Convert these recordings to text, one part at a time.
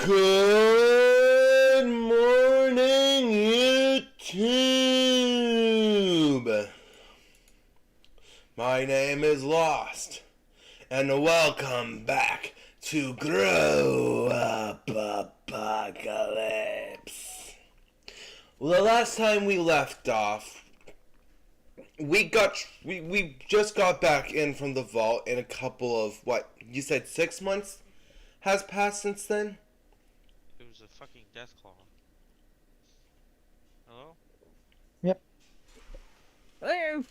Good morning, YouTube! My name is Lost, and welcome back to Grow Up Apocalypse. Well, the last time we left off, we just got back in from the vault, and a couple of, what, you said 6 months has passed since then? It was a fucking death claw. Hello? Yep. Hello.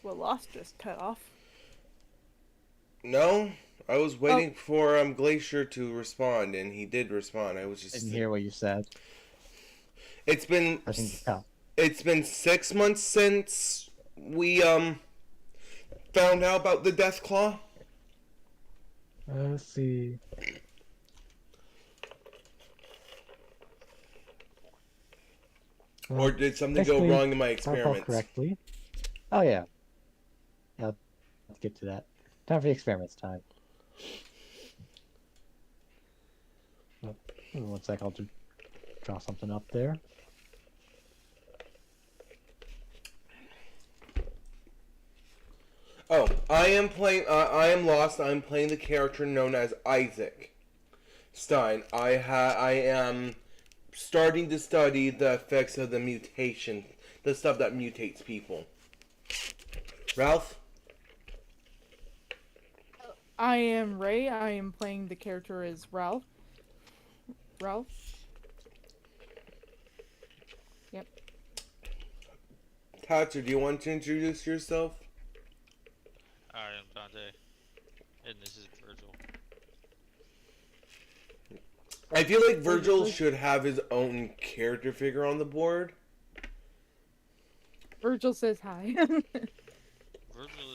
Well, Lost just cut off. No, I was waiting for Glacier to respond, and he did respond. I was just Didn't hear what you said. It's been I think it's been 6 months since we found out about the Death Claw. let's see. Or did something go wrong in my If I recall experiments? correctly. Oh yeah. Yeah. Let's get to that. Time for the experiments time. Oh, 1 sec, I'll just draw something up there. Oh, I am Lost. I'm playing the character known as Isaac Stein. I am starting to study the effects of the mutation, the stuff that mutates people. Ralph? I am Ray. I am playing the character as Ralph. Ralph? Yep. Tatcher, do you want to introduce yourself? I am Dante. And this is Virgil. I feel like Virgil should have his own character figure on the board. Virgil says hi. Virgil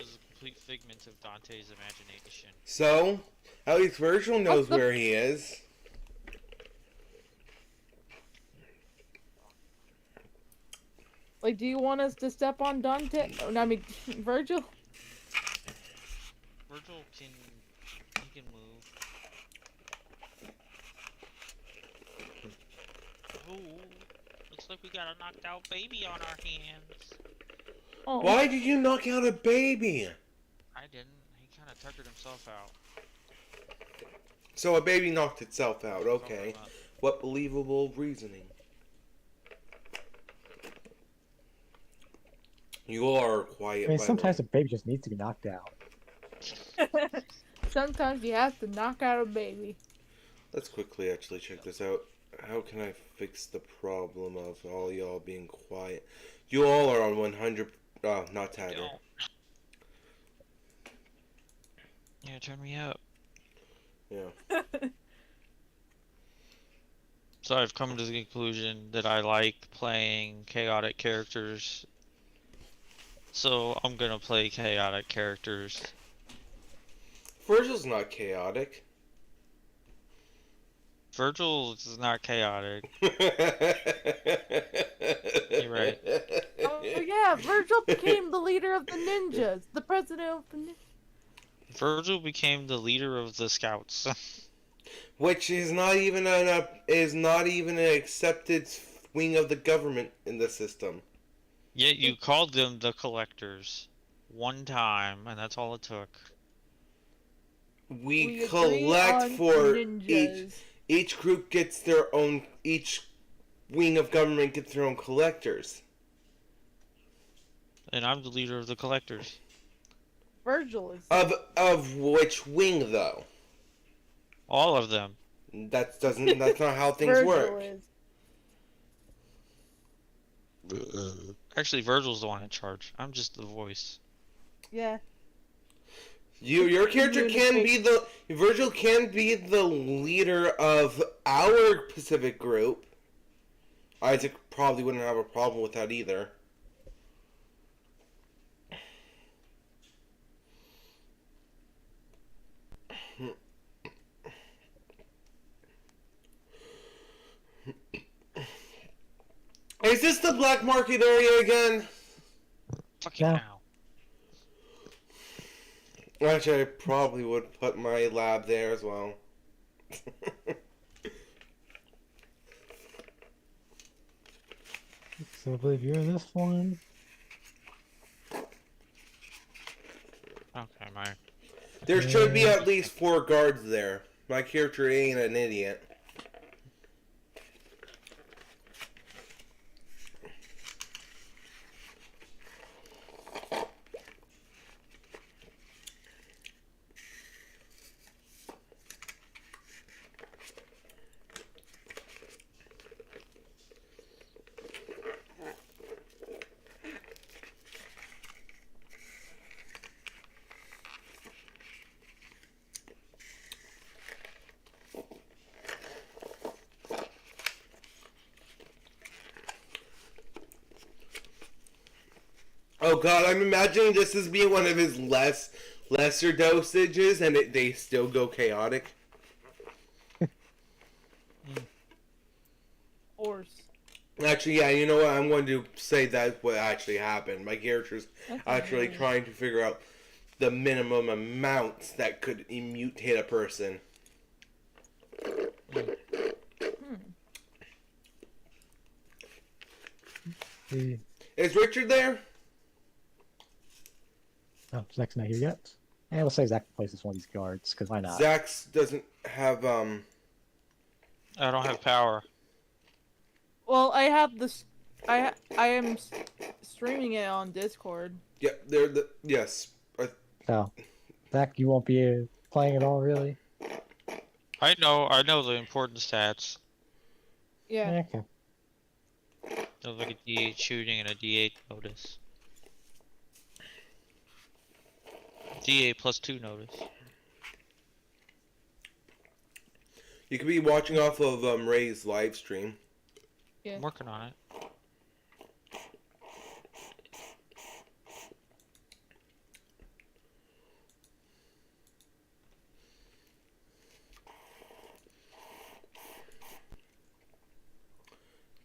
is a complete figment of Dante's imagination. So, at least Virgil knows where he is. Like, do you want us to step on Dante? Oh, no, I mean, Virgil? Virgil can move. Ooh, looks like we got a knocked out baby on our hands. Oh. Why did you knock out a baby? I didn't. He kind of tuckered himself out. So a baby knocked itself out, okay. What believable reasoning. You all are quiet, I mean, by sometimes the a baby just needs to be knocked out. Sometimes you have to knock out a baby. way. Let's quickly actually check this out. How can I fix the problem of all y'all being quiet? You all are on 100... not Tatter. Yo. Yeah, turn me up. Yeah. So I've come to the conclusion that I like playing chaotic characters. So I'm gonna play chaotic characters. Virgil's not chaotic. Virgil is not chaotic. You're right. Oh, yeah, Virgil became the leader of the ninjas. The president of the ninjas. Virgil became the leader of the scouts. Which is not even an accepted wing of the government in the system. Yet you called them the collectors. One time, and that's all it took. We agree collect on for ninjas. each group gets their own, each wing of government gets their own collectors. And I'm the leader of the collectors. Virgil is. Of which wing though? All of them. That's not how things Virgil work. is. Actually, Virgil's the one in charge. I'm just the voice. Yeah. Your character can be Virgil can be the leader of our Pacific group. Isaac probably wouldn't have a problem with that either. Is this the black market area again? Fucking Yeah. now. Actually, I probably would put my lab there as well. So I believe you're this one. Okay, my There should be at least 4 guards there. My character ain't an idiot. Oh god, I'm imagining this as being one of his lesser dosages, and they still go chaotic. Horse. Actually, yeah, you know what? I'm going to say that's what actually happened. My character's That's actually amazing. trying to figure out the minimum amounts that could mutate a person. The Is Richard there? oh, Zach's not here yet. And we'll say Zach places one of these guards, because why not? Zax doesn't have I don't have power. Well, I have this. I am streaming it on Discord. yeah, they're the yes. So, Zach, you won't be playing at all, really? I know the important stats. Yeah. Okay. There's like a D8 shooting and a D8 notice. D8 plus 2 notice. You could be watching off of Ray's live stream. Yeah. I'm working on it.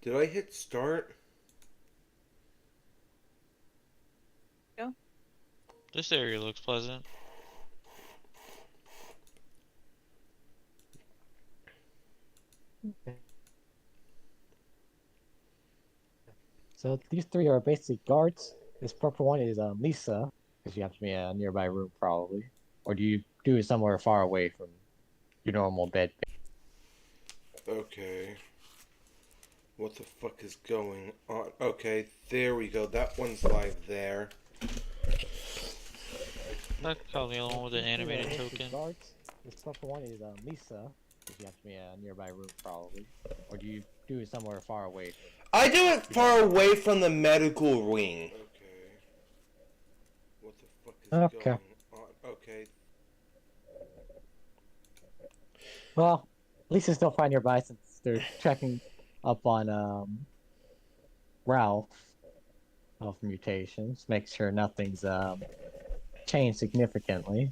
Did I hit start? This area looks pleasant. So these three are basically guards. This purple one is Lisa, because you have to be in a nearby room probably. Or do you do it somewhere far away from your normal bed? Okay. What the fuck is going on? Okay, there we go. That one's live there. That's probably the only one with an animated These three are token. Guards. This purple one is Lisa, because you have to be in a nearby room probably. Or do you do it somewhere far away from I do it far away from the medical wing. Okay. What the fuck is Okay. going on? Okay. Well, at least it's still fine nearby since they're checking up on Ralph of mutations, make sure nothing's changed significantly.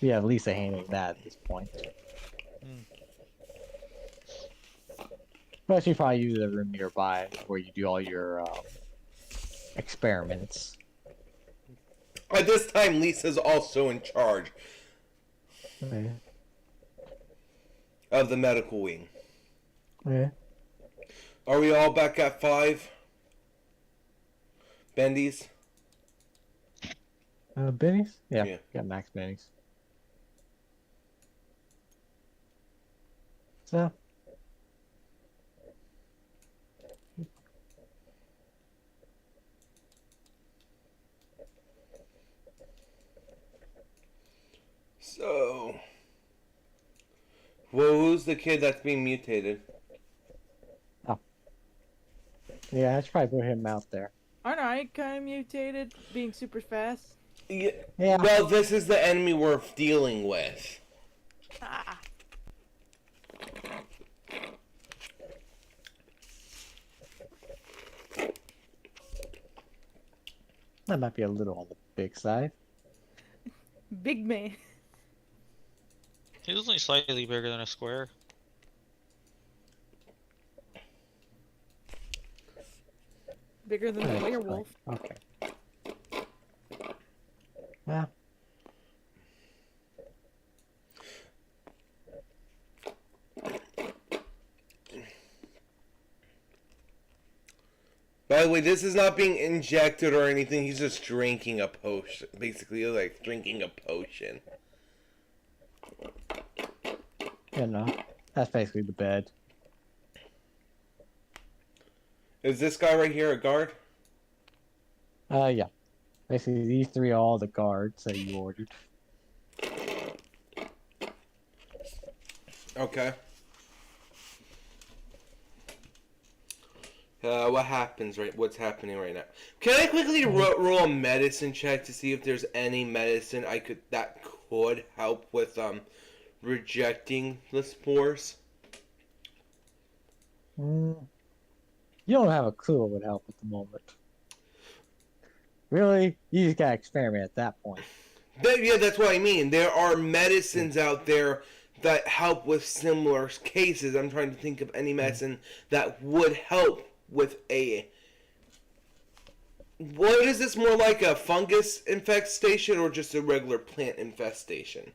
We have Lisa handling that at this point. But you probably use a room nearby where you do all your experiments. At this time, Lisa's also in charge Okay. of the medical wing. Yeah. Are we all back at 5? Bendy's? Benny's? Yeah, Yeah. got max Benny's. So, So... Well, who's the kid that's being mutated? yeah, I should probably put him out there. Aren't I kind of mutated, being super fast? Yeah. Yeah. Well, this is the enemy we're dealing with. Ah. That might be a little on the big side. Big man. He was only slightly bigger than a square. Bigger than Yeah, a that's werewolf. fine. Okay. Yeah. By the way, this is not being injected or anything. He's just drinking a potion. Basically, like drinking a potion. You know, that's basically the bed. Is this guy right here a guard? Yeah. Basically, these three are all the guards that you ordered. Okay. What happens right? What's happening right now? Can I quickly roll a medicine check to see if there's any medicine that could help with rejecting the spores? You don't have a clue what would help at the moment. Really, you just gotta experiment at that point. Yeah, that's what I mean. There are medicines out there that help with similar cases. I'm trying to think of any medicine that would help with a... What is this, more like a fungus infestation or just a regular plant infestation?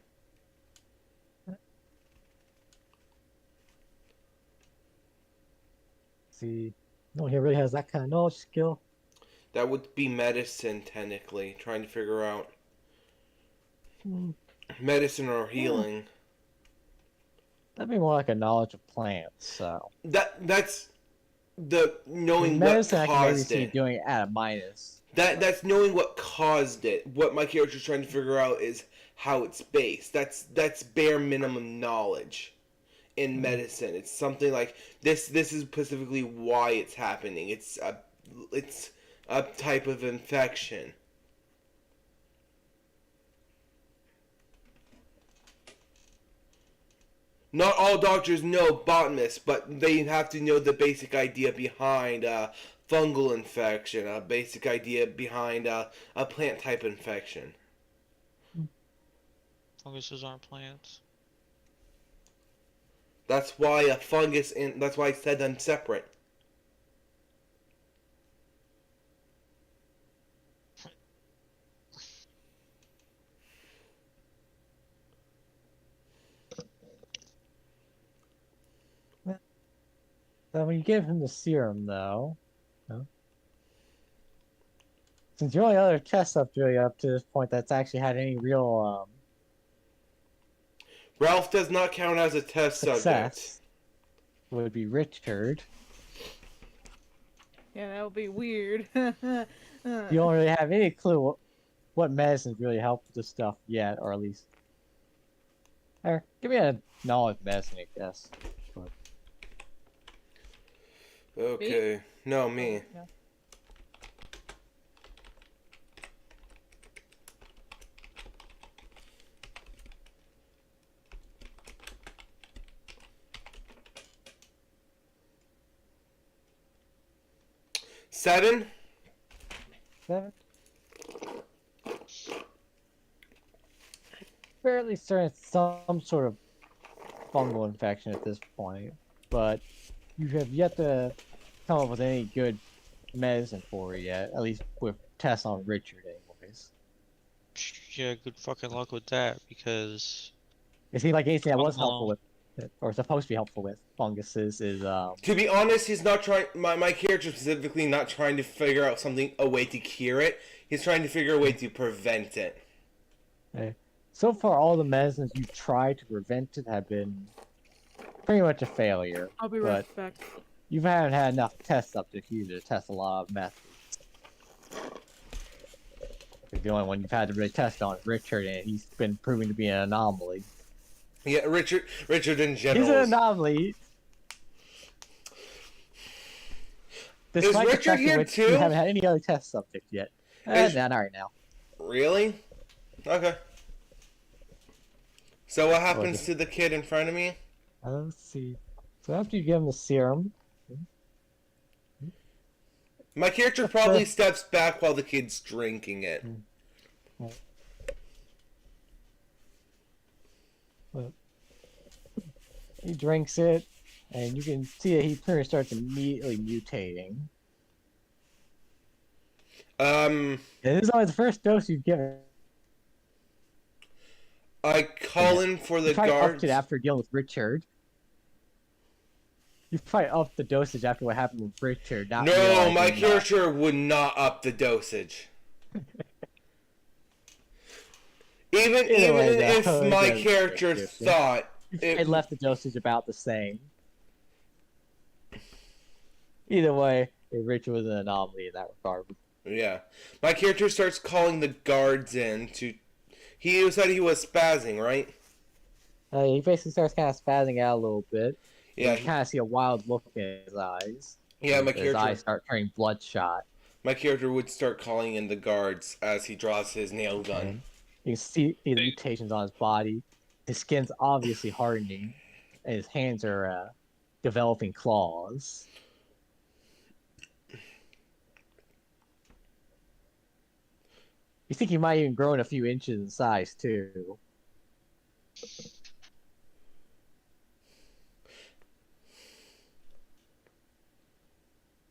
See, no one here really has that kind of knowledge skill. That would be medicine, technically. Trying to figure out medicine or healing. That'd be more like a knowledge of plants. So That's the knowing what medicine, I can maybe caused see it. doing it at a minus. That's knowing what caused it. What my character's trying to figure out is how it's based. That's bare minimum knowledge in medicine. It's something like this. This is specifically why it's happening. It's a type of infection. Not all doctors know botanists, but they have to know the basic idea behind fungal infection, a basic idea behind a plant type infection. Funguses aren't plants. That's why a fungus, and that's why I said them separate. So when you give him the serum, though, since your only other test really up to this point that's actually had any real Ralph does not count as a test subject. success, would be Richard. Yeah, that would be weird. You don't really have any clue what medicines really help with this stuff yet, or at least. Or give me a knowledge medicine, I guess. But Okay. No, me. Yeah. Seven? 7. Fairly certain it's some sort of fungal infection at this point, but you have yet to come up with any good medicine for it yet, at least with tests on Richard anyways. Yeah, good fucking luck with that, because It seems like anything that was Uh-huh. helpful with, or supposed to be helpful with funguses is, To be honest, he's not trying. My character specifically not trying to figure out a way to cure it. He's trying to figure a way to prevent it. so far all the medicines you tried to prevent it have been pretty much a failure. I'll be But right back. you haven't had enough test subjects either to test a lot of methods. The only one you've had to really test on is Richard, and he's been proven to be an anomaly. Yeah, Richard in He's general. an anomaly. Despite the Richard fact here of which too? you haven't had any other test subjects yet. Is- Not right now. Really? Okay. So what happens to the kid in front of me? Let's see. So after you give him the serum, My character probably steps back while the kid's drinking it. he drinks it, and you can see that he pretty much starts immediately mutating. Um, And this is only the first dose you've given I call in for the You probably upped guards. it after dealing with Richard. You probably upped the dosage after what happened with Richard. Not No, realizing my that- character would not up the dosage. Even Either way, if though, it my doesn't character make a difference. thought It left the dosage about the same. Either way, Richard was an anomaly in that regard. yeah, my character starts calling the guards in to. He said he was spazzing, right? He basically starts kind of spazzing out a little bit. Yeah, You kind of see a wild look in his eyes. yeah. My His eyes character, start turning bloodshot. my character would start calling in the guards as he draws his nail gun. You can see the mutations on his body. His skin's obviously hardening, and his hands are developing claws. You think he might even grow in a few inches in size too.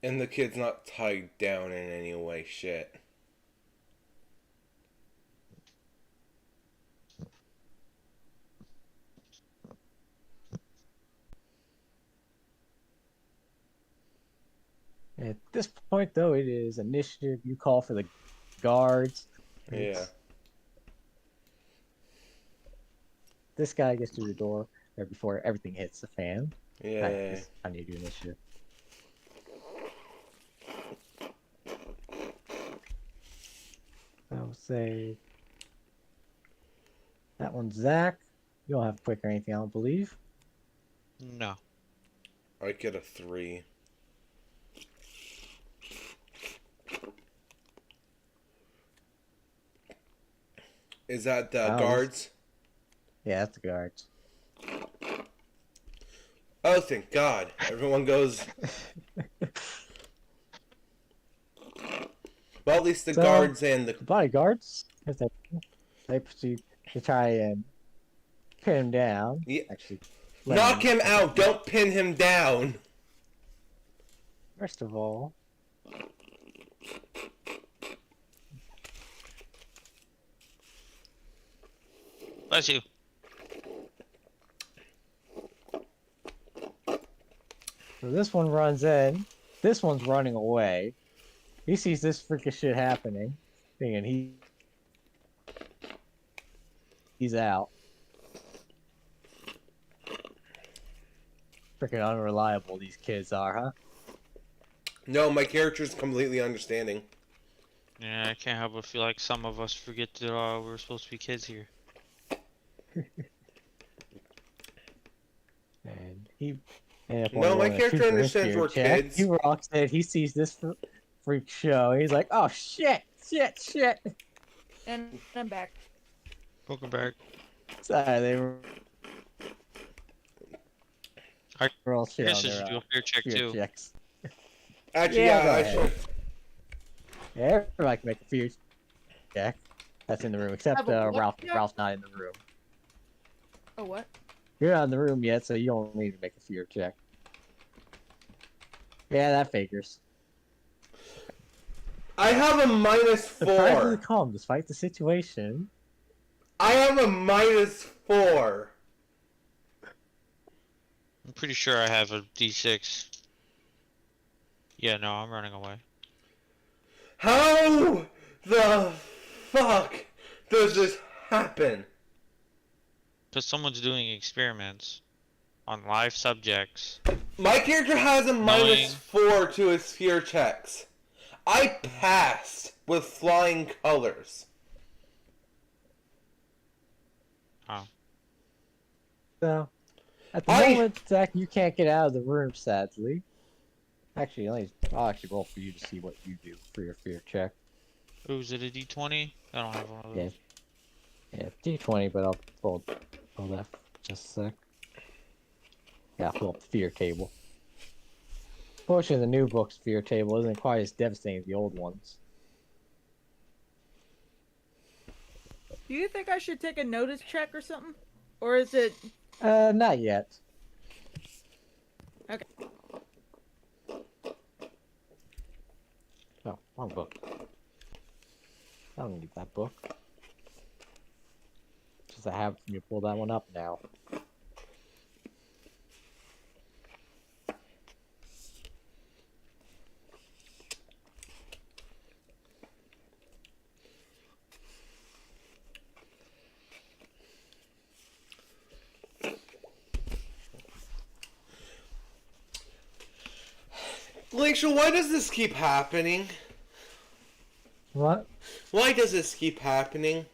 And the kid's not tied down in any way. Shit. At this point, though, it is initiative. You call for the guards. Yeah. This guy gets through the door right before everything hits the fan. Yeah. I need to do initiative. I'll say that one's Zach. You don't have quick or anything, I don't believe. No. I get a 3. Is that the Oh. guards? Yeah, that's the guards. Oh, thank God. Everyone goes. Well, at least the So- guards and the. The bodyguards, they proceed to try and pin him down. Yeah. Actually, Knock him out! Don't pin him down! First of all, Bless you. so this one runs in. This one's running away. He sees this freaking shit happening, thinking he's out. Freaking unreliable these kids are, huh? No, my character's completely understanding. Yeah, I can't help but feel like some of us forget that we're supposed to be kids here. And he. And No, my character understands we're kids. He rocks it. He sees this freak show. He's like, "Oh shit, shit!" And I'm back. Welcome back. Sorry, they were. I all I shit guess on I their should do a fear check fear too. checks. Actually, Yeah, go I ahead. should. Yeah, everybody can make a fear check. That's in the room, except Have a what Ralph. check? Ralph's not in the room. Oh, what? You're not in the room yet, so you don't need to make a fear check. Yeah, that figures. I have a Surprisingly -4. calm despite the situation. I have a -4. I'm pretty sure I have a D6. Yeah, no, I'm running away. How the fuck does this happen? Because someone's doing experiments on live subjects. My character has a Knowing- -4 to his fear checks. I passed with flying colors. So, at the I- moment, Zach, you can't get out of the room, sadly. Actually, I'll actually roll for you to see what you do for your fear check. Ooh, is it a D20? I don't have one of those. Yeah, D20, but I'll roll that for just a sec. Yeah, I'll pull up the fear table. Fortunately, the new book's fear table isn't quite as devastating as the old ones. Do you think I should take a notice check or something? Or is it... Not yet. Okay. Oh, wrong book. I don't need that book. just a habit for me to pull that one up now. Glacial, why does this keep happening? What? Why does this keep happening?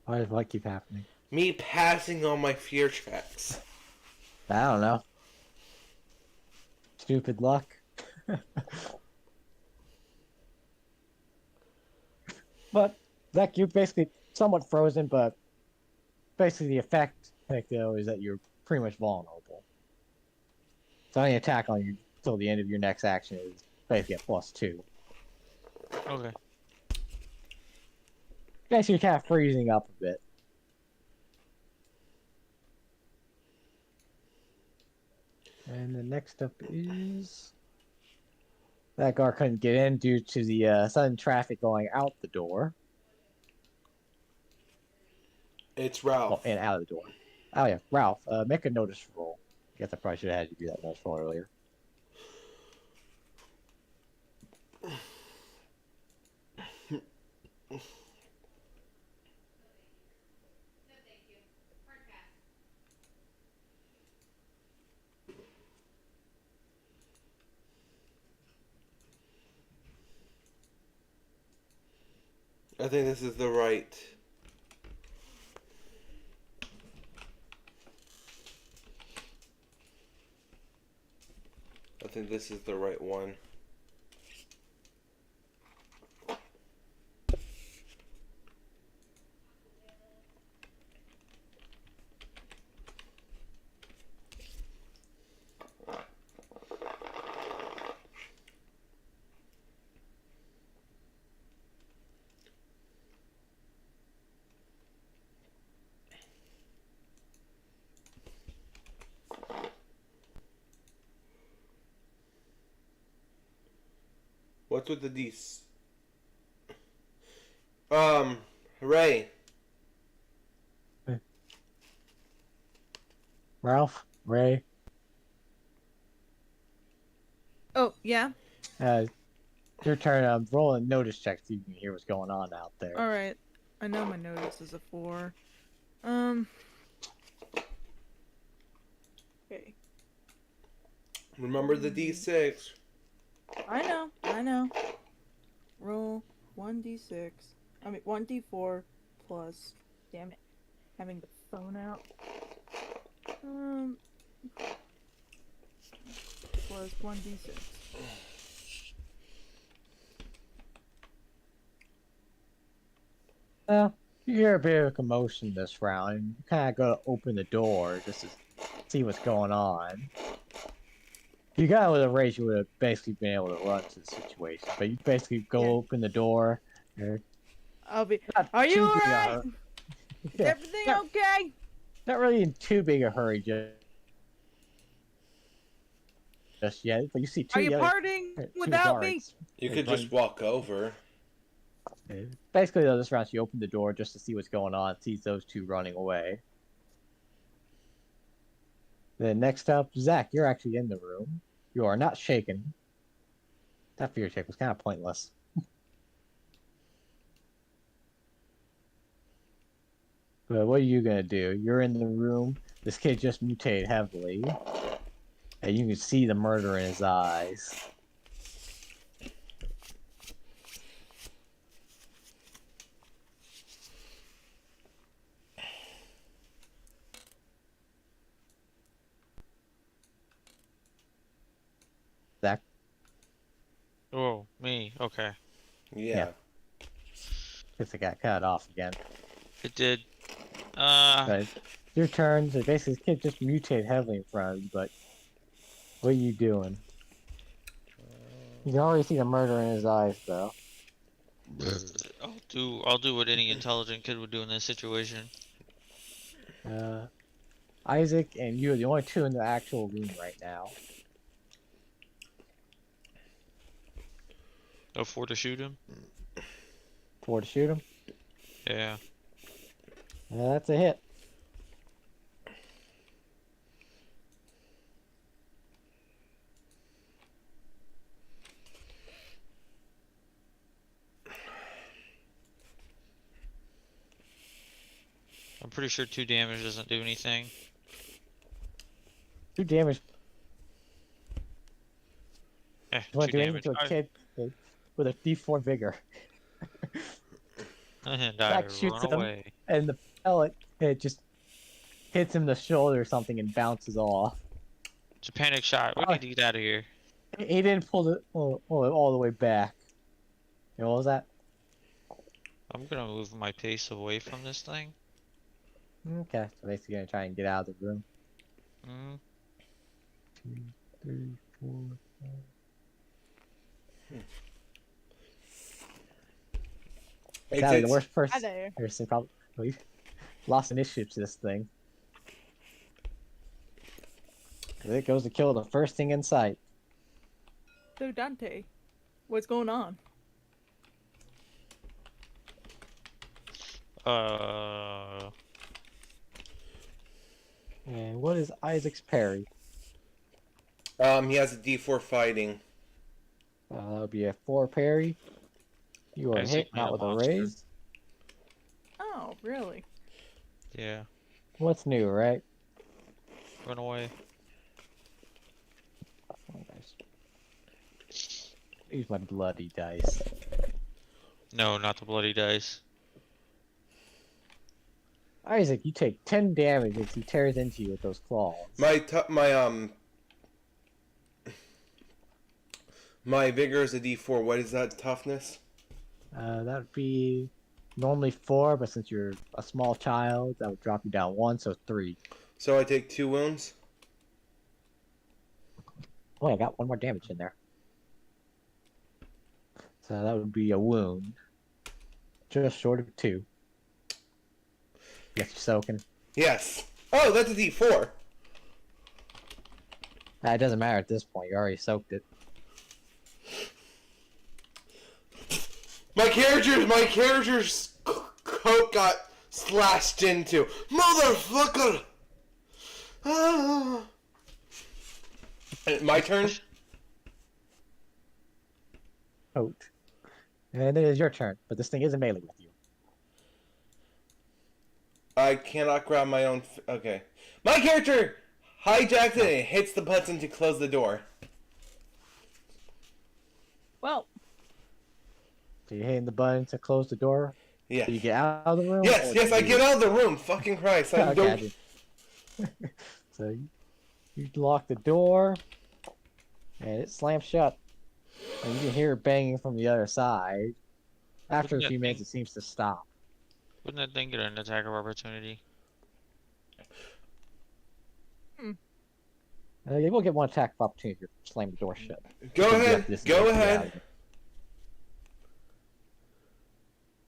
Why does what keep happening? Me passing on my fear checks. I don't know. Stupid luck. But Zach, you're basically somewhat frozen, but basically the effect, though, is that you're pretty much vulnerable. So any attack on you till the end of your next action is basically a +2. Okay. Guess you're kind of freezing up a bit. And the next up is that guard couldn't get in due to the sudden traffic going out the door. It's Oh, Ralph. and out of the door. Oh yeah, Ralph, make a notice roll. I guess I probably should have had you do that notice roll earlier. I think this is the right. I think this is the right one. What's with the D's? Ray. Ralph, Ray, Oh, yeah? your turn. Roll a notice check so you can hear what's going on out there. Alright. I know my notice is a 4. Okay. Remember the D6. I know. Roll 1d6. I mean, 1d4 plus. Damn it. Having the phone out. Plus 1d6. You hear a bit of a commotion this round. You kind of go to open the door just to see what's going on. If you got with a race, you would have basically been able to run to the situation. But you basically go Yeah. open the door. I'll be. Not Are you too big a alright? hur- Is Yeah, everything yeah. okay? Not really in too big a hurry just yet. But you see two Are you yellow- parting two without me? guards. You Hey, could run- just walk over. Basically, though, this round you open the door just to see what's going on. Sees those two running away. Then next up, Zach, you're actually in the room. You are not shaken. That fear check was kind of pointless. But what are you gonna do? You're in the room. This kid just mutated heavily, and you can see the murder in his eyes. Zach, Oh, me. Okay. Yeah. guess I got cut off again. It did. But your turn. So basically, this kid just mutated heavily in front of you. But what are you doing? You can already see the murder in his eyes, though. I'll do what any intelligent kid would do in this situation. Isaac and you are the only two in the actual room right now. Afford to shoot him? For to shoot him. Yeah. That's a hit. I'm pretty sure 2 damage doesn't do anything. 2 damage. Eh, You want 2 to do anything damage. to a kid with a D4 vigor. And Jack I shoots run him. away. And the pellet, it just hits him in the shoulder or something and bounces off. It's a panic shot. We Oh. need to get out of here. He didn't pull it all the way back. You know, what was that? I'm gonna move my pace away from this thing. Okay, so basically gonna try and get out of the room. Mm. 2, 3, 4, 5. Sally, the worst Hi person. there. Harrison probably lost initiative to this thing. It goes to kill the first thing in sight. So Dante, what's going on? And what is Isaac's parry? He has a D4 fighting. That would be a 4 parry. You are Isaac hit, made not a with a monster. raise. Oh, really? Yeah. What's new, right? Run away. Oh, nice. Use my bloody dice. No, not the bloody dice. Isaac, you take 10 damage as he tears into you with those claws. My vigor is a D4. What is that toughness? That would be normally 4, but since you're a small child, that would drop you down 1, so 3. So I take 2 wounds. Oh, I got 1 more damage in there. So that would be a wound. Just short of 2. Yes, you're soaking. Yes. Oh, that's a D4. It doesn't matter at this point. You already soaked it. My character's coat got slashed into. Motherfucker! Ah. My turn? Coat. And it is your turn, but this thing isn't melee with you. I cannot grab my own... Okay. My character hijacks it and hits the button to close the door. Well, So you're hitting the button to close the door. Yeah. Do you get out of the room? Yes, or yes, do I you- get out of the room. Fucking Christ. I Okay, don't... So you lock the door, and it slams shut. And you can hear it banging from the other side. After a Wouldn't few that minutes, thing- it seems to stop. Wouldn't that thing get an attack of opportunity? You will get 1 attack of opportunity if you slam the door shut. Go Because you have ahead. this Go to get out ahead. of it.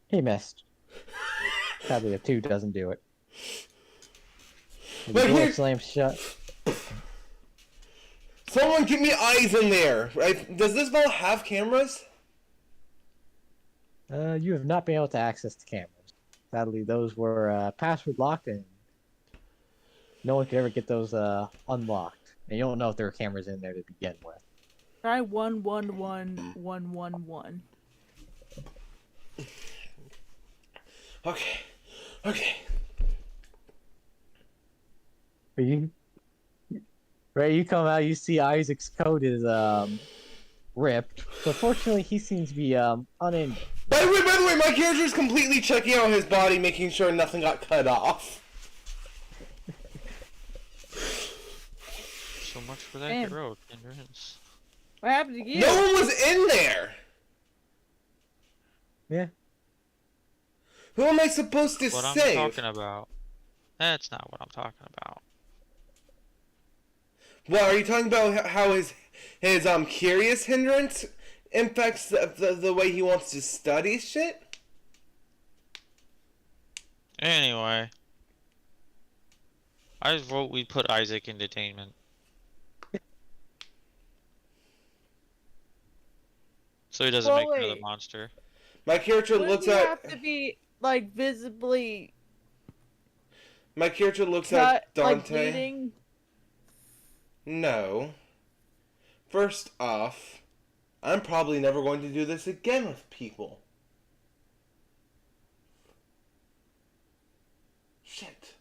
He missed. Sadly, a 2 doesn't do it. The But door here- slams shut. Someone give me eyes in there. Right? Does this vault have cameras? You have not been able to access the cameras. Sadly, those were password locked, and no one could ever get those unlocked. And you don't know if there were cameras in there to begin with. try 111111. Okay. Okay. But you come out, you see Isaac's coat is ripped. But fortunately, he seems to be uninjured. By the way, my character is completely checking out his body, making sure nothing got cut off. So much for that Damn. heroic endurance. What happened to you? No one was in there. Yeah. Who am I supposed to What I'm save? talking about. That's not what I'm talking about. Well, are you talking about how his curious hindrance impacts the way he wants to study shit? Anyway. I vote we put Isaac in detainment. So he doesn't Well, make another wait. monster. My character Wouldn't looks he at... have to be like visibly My character looks cut, at like Dante. bleeding. No. First off, I'm probably never going to do this again with people. Shit.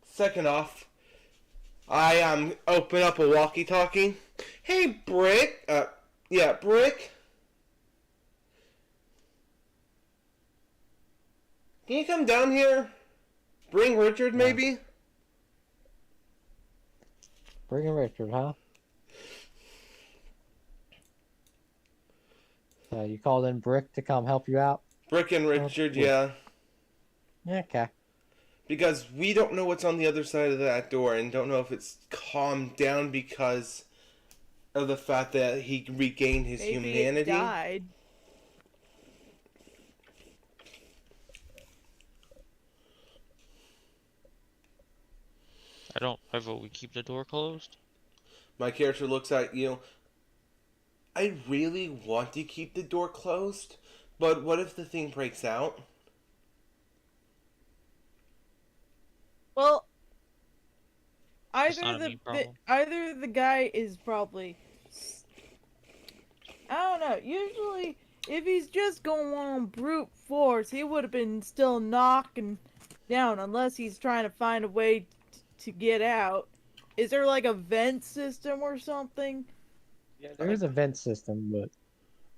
Second off, I open up a walkie-talkie. Hey, Brick. Yeah, Brick. Can you come down here? Bring Richard, maybe? Bring in Richard, huh? You called in Brick to come help you out? Brick and Richard, cool. yeah. Yeah, okay. Because we don't know what's on the other side of that door and don't know if it's calmed down because of the fact that he regained his Maybe humanity. it died. I vote we keep the door closed. My character looks at you. I really want to keep the door closed, but what if the thing breaks out? Well, That's not a me problem. either the guy is probably, I don't know. Usually, if he's just going on brute force, he would have been still knocking down, unless he's trying to find a way to get out. Is there like a vent system or something? Yeah, there is a vent system, but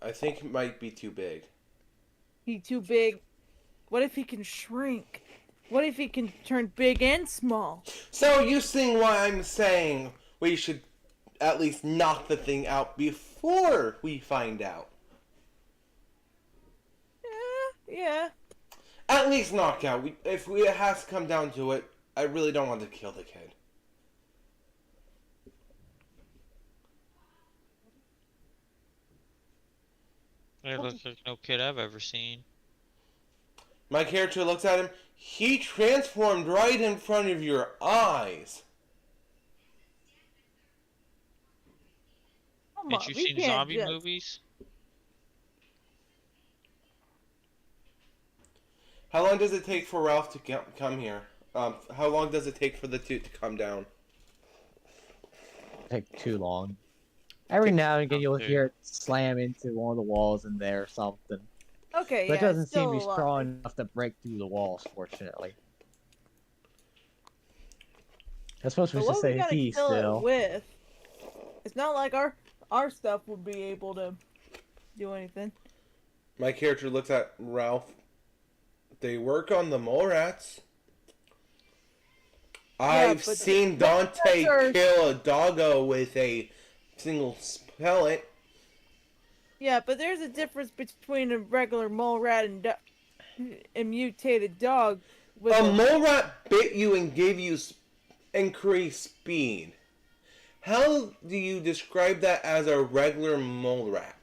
I think it might be too big. He too big. What if he can shrink? What if he can turn big and small? So you see why I'm saying we should at least knock the thing out before we find out. Yeah. At least knock out. If it has to come down to it, I really don't want to kill the kid. It looks like no kid I've ever seen. My character looks at him. He transformed right in front of your eyes. Come Ain't on, you we seen can't zombie just- movies? How long does it take for Ralph to come here? How long does it take for the two to come down? take too long. Every now and again, you'll Okay. hear it slam into one of the walls in there or something. Okay, But yeah, it doesn't still seem to be a lot. strong enough to break through the walls, fortunately. That's supposed to But be what we say gotta he kill still. it with? It's not like our stuff would be able to do anything. My character looks at Ralph. They work on the mole rats. I've but seen the mole Dante rats are- kill a doggo with a single pellet. Yeah, but there's a difference between a regular mole rat and a mutated dog. With A mole rat bit you and gave you increased speed. How do you describe that as a regular mole rat?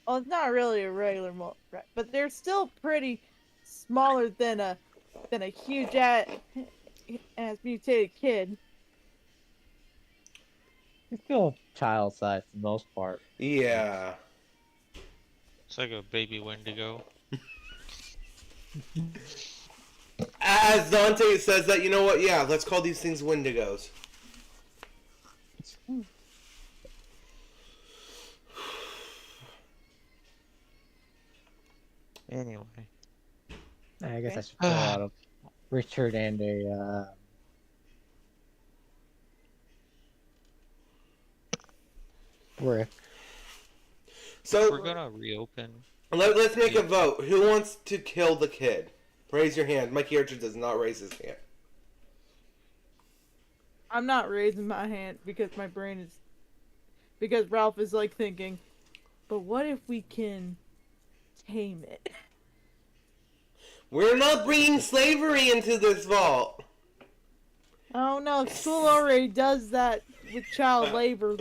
Well, it's not really a regular mole rat, but they're still pretty smaller than a huge ass mutated kid. It's still child size for the most part. Yeah. It's like a baby Wendigo. As Dante says that, you know what? Yeah, let's call these things Wendigos. Anyway. I guess Okay. I should pull out a Richard and a Brick. So We're gonna reopen. let's make a vote. Who wants to kill the kid? Raise your hand. My character does not raise his hand. I'm not raising my hand because my brain is. Because Ralph is like thinking, but what if we can tame it? We're not bringing slavery into this vault. Oh no, school already does that with child labor.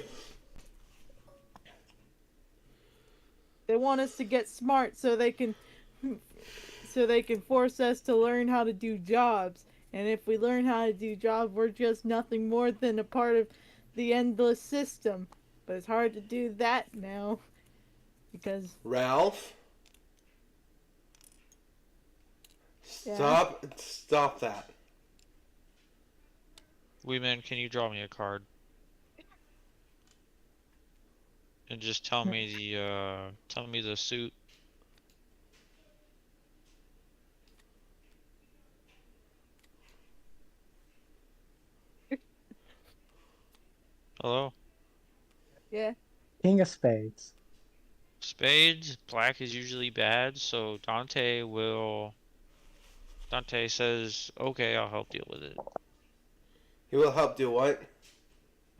They want us to get smart so they can force us to learn how to do jobs. And if we learn how to do jobs, we're just nothing more than a part of the endless system. But it's hard to do that now because Ralph? Yeah. Stop that. Weeman, can you draw me a card? And just tell me the suit. Hello? Yeah. King of Spades. Spades, black is usually bad, so Dante says, okay, I'll help deal with it. He will help do what?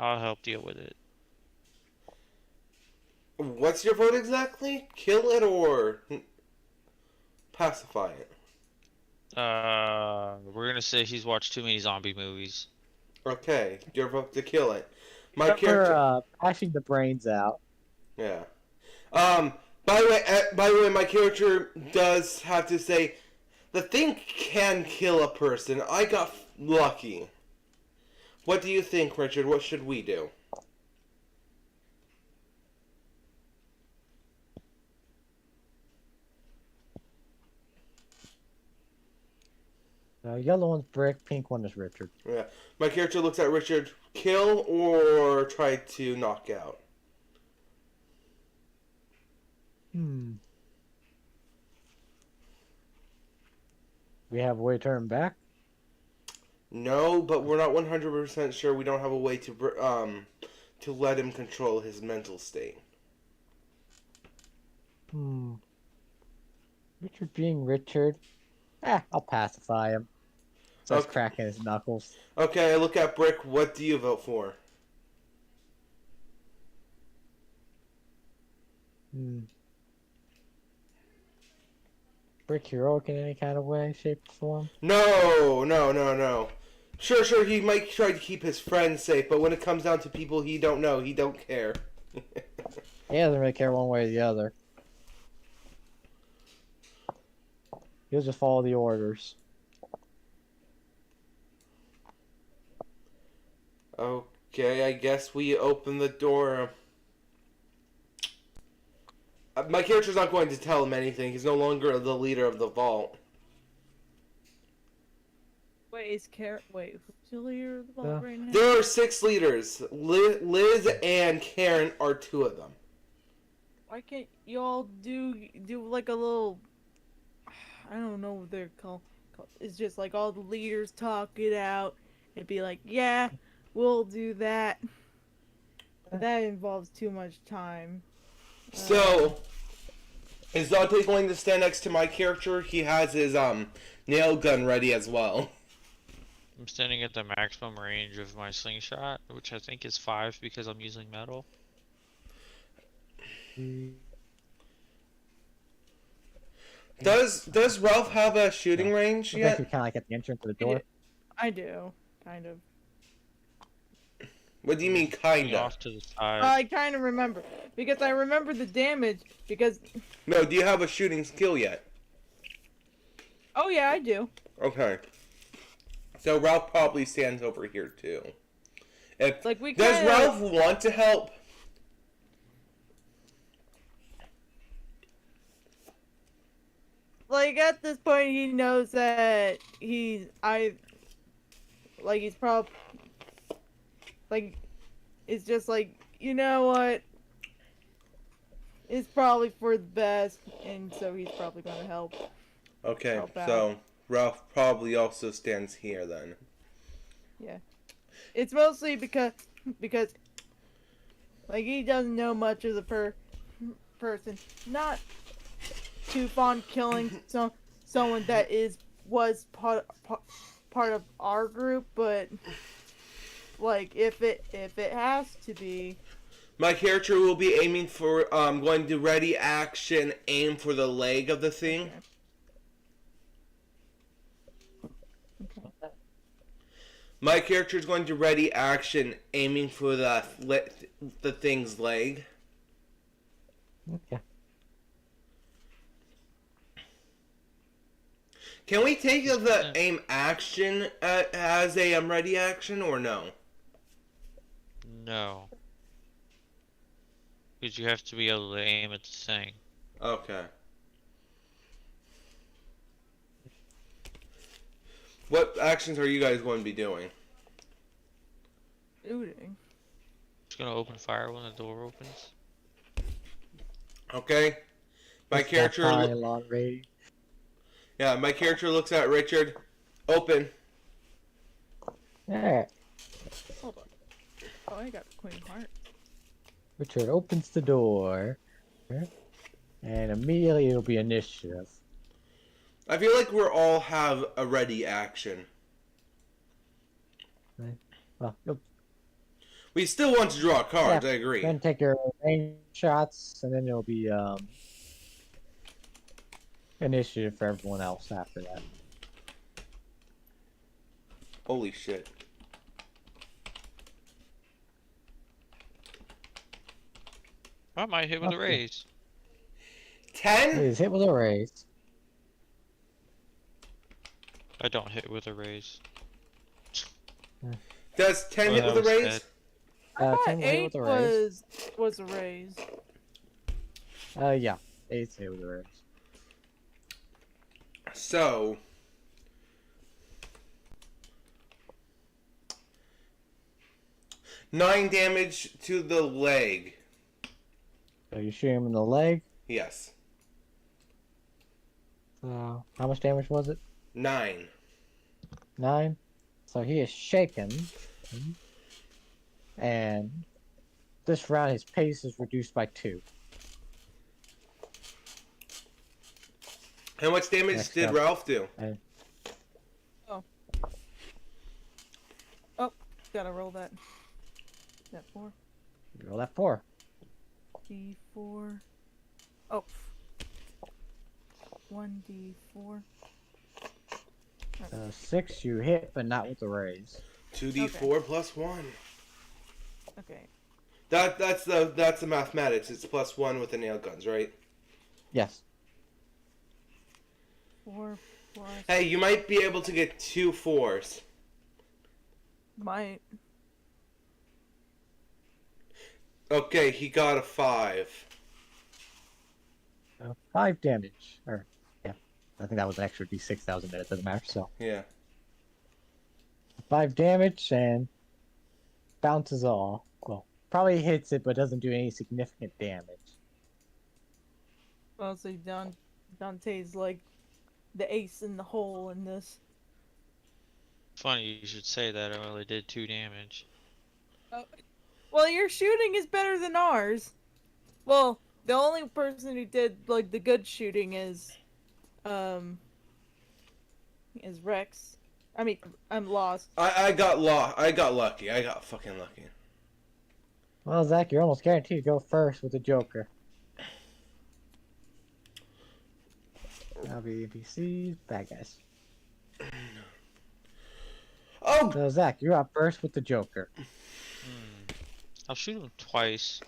I'll help deal with it. What's your vote exactly? Kill it or pacify it? We're gonna say he's watched too many zombie movies. Okay, your vote to kill it. My Remember, character. bashing the brains out. Yeah. By the way, my character does have to say, the thing can kill a person. I got lucky. What do you think, Richard? What should we do? Yellow one's Brick, pink one is Richard. Yeah. My character looks at Richard. Kill or try to knock out? We have a way to turn back? No, but we're not 100% sure. We don't have a way to let him control his mental state. Richard being Richard. I'll pacify him. Starts Okay. cracking his knuckles. Okay, I look at Brick. What do you vote for? Brick heroic in any kind of way, shape, or form? No. Sure, he might try to keep his friends safe, but when it comes down to people he don't know, he don't care. He doesn't really care one way or the other. He'll just follow the orders. Okay, I guess we open the door. My character's not going to tell him anything. He's no longer the leader of the vault. Wait, who's the leader of the vault right now? There are 6 leaders. Liz and Karen are 2 of them. Why can't y'all do like a little? I don't know what they're called. It's just like all the leaders talk it out and be like, yeah, we'll do that. But that involves too much time. So, is Dante going to stand next to my character? He has his nail gun ready as well. I'm standing at the maximum range of my slingshot, which I think is 5 because I'm using metal. Does Ralph have a shooting range I guess yet? we kind of like at the entrance of the door. I do, kind of. What do you mean, kinda? Off to the side. I kind of remember because I remember the damage because. No, do you have a shooting skill yet? Oh yeah, I do. Okay. So Ralph probably stands over here too. If, Like we does kinda- Ralph want to help? Like at this point, he knows that he's probably like, it's just like, you know what? It's probably for the best, and so he's probably gonna help. Okay, Help out. so Ralph probably also stands here then. It's mostly because like he doesn't know much of the person. Not too fond killing someone that was part of our group, but like if it has to be. My character will be aiming for, going to ready action, aim for the leg of the thing. My character is going to ready action, aiming for the thing's leg. Okay. Can we take the aim action as a ready action or no? No. Because you have to be able to aim at the thing. Okay. What actions are you guys going to be doing? Shooting. Just gonna open fire when the door opens. Okay. My It's that character. pylon raid. Yeah, my character looks at Richard. Open. Yeah. Hold on. Oh, I got Queen of Hearts. Richard opens the door, and immediately it'll be initiative. I feel like we're all have a ready action. Well, you'll We still want to draw cards. I agree. then take your range shots, and then it'll be initiative for everyone else after that. Holy shit. I might hit with a Okay. raise. 10? Please hit with a raise. I don't hit with a raise. Does 10 Oh, hit that with a was raise? bad. I thought 10 will hit 8 with a raise. was a raise. Yeah, 8 hit with a raise. So. Nine damage to the leg. So you shoot him in the leg. Yes. How much damage was it? 9. 9. So he is shaken. And this round his pace is reduced by 2. How much damage Next did up. Ralph do? Gotta roll that. That 4. You roll that 4. D4. Oh. 1d4. 6 you hit, but not with the raise. 2d4 plus 1. Okay. That's the mathematics. It's plus 1 with the nail guns, right? Yes. 4 plus. Hey, you might be able to get 2 4s. Might. Okay, he got a 5. 5 damage. Or, yeah. I think that was an extra d6 that was in there. It doesn't matter. So, Yeah. 5 damage and bounces off. Well, probably hits it, but doesn't do any significant damage. Well, so Dante's like the ace in the hole in this. Funny you should say that. I only did 2 damage. Well, your shooting is better than ours. Well, the only person who did like the good shooting is Rex. I mean, I'm lost. I got lucky. I got fucking lucky. Well, Zach, you're almost guaranteed to go first with the Joker. That'll be NPCs, bad guys. Oh! So, Zach, you're up first with the Joker. I'll shoot him twice.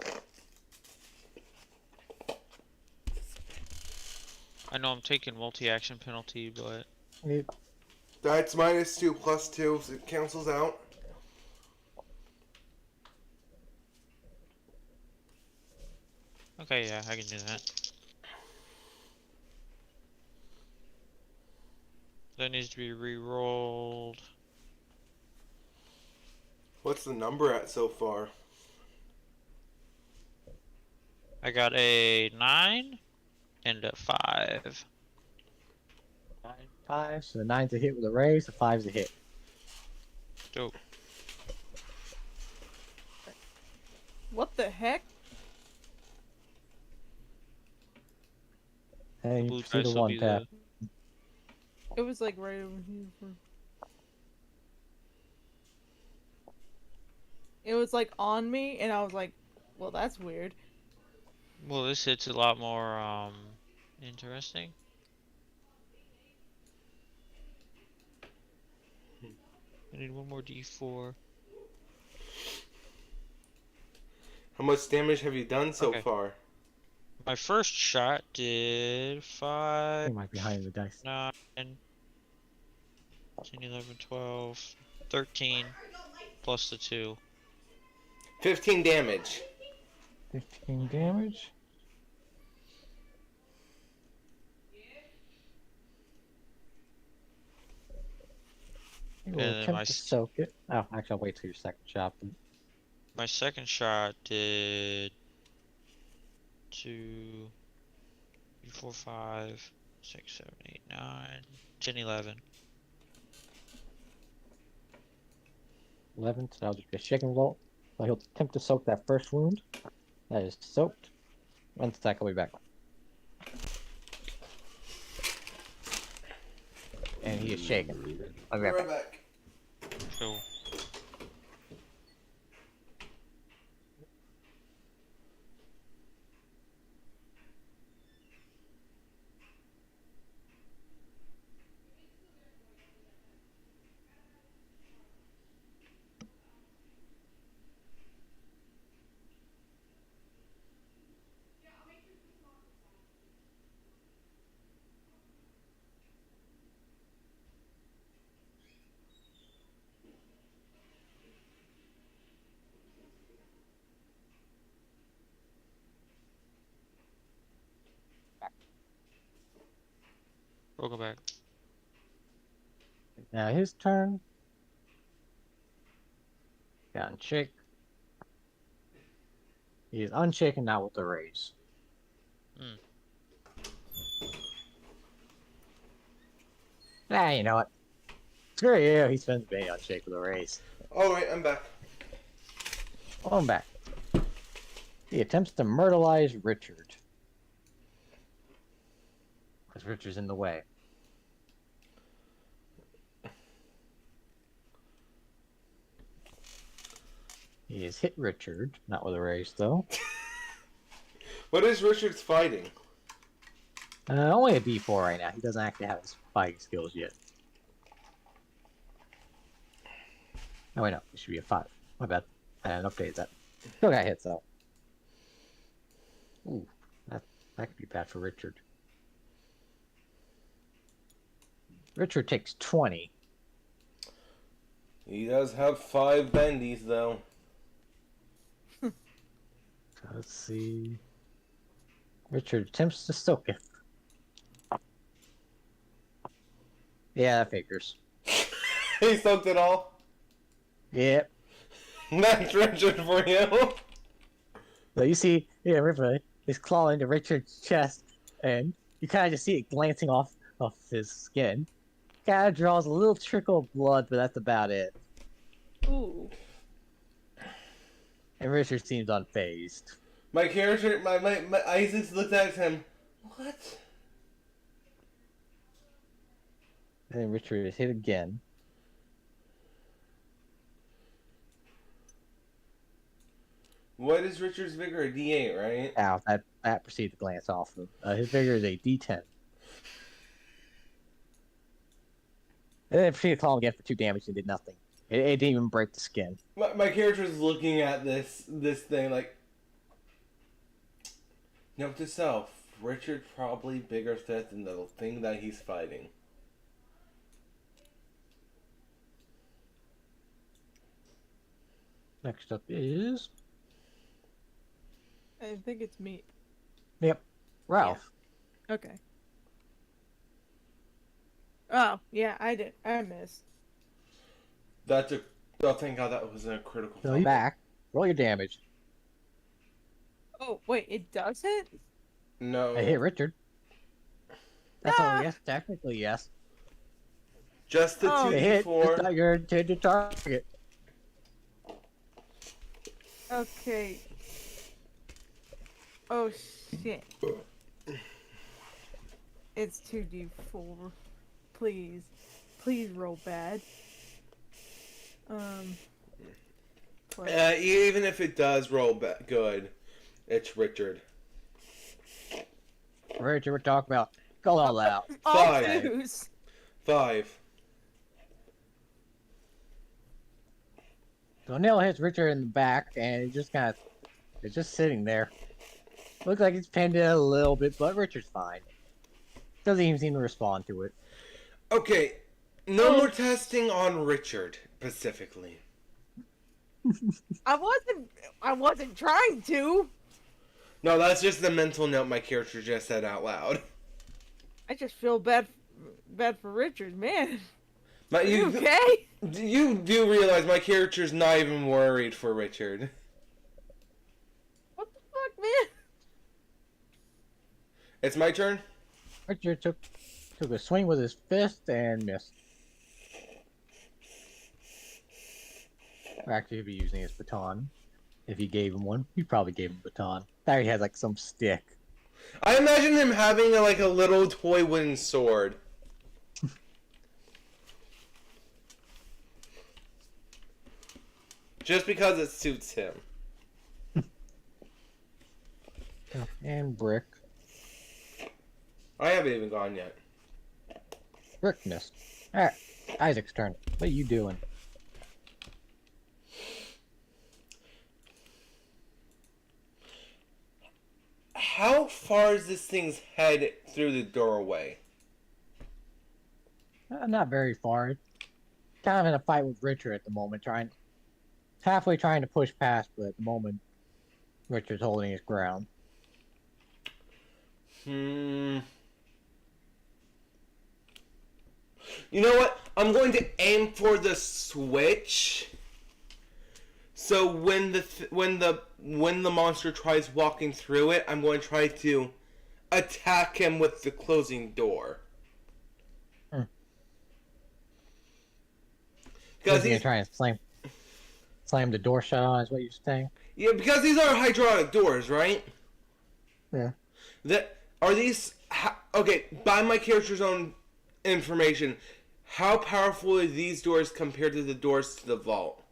I know I'm taking multi-action penalty, but That's -2 plus 2, so it cancels out. okay, yeah, I can do that. That needs to be re-rolled. What's the number at so far? I got a 9 and a 5. 9, 5, so the 9's a hit with a raise, the 5's a hit. Dope. What the heck? And Blue you see dice the will one be tap. It was like right over here. It was like on me, and I was like, "Well, that's weird." Well, this hits a lot more, interesting. I need one more D4. How much damage have you done so Okay. far? My first shot did I 5, think might be hiding the dice. 9, 10, 11, 12, 13, plus the 2. 15 damage. 15 damage. You will And then attempt to soak it. Oh, actually, I'll wait till your second shot. Then. my second shot did 2, 3, 4, 5, 6, 7, 8, 9, 10, 11. 11, so that'll just be a shaking bolt. So he'll attempt to soak that first wound. That is soaked. 1 sec, I'll be back. And he is shaken. I'll be right back. Cool. Welcome back. Now his turn. Got unshake. He is unshaken now with the raise. Ah, you know what? Screw you. He spends being unshake with a raise. Alright, I'm back. Oh, I'm back. He attempts to myrtleize Richard. Because Richard's in the way. He has hit Richard, not with a raise though. What is Richard's fighting? Only a D4 right now. He doesn't actually have his fighting skills yet. Oh wait, no. It should be a 5. My bad. I didn't update that. Still got hits though. Ooh, that could be bad for Richard. Richard takes 20. He does have 5 bendies, though. Let's see. Richard attempts to soak it. Yeah, that figures. He soaked it all. Yep. That's Richard for you. So you see, River is clawing into Richard's chest, and you kind of just see it glancing off his skin. Kind of draws a little trickle of blood, but that's about it. Ooh. And Richard seems unfazed. My character, my Isaac looked at him. What? And then Richard is hit again. What is Richard's vigor? A D8, right? Ow, that proceeded to glance off him. His vigor is a D10. And then proceeded to claw him again for 2 damage and did nothing. It didn't even break the skin. My character is looking at this thing like. Note to self: Richard probably bigger threat than the thing that he's fighting. Next up is... I think it's me. Yep, Ralph. Okay. Oh, yeah, I missed. That's a. Oh, thank God that was a critical. So back. Roll your damage. Oh, wait, it does hit? No. I hit Richard. That's all yes. Technically, yes. Just the Oh. It hit. 2d4. It's not your intended target. Okay. Oh, shit. It's 2d4. Please. Please roll bad. Even if it does roll good, it's Richard. Richard, we're talking about. Go all out. All 5. twos. 5. So nail hits Richard in the back, and it just it's just sitting there. Looks like it's pinned in a little bit, but Richard's fine. Doesn't even seem to respond to it. Okay, no more testing on Richard specifically. I wasn't trying to. No, that's just the mental note my character just said out loud. I just feel bad for Richard, man. My, You okay? you do realize my character's not even worried for Richard. What the fuck, man? It's my turn? Richard took a swing with his fist and missed. Or actually, he'd be using his baton. If he gave him one, he probably gave him a baton. There he has like some stick. I imagine him having like a little toy wooden sword. Just because it suits him. And Brick. I haven't even gone yet. Brick missed. Alright, Isaac's turn. What are you doing? How far is this thing's head through the doorway? Not very far. Kind of in a fight with Richard at the moment, halfway trying to push past, but at the moment, Richard's holding his ground. You know what? I'm going to aim for the switch. So when the monster tries walking through it, I'm going to try to attack him with the closing door. Because He's gonna try and slam the door shut on, is what you're saying? yeah, because these are hydraulic doors, right? Yeah. Are these okay? By my character's own information, how powerful are these doors compared to the doors to the vault?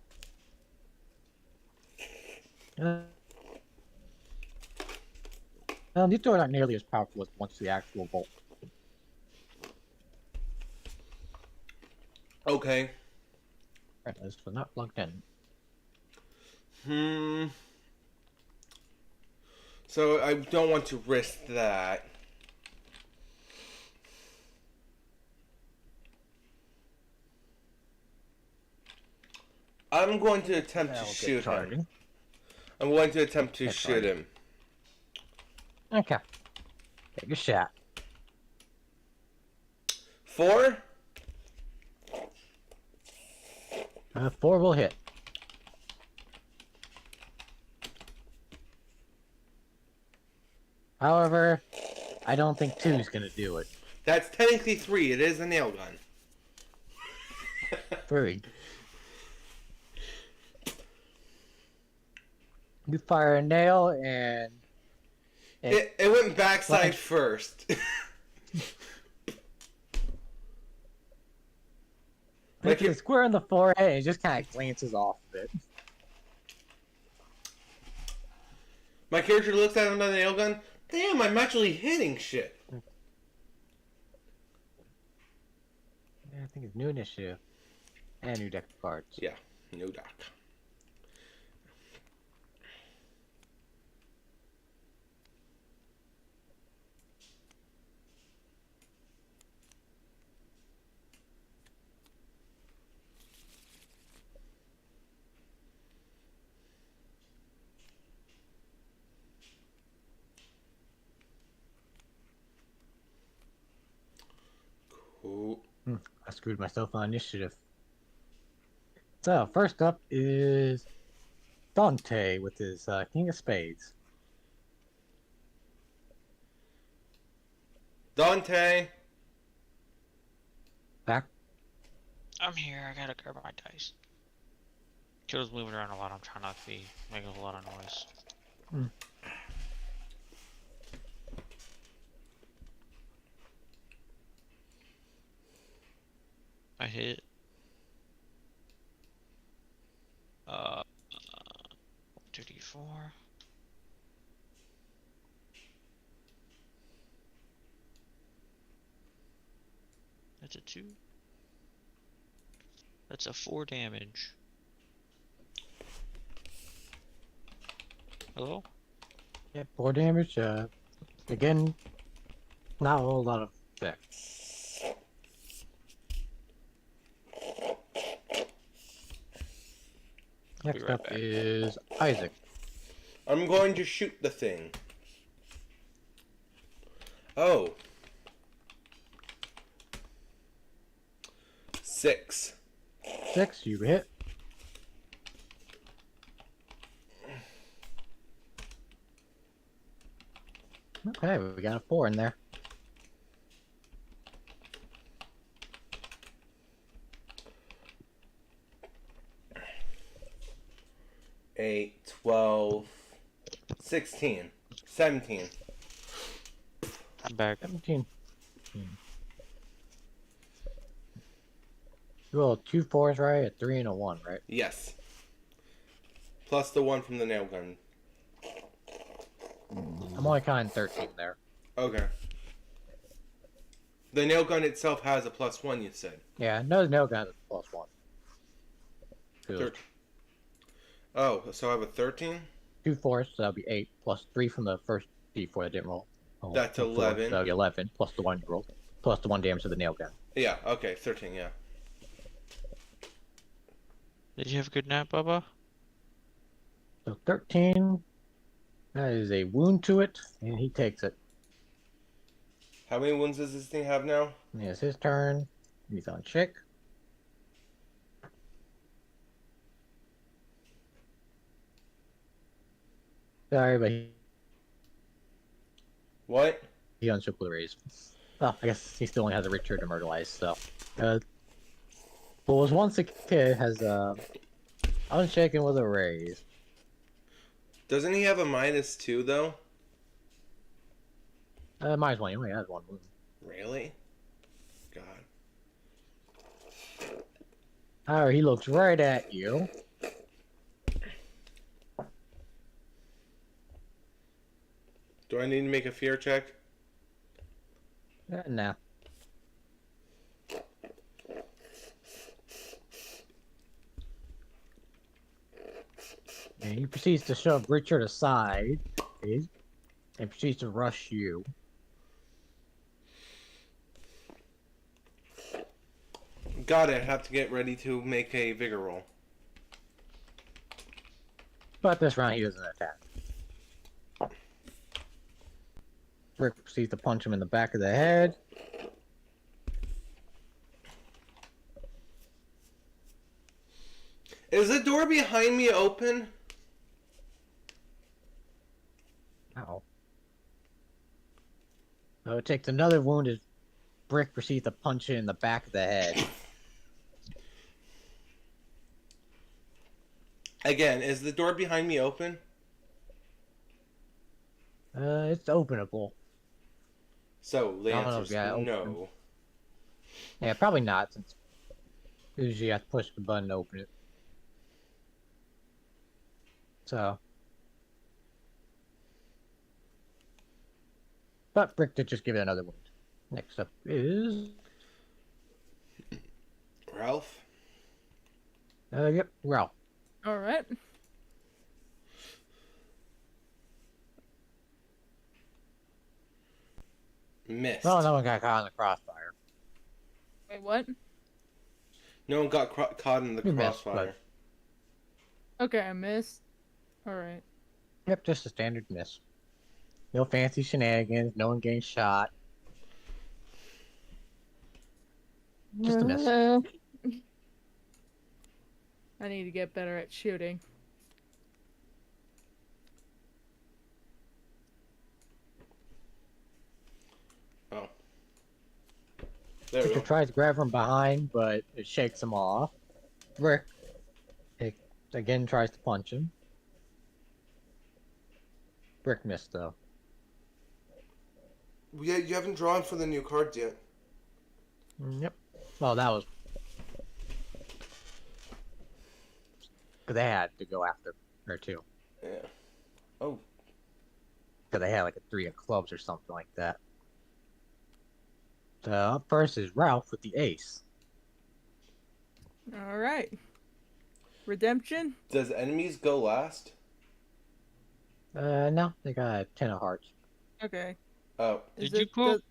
These doors aren't nearly as powerful as once the actual vault. Okay. Right, this was not plugged in. So I don't want to risk that. I'm going to attempt to shoot him. I'm going to attempt to shoot him. Okay. Take a shot. 4? 4 will hit. However, I don't think 2 is gonna do it. That's technically 3. It is a nail gun. 3. You fire a nail and It went backside first. hits the square in the forehead and it just kind of glances off of it. My character looks at him with the nail gun. Damn, I'm actually hitting shit. Yeah, I think it's new initiative. And new deck of cards. Yeah, no doc. Cool. I screwed myself on initiative. So, first up is Dante with his King of Spades. Dante. Back. I'm here. I gotta grab my dice. Kiddo's moving around a lot. I'm trying not to be making a lot of noise. I hit. 2d4. That's a 2. That's a 4 damage. Hello? Yeah, 4 damage. Again, not a whole lot of effect. Next right up back. is Isaac. I'm going to shoot the thing. Oh. 6. 6, you hit. Okay, we got a 4 in there. Eight, 12, 16, 17. I'm back. 17. You rolled 2 4s, right? A 3 and a 1, right? Yes. Plus the 1 from the nail gun. I'm only counting 13 there. Okay. The nail gun itself has a +1, you said. Yeah, no nail gun is +1. Thir- Oh, so I have a 13? 2 4s, so that'll be 8, plus 3 from the first D4 that didn't roll. Oh, That's so 4, 11. So that'll be 11, plus the 1 you rolled, plus the 1 damage to the nail gun. Yeah, okay, 13, yeah. Did you have a good nap, Bubba? So 13, that is a wound to it, and he takes it. How many wounds does this thing have now? And it's his turn. He's on check. Sorry, but What? he unshook with a raise. Oh, I guess he still only has a Richard immortalized, so. But was once a kid, has unshaken with a raise. Doesn't he have a -2, though? Minus 1, he only has 1 wound. Really? God. However, he looks right at you. Do I need to make a fear check? Nah. And he proceeds to shove Richard aside, and proceeds to rush you. Got it, I have to get ready to make a vigor roll. But this round he doesn't attack. Rick proceeds to punch him in the back of the head. Is the door behind me open? Ow. So it takes another wound as Brick proceeds to punch it in the back of the head. Again, is the door behind me open? It's openable. So, the I don't know answer if is you got it no. open. Yeah, probably not, since usually you have to push the button to open it. So. But Brick did just give it another wound. Next up is... Ralph? Yep, Ralph. All right. Missed. Well, no one got caught in the crossfire. Wait, what? No one got caught in the You missed, crossfire. Okay, I missed. All right. Yep, just a standard miss. No fancy shenanigans, no one getting shot. Just a miss. I need to get better at shooting. Oh. There we Richard go. tries to grab from behind, but it shakes him off. Rick again tries to punch him. Rick missed though. Yeah, you haven't drawn for the new cards yet. Yep. Well, that was because they had to go after her too. Yeah. Oh. Because they had like a 3 of clubs or something like that. So up first is Ralph with the ace. All right. Redemption? Does enemies go last? No, they got a 10 of hearts. Okay. Oh. Did you poop?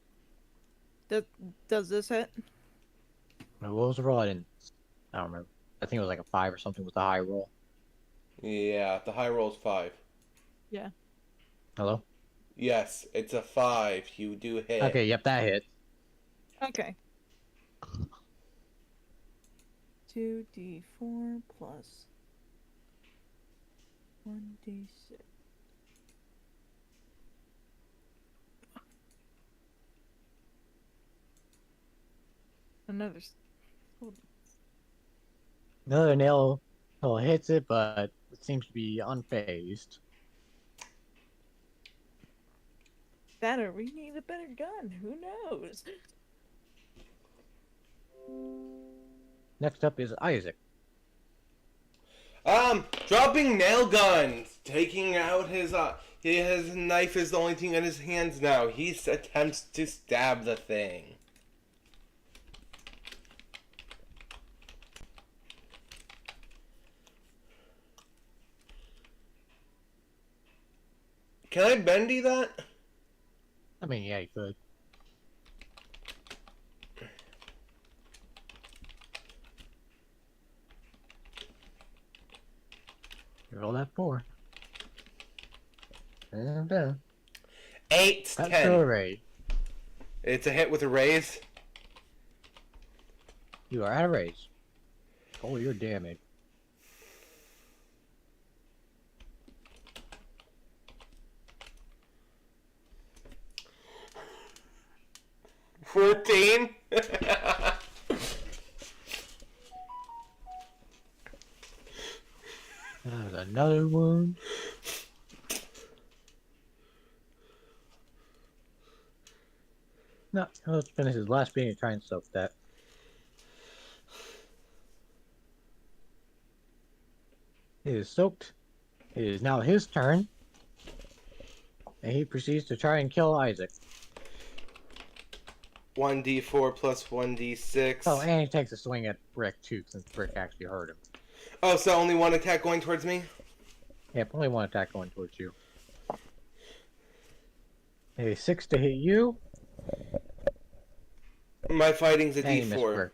Does this hit? What was the roll? I don't remember. I think it was like a 5 or something with the high roll. Yeah, the high roll's 5. Hello? Yes, it's a 5. You do hit. Okay, yep, that hit. Okay. 2d4 plus 1d6. Another. Hold on. Another nail hits it, but it seems to be unfazed. That or we need a better gun. Who knows? Next up is Isaac. Dropping nail guns, taking out his knife is the only thing in his hands now. He attempts to stab the thing. Can I bendy that? I mean, yeah, you could. Roll that 4. And 8, that's 10. a raise. It's a hit with a raise. You are at a raise. Roll your damage. $14. There's another wound. No, let's finish his last beat and try and soak that. It is soaked. It is now his turn. And he proceeds to try and kill Isaac. 1d4 plus 1d6. Oh, and he takes a swing at Rick too, since Rick actually hurt him. Oh, so only one attack going towards me? Yep, only one attack going towards you. A 6 to hit you. My fighting's a And you missed d4. Rick.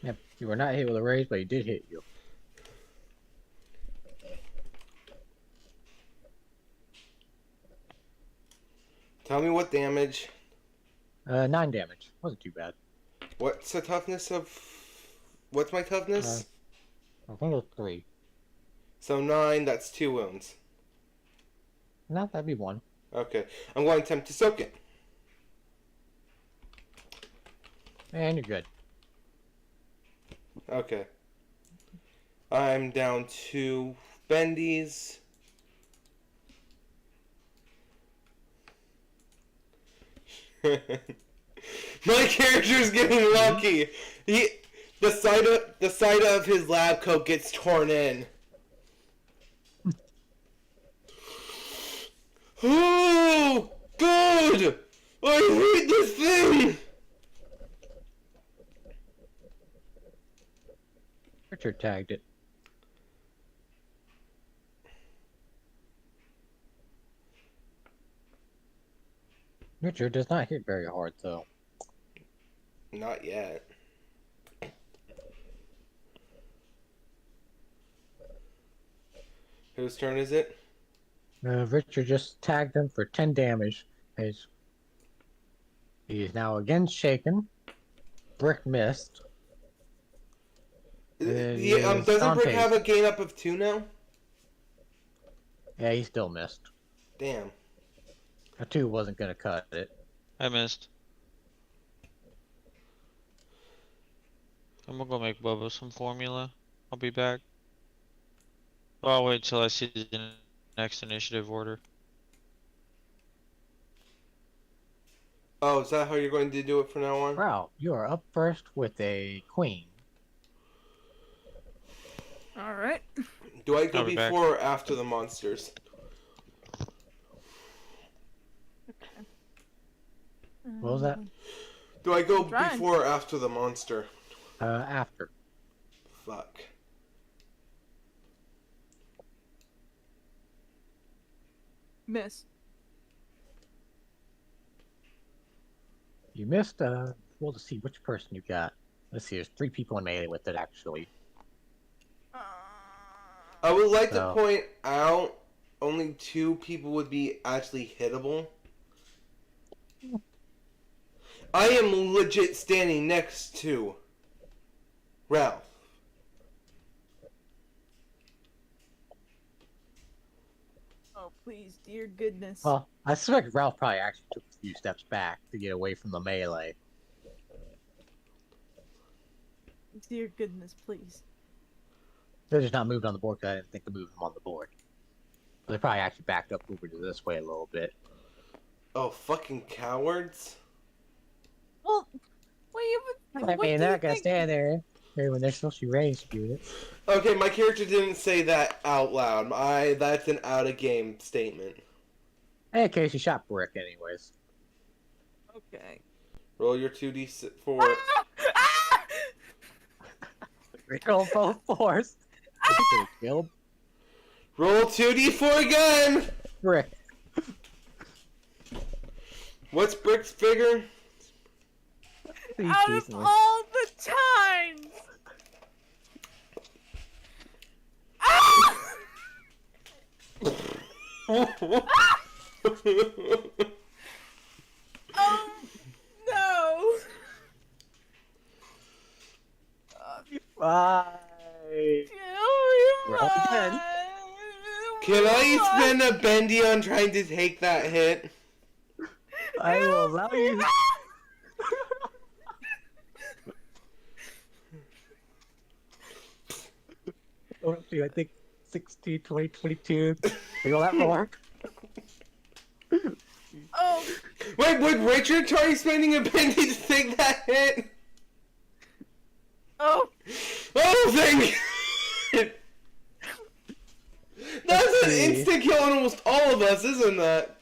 Yep, you were not hit with a raise, but he did hit you. Tell me what damage. 9 damage. Wasn't too bad. What's the toughness of... What's my toughness? I think it was 3. So 9, that's 2 wounds. No, that'd be 1. Okay. I'm going to attempt to soak it. And you're good. Okay. I'm down to bendies. My character's getting lucky. The side of his lab coat gets torn in. Oh, God! I hate this thing. Richard tagged it. Richard does not hit very hard, though. Not yet. Whose turn is it? Richard just tagged him for 10 damage. He is now again shaken. Brick missed. Doesn't on Brick pace. have a gain up of 2 now? Yeah, he still missed. Damn. A 2 wasn't going to cut it. I missed. I'm gonna go make Bubba some formula. I'll be back. Oh, I'll wait till I see the next initiative order. Oh, is that how you're going to do it from now on? Wow, you are up first with a queen. Alright. Do I go I'll be back. before or after the monsters? What was that? Do I go Trying. before or after the monster? After. Fuck. Miss. You missed, well, to see which person you got. Let's see, there's 3 people in melee with it, actually. I would like to So- point out only 2 people would be actually hittable. I am legit standing next to Ralph. Oh, please, dear goodness. Well, I suspect Ralph probably actually took a few steps back to get away from the melee. Dear goodness, please. They're just not moved on the board because I didn't think to move them on the board. But they probably actually backed up over to this way a little bit. Oh, fucking cowards. Well, what do you I what mean, do they're you not gonna think- stand there when they're supposed to be ranged units. Okay, my character didn't say that out loud. That's an out-of-game statement. In case you shot Brick, anyways. Okay. Roll your 2d4. Ah! Brick on both fours. Killed Roll 2d4 again! Brick. What's Brick's figure? Out of Decently. all the times! Ah! No! Bye. Kill me, Roll again. Can I spend a bendy on trying to take that hit? I will allow you. Oh, I think 16, 20, 22. We all that more. Oh, Wait, would Richard try spending a bendy to take that hit? oh, Oh, thank God! That's an see. instant kill on almost all of us, isn't that?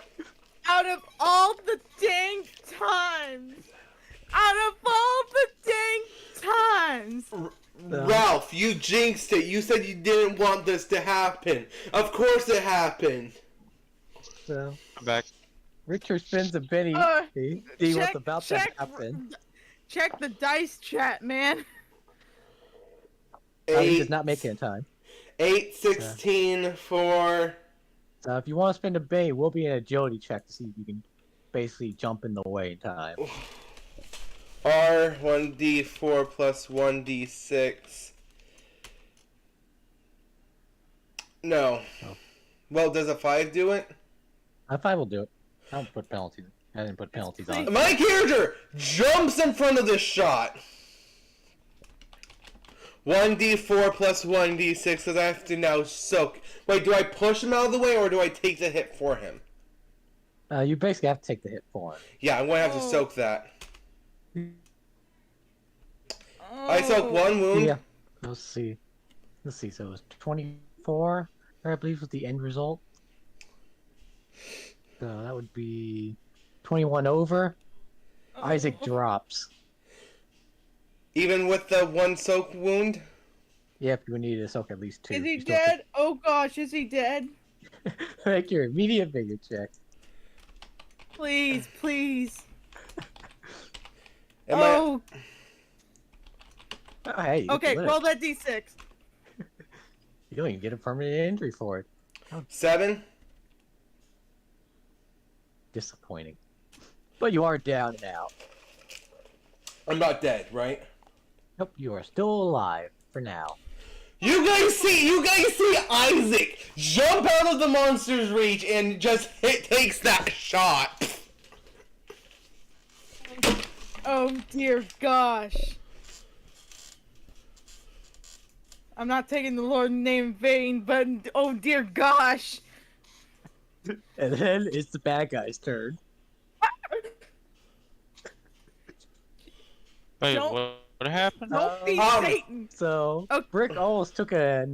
out of all the dang times! Out of all the dang times! No. Ralph, you jinxed it. You said you didn't want this to happen. Of course it happened. So, I'm back. Richard spins a penny. See what's about to happen. Check the dice chat, man. He Eight, does not make it in time. 8, 16 for... So if you want to spend a penny, we'll be an agility check to see if you can basically jump in the way in time. R, 1d4 plus 1d6. No. Oh. Well, does a 5 do it? High five will do it. I don't put penalties. I didn't put penalties on it. My character jumps in front of this shot. 1d4 plus 1d6 because I have to now soak. Wait, do I push him out of the way or do I take the hit for him? You basically have to take the hit for him. Yeah, I'm going to have to Oh. soak that. Oh. I soak 1 wound. Yeah. Let's see. Let's see. So it was 24, I believe, was the end result. So that would be 21 over. Oh. Isaac drops. Even with the 1 soak wound? Yep, you would need to soak at least 2. Is he You still dead? Oh gosh, is he dead? have to Make your immediate figure check. Please, please. Am Oh, Oh, hey, you okay, can roll live. that d6. You don't even get a permanent injury for it. I 7? Disappointing. But you are down and out. I'm not dead, right? Nope, you are still alive for now. You guys see Isaac jump out of the monster's reach and just takes that shot. Oh dear gosh. I'm not taking the Lord's name in vain, but oh dear gosh. And then it's the bad guy's turn. Wait, Don't- what happened? Don't be Um, Satan. So, Oh. Brick almost took a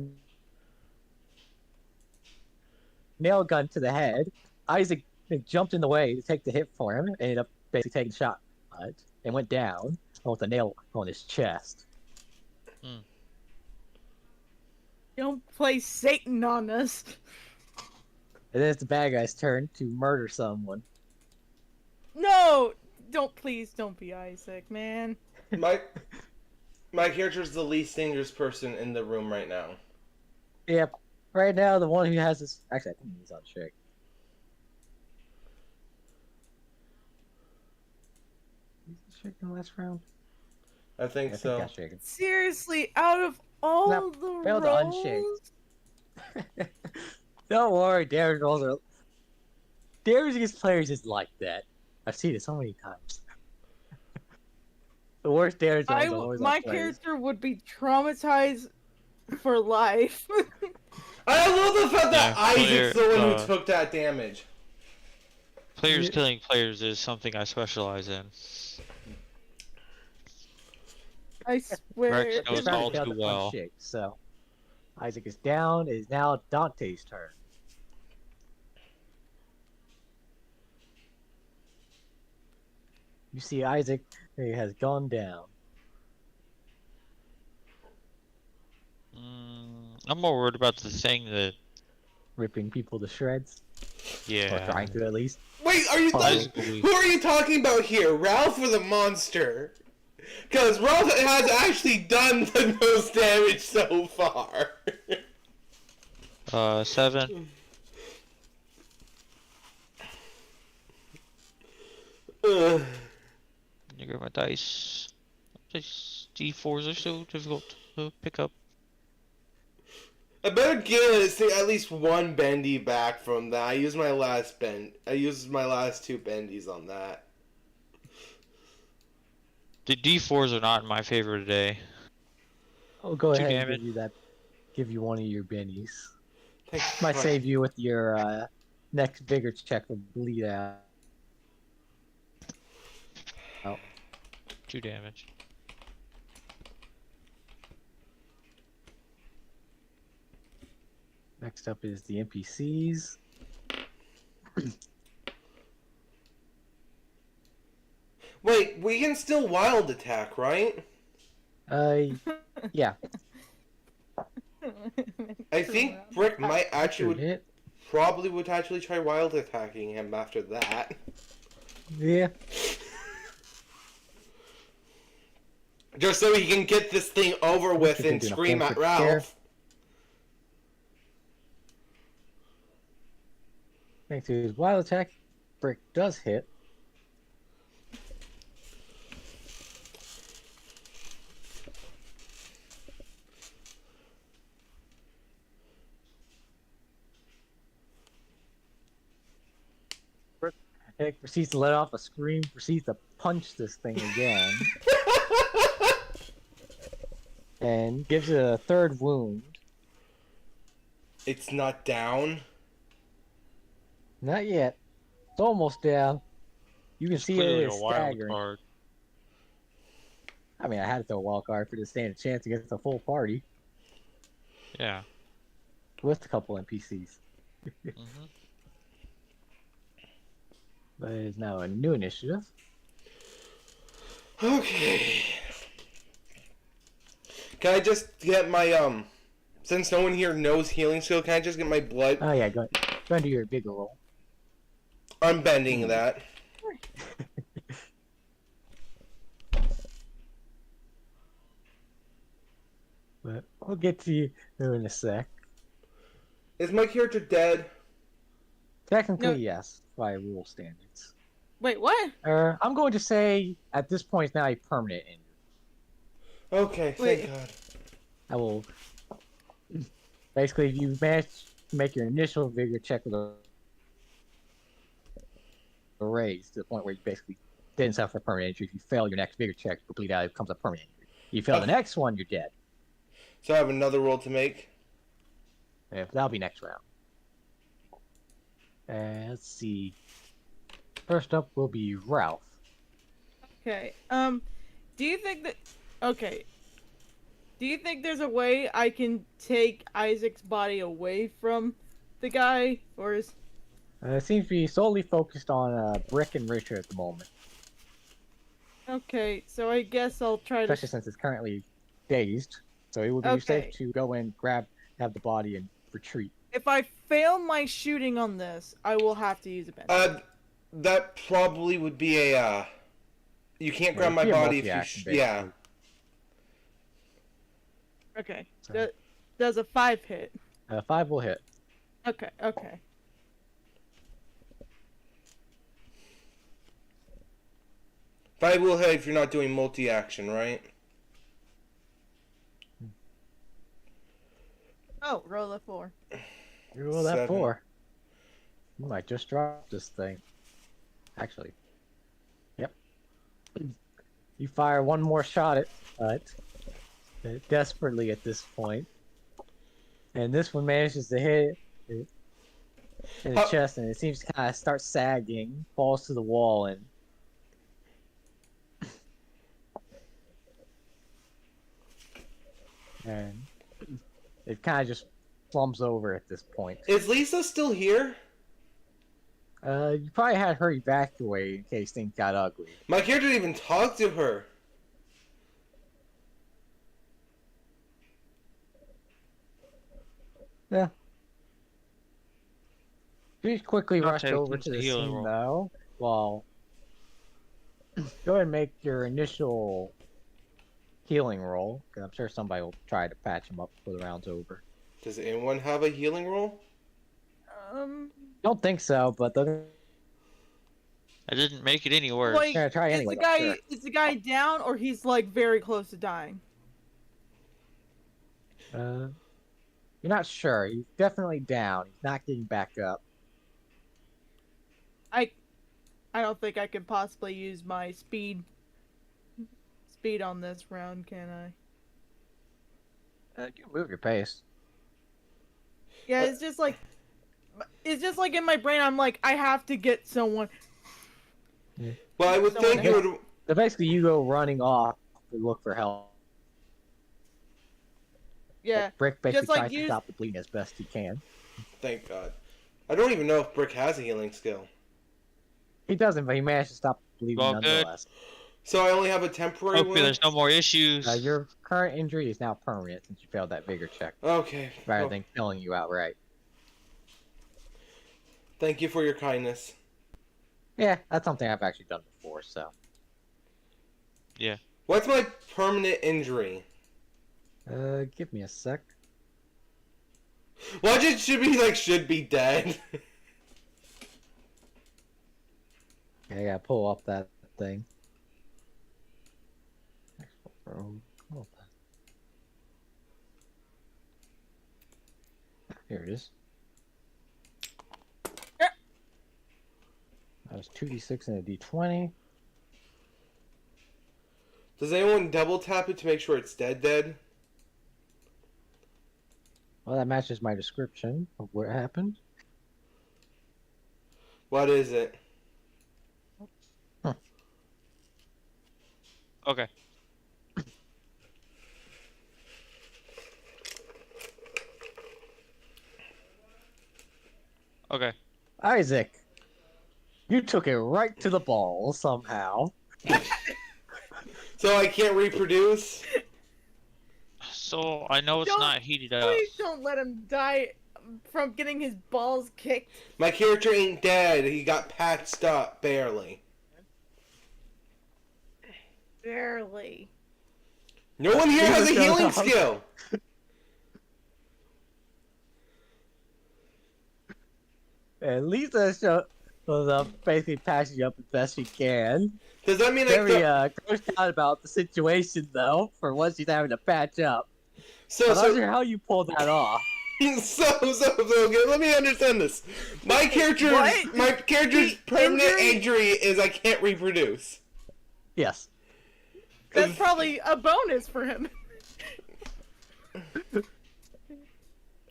nail gun to the head. Isaac jumped in the way to take the hit for him, ended up basically taking the shot and went down with a nail on his chest. Don't play Satan on us. And then it's the bad guy's turn to murder someone. No! Don't be Isaac, man. My character's the least dangerous person in the room right now. Yep. Right now, the one who has this. Actually, I think he's on check. He's check in the last round. I think I so. think that's shaken. Seriously, out of all No, the failed to unshake. rolls, Don't worry, damage rolls are. Damage against players is like that. I've seen it so many times. The worst damage rolls are always my on players. character would be traumatized for life. I love the fact that Yeah, Isaac's the one player- who took that damage. Players Yeah. killing players is something I specialize in. I swear. Rex knows It's not all failed too to well. unshake, so Isaac is down. It is now Dante's turn. You see Isaac has gone down. I'm more worried about the thing that, Ripping people to shreds, or yeah. trying to at least. Wait, are you Basically- who are you talking about here, Ralph or the monster? Because Ralph has actually done the most damage so far. 7. Ugh. You grab my dice. These D4s are so difficult to pick up. I better give this thing at least one bendy back from that. I used my last 2 bendies on that. The D4s are not my favorite today. I'll go 2 ahead and damage. give you that. Give you one of your bennies. Thank Might Christ. save you with your next bigger check of bleed out. 2 damage. Next up is the NPCs. Wait, we can still wild attack, right? Yeah. I think Brick might actually Good hit. probably would actually try wild attacking him after that. Yeah. Just so he can get this thing over with You're and thinking a scream full at quick scare. Ralph. Thanks to his wild attack, Brick does hit. Brick proceeds to let off a scream, proceeds to punch this thing again, and gives it a third wound. It's not down. Not yet. It's almost down. You can see Clearly it is a wild staggering. card. I mean, I had to throw a wild card for to stand a chance against a full party Yeah. with a couple NPCs. hmm But it is now a new initiative. Okay. Can I just get my since no one here knows healing skill, can I just get my blood? Oh yeah, go and do your bigger roll. I'm bending that. But we'll get to you in a sec. Is my character dead? Technically, No. yes, by rule standards. Wait, what? I'm going to say at this point it's now a permanent injury. Okay, thank Wait. God. I will basically, if you manage to make your initial vigor check with a raise to the point where you basically didn't suffer a permanent injury. If you fail your next vigor check, you bleed out, it becomes a permanent injury. You fail the Okay. next one, you're dead. So I have another roll to make. That'll be next round. Let's see. First up will be Ralph. Okay. Do you think that? Okay. Do you think there's a way I can take Isaac's body away from the guy, or is? It seems to be solely focused on Brick and Richard at the moment, Okay, so I guess I'll try to. especially since it's currently dazed. So it would be Okay. safe to go in, have the body, and retreat. If I fail my shooting on this, I will have to use a bench. That probably would be a you can't Yeah, grab my it'd be a body if you multi-action, yeah. basically. Okay. So- Does a 5 hit? 5 will hit. Okay. Okay. Five will hit if you're not doing multi-action, right? Oh, roll a 4. You roll that 7. 4. You might just drop this thing. Actually. Yep. You fire one more shot at it desperately at this point. And this one manages to hit it in the chest, and it seems to kind of start sagging, falls to the wall, and it kind of just slumps over at this point. Is Lisa still here? You probably had her evacuate in case things got ugly. My character didn't even talk to her. Yeah. She quickly I'll rushed take over into to the the healing scene, roll. though. Well, go ahead and make your initial healing roll, because I'm sure somebody will try to patch him up before the round's over. Does anyone have a healing roll? Don't think so, but they're I didn't make it any worse. Like, gonna try anyway. is the guy down, or he's like very close to dying? You're not sure. He's definitely down. He's not getting back up. I don't think I can possibly use my speed on this round, can I? You can move your pace. Yeah, it's just like in my brain. I'm like, I have to get someone. Well, I would think you would. So basically, you go running off to look for help. Yeah, Like, Brick basically just like tries to use- stop the bleeding as best he can. Thank God. I don't even know if Brick has a healing skill. He doesn't, but he managed to stop the bleeding Well, good. nonetheless. So I only have a temporary Hopefully one? there's no more issues. Your current injury is now permanent since you failed that vigor check, Okay. rather Well, than killing you outright. thank you for your kindness. Yeah, that's something I've actually done before, so. What's my permanent injury? Give me a sec. Well, it should be dead. I gotta pull up that thing. Here it is. Yeah. That was 2d6 and a d20. Does anyone double tap it to make sure it's dead? Well, that matches my description of what happened. What is it? Okay. Okay. Isaac, you took it right to the ball somehow. So I can't reproduce? So I know it's Don't- not heated up. Please don't let him die from getting his balls kicked. My character ain't dead. He got patched up, barely. Barely. No one here He has was a going healing off. skill. And Lisa was basically patching you up as best she can. Does that mean Very grossed out about the situation though, for what she's having to patch up. I'm not sure how you pulled that off. So okay, let me understand this. My character's What? The permanent injury- injury is I can't reproduce. Yes. That's probably a bonus for him.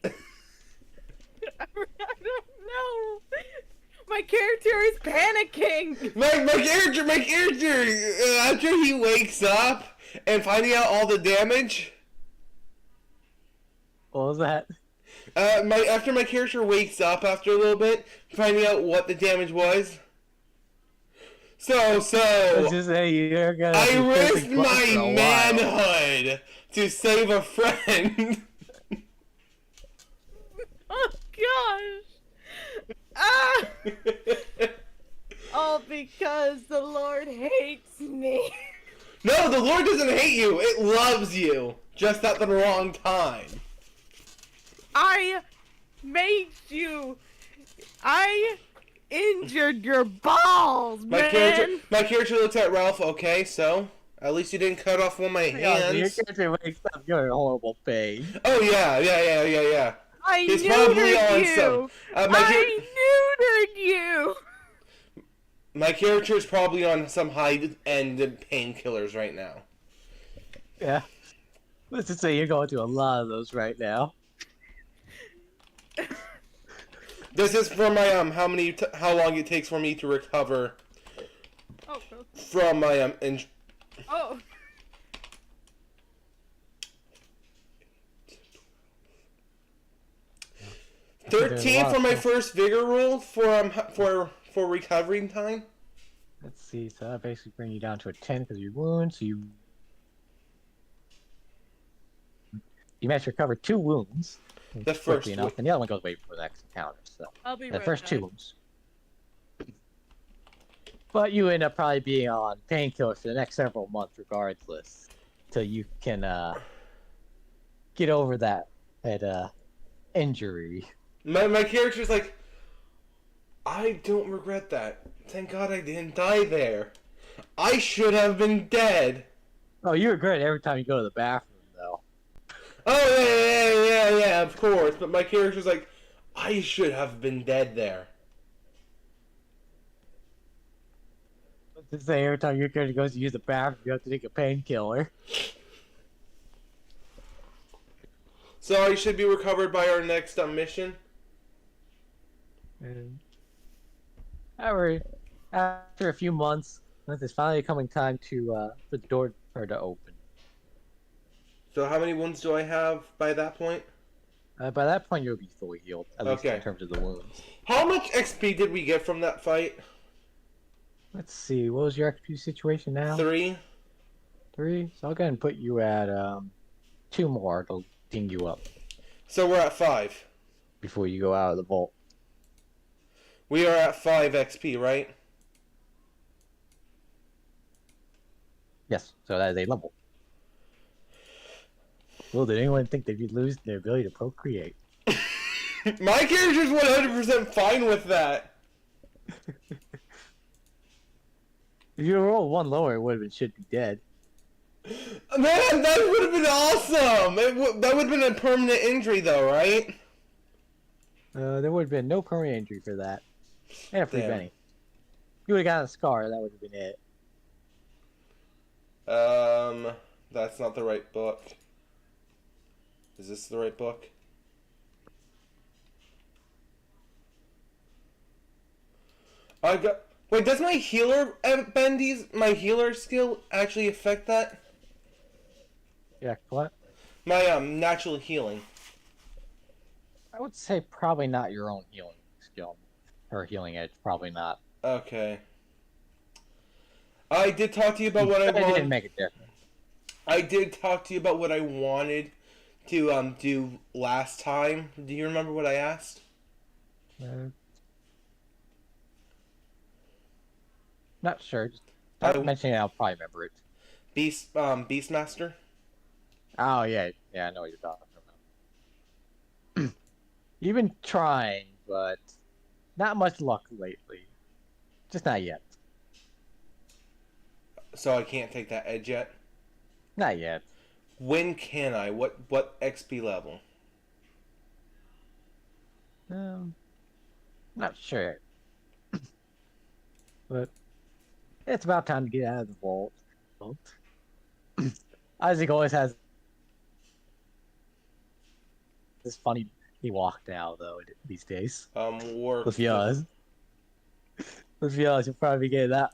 I don't know. My character is panicking. My character, after he wakes up and finding out all the damage, What was that? after my character wakes up after a little bit, finding out what the damage was. Let's So, just say you're gonna I be risked facing blood my for a while. manhood to save a friend. Oh gosh. Ah! All because the Lord hates me. No, the Lord doesn't hate you. It loves you. Just at the wrong time. I made you. I injured your balls, My man. character looks at Ralph. Okay, so At least you didn't cut off one of my Yeah, your hands. character wakes up, you're in horrible pain. Oh yeah. I He's probably neutered on you. some. I neutered you. My character is probably on some high-end painkillers right now. Yeah. Let's just say you're going through a lot of those right now. This is for my how long it takes for me to recover Oh. from my Oh. 13 for my first vigor roll for recovering time. Let's see, so that basically brings you down to a 10 because of your wounds. So you managed to recover 2 wounds. The first enough, one. and the other one goes away for the next encounter. So I'll be the right first back. 2 wounds. But you end up probably being on painkillers for the next several months, regardless, till you can get over that injury. My character's like, I don't regret that. Thank God I didn't die there. I should have been dead. Oh, you regret it every time you go to the bathroom, though. Oh yeah, of course. But my character's like, I should have been dead there. Let's say every time your character goes to use the bathroom, you have to take a painkiller. So I should be recovered by our next mission. And after a few months, it's finally coming time for the door to open. So how many wounds do I have by that point? By that point, you'll be fully healed, at least Okay. in terms of the wounds. How much XP did we get from that fight? Let's see, what was your XP situation now? 3. 3? So I'll go ahead and put you at 2 more to ding you up So we're at 5. before you go out of the vault. We are at 5 XP, right? Yes, so that is a level. Well, did anyone think they'd be losing their ability to procreate? My character's 100% fine with that. If you roll 1 lower, it would have been should be dead. Man, that would have been awesome. That would have been a permanent injury, though, right? There would have been no permanent injury for that. And a free Damn. penny. You would have gotten a scar, that would have been it. That's not the right book. Is this the right book? I got. Wait, does my healer my healer skill actually affect that? Yeah, what? My natural healing. I would say probably not your own healing skill. Or healing edge, probably not. Okay. I did talk to you about what I It didn't wanted. make a difference. I did talk to you about what I wanted to do last time. Do you remember what I asked? Not sure. Just I- mentioning it, I'll probably remember it. Beastmaster? Oh, yeah. Yeah, I know what you're talking about. You've been trying, but not much luck lately. Just not yet. So I can't take that edge yet? Not yet. When can I? What XP level? Not sure. But it's about time to get out of the vault. Isaac always has this funny he walked out though these days. Warp. Let's be honest. Let's be honest, you'll probably be getting that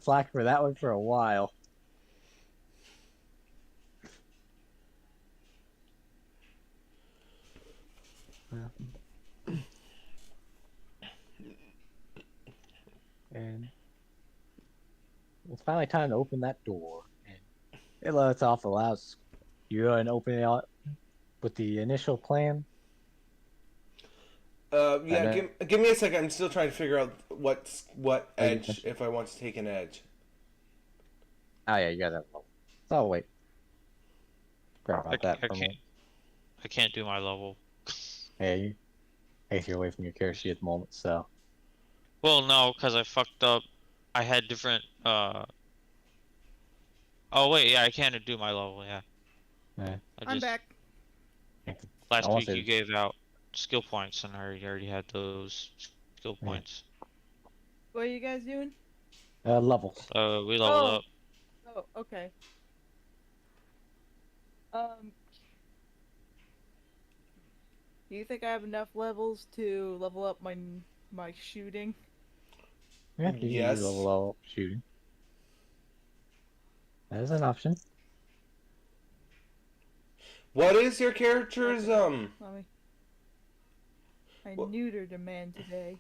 flack for that one for a while. And it's finally time to open that door. And it lets off allows you go and open it out with the initial plan. Yeah, And, give me a second. I'm still trying to figure out what edge, Okay. if I want to take an edge. Oh yeah, you got that level. Oh wait. Forgot about that I for a can't. moment. I can't do my level. Hey, you're away from your character sheet at the moment, so Well, no, because I fucked up. I had different Oh wait, yeah, I can't do my level. Yeah, Yeah. I I'm just back. last I want week you to. gave out skill points, and I already had those skill Yeah. points. What are you guys doing? Levels. We leveled Oh, up. oh, okay. Um, do you think I have enough levels to level up my shooting? Yeah, you can use Yes. level up shooting. That is an option. What is your character's Okay. Let me. I What? neutered a man today.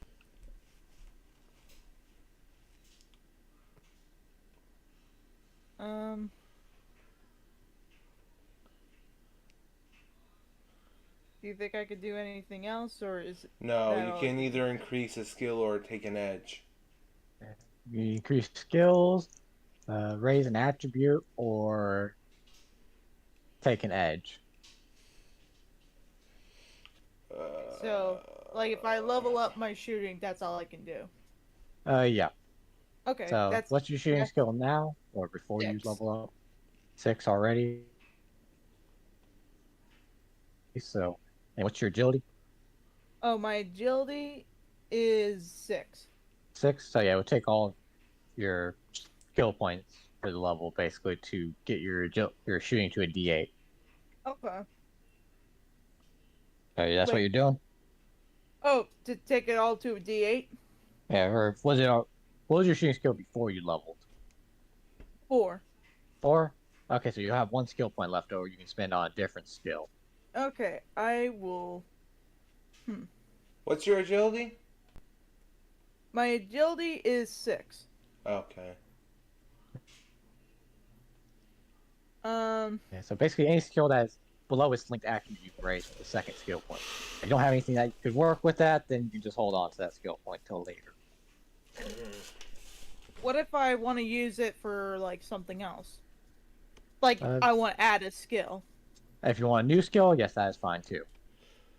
Um, do you think I could do anything else, or is No, that you all I can can do? either increase a skill or take an edge. You increase skills, raise an attribute, or take an edge. So, like, if I level up my shooting, that's all I can do. Yeah. Okay, So, what's your shooting that's skill now, or before you 6. level up? 6 already. So, and what's your agility? Oh, my agility is 6. 6. So yeah, it would take all your skill points for the level basically to get your shooting to a D8. Okay. So that's what Wait. you're doing. Oh, to take it all to a D8? Yeah. Or was it? What was your shooting skill before you leveled? 4. 4. Okay, so you have one skill point left over. You can spend on a different skill. Okay, I will. What's your agility? My agility is 6. Okay. Yeah, so basically, any skill that is below its linked attribute, you can raise with the second skill point. If you don't have anything that could work with that, then you can just hold on to that skill point till later. What if I want to use it for, like, something else? Like, Uh, I want to add a skill. If you want a new skill, yes, that is fine too.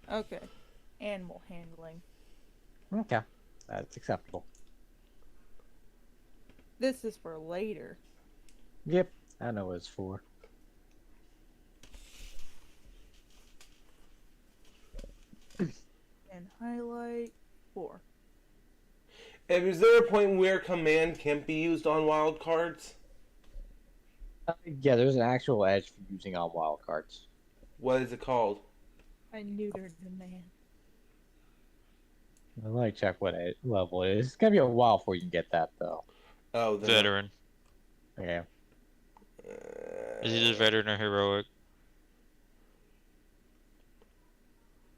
Okay. Animal handling. Okay, that's acceptable. This is for later. Yep, I know what it's for. And highlight 4. And is there a point where command can't be used on wild cards? Yeah, there's an actual edge for using on wild cards. What is it called? I neutered the man. Let me check what level it is. It's gonna be a while before you can get that though. Oh, the Veteran. Yeah. Is either veteran or heroic.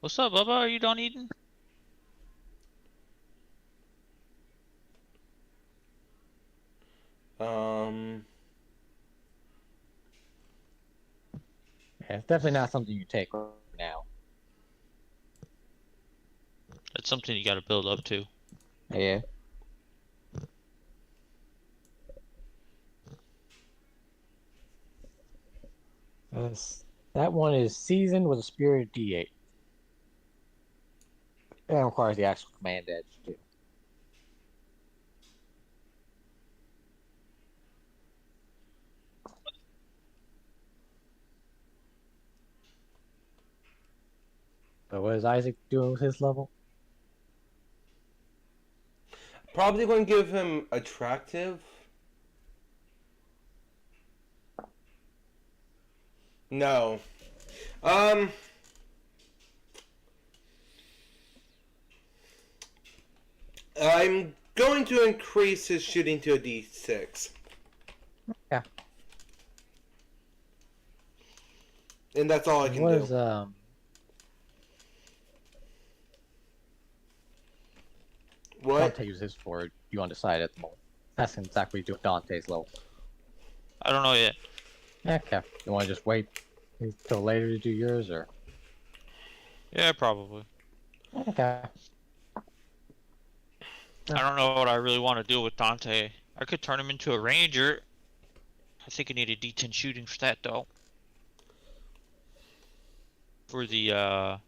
What's up, Bubba? Are you done eating? Yeah, it's definitely not something you take right now. That's something you got to build up to. Yeah. That one is seasoned with a spirit D8. That requires the actual command edge too. So what is Isaac doing with his level? Probably going to give him attractive. No. I'm going to increase his shooting to a D6. Yeah. And that's all I can What do. is What? Dante use his for? You undecided at the moment. That's exactly what Dante's level. I don't know yet. Okay. You want to just wait until later to do yours, or? Yeah, probably. Okay. I don't know what I really want to do with Dante. I could turn him into a ranger. I think I need a D10 shooting for that though. For the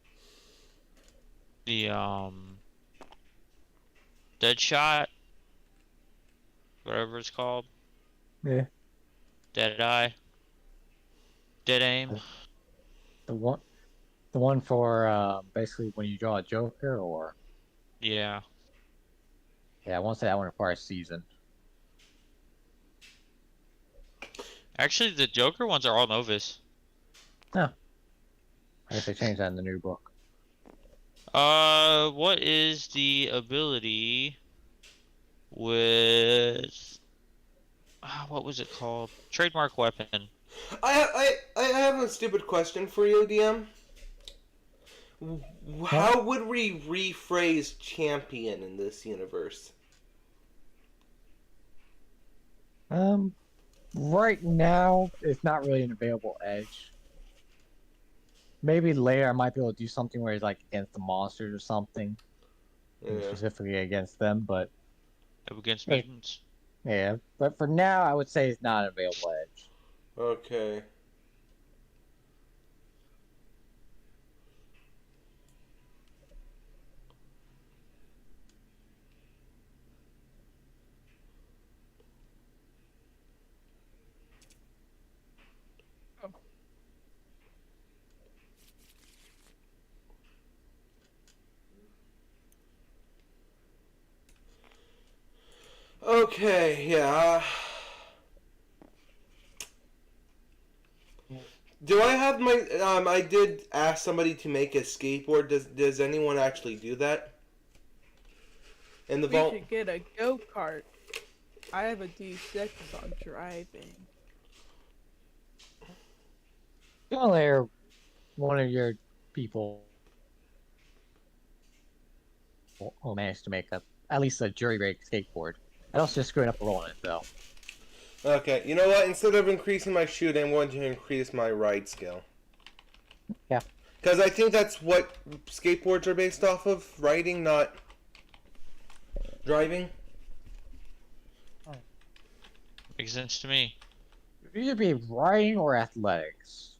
dead shot, whatever it's called. Yeah. Deadeye. Dead aim. The one for basically when you draw a Joker, or Yeah. yeah, I won't say that one requires season. Actually, the Joker ones are all Novus. I guess they changed that in the new book. What is the ability with what was it called? Trademark weapon. I have a stupid question for you, DM. How would we rephrase champion in this universe? Right now it's not really an available edge. Maybe later I might be able to do something where it's like against the monsters or something, Yeah. specifically against them. But Against Hey. mutants. yeah, but for now I would say it's not an available edge. Okay. Okay, yeah. Do I have my I did ask somebody to make a skateboard. Does anyone actually do that? In the We vault? should get a go-kart. I have a D6 on driving. Later, one of your people will manage to make at least a jury rig skateboard. I also just screwed up a roll on it though. Okay, you know what? Instead of increasing my shoot, I'm going to increase my ride skill. Yeah. Because I think that's what skateboards are based off of. Riding, not driving. Makes sense to me. It'd either be riding or athletics.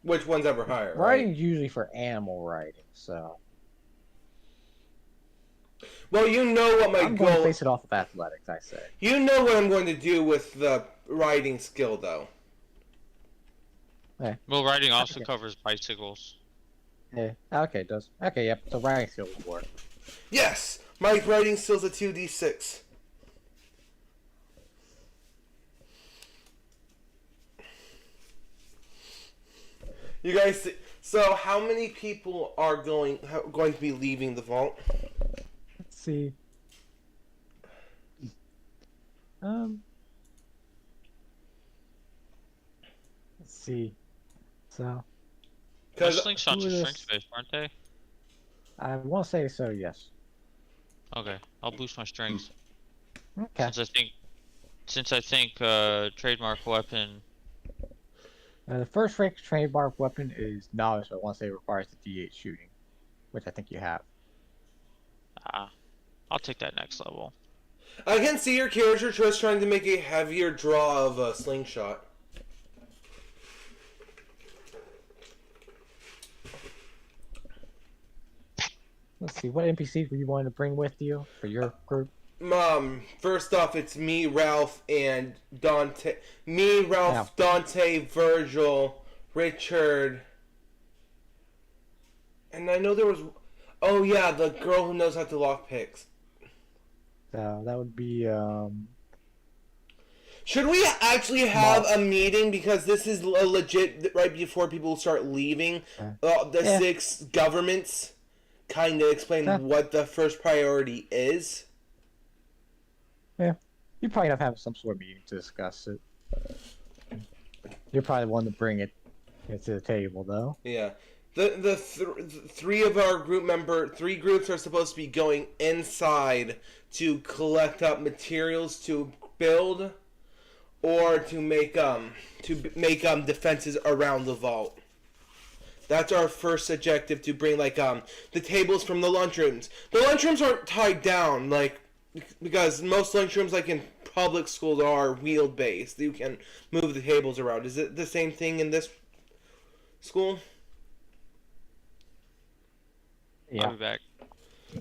Which one's ever higher, right? Riding's usually for animal riding, so Well, you know what my I'm going to goal... base it off of athletics, I say. You know what I'm going to do with the riding skill, though. Well, riding also Okay. covers bicycles. Yeah. Okay, it does. Okay, yep. So riding skill would work. Yes! My riding skill's a 2d6. You guys see... So, how many people are going to be leaving the vault? Let's see. Let's see. So Because Slingshot's shot who to is- strength based, aren't they? I want to say so. Yes. Okay, I'll boost my strength. Okay. Since I think trademark weapon. The first rank trademark weapon is novice, but I want to say it requires the D8 shooting, which I think you have. I'll take that next level. I can see your character just trying to make a heavier draw of a slingshot. Let's see. What NPCs were you wanting to bring with you for your group? First off, it's me, Ralph, and Dante. Me, Ralph, Dante, Virgil, Richard. And I know there was... Oh, yeah, the girl who knows how to lock picks. So that would be Should we actually have a meeting? Because this is legit right before people start leaving. The Yeah. 6 governments kind of explain what the first priority is. you probably have to have some sort of meeting to discuss it. You're probably the one to bring it to the table, though. Yeah. The three of our three groups are supposed to be going inside to collect up materials to build or to make defenses around the vault. That's our first objective, to bring the tables from the lunchrooms. The lunchrooms aren't tied down because most lunchrooms in public schools are wheel based. You can move the tables around. Is it the same thing in this school? I'll be back.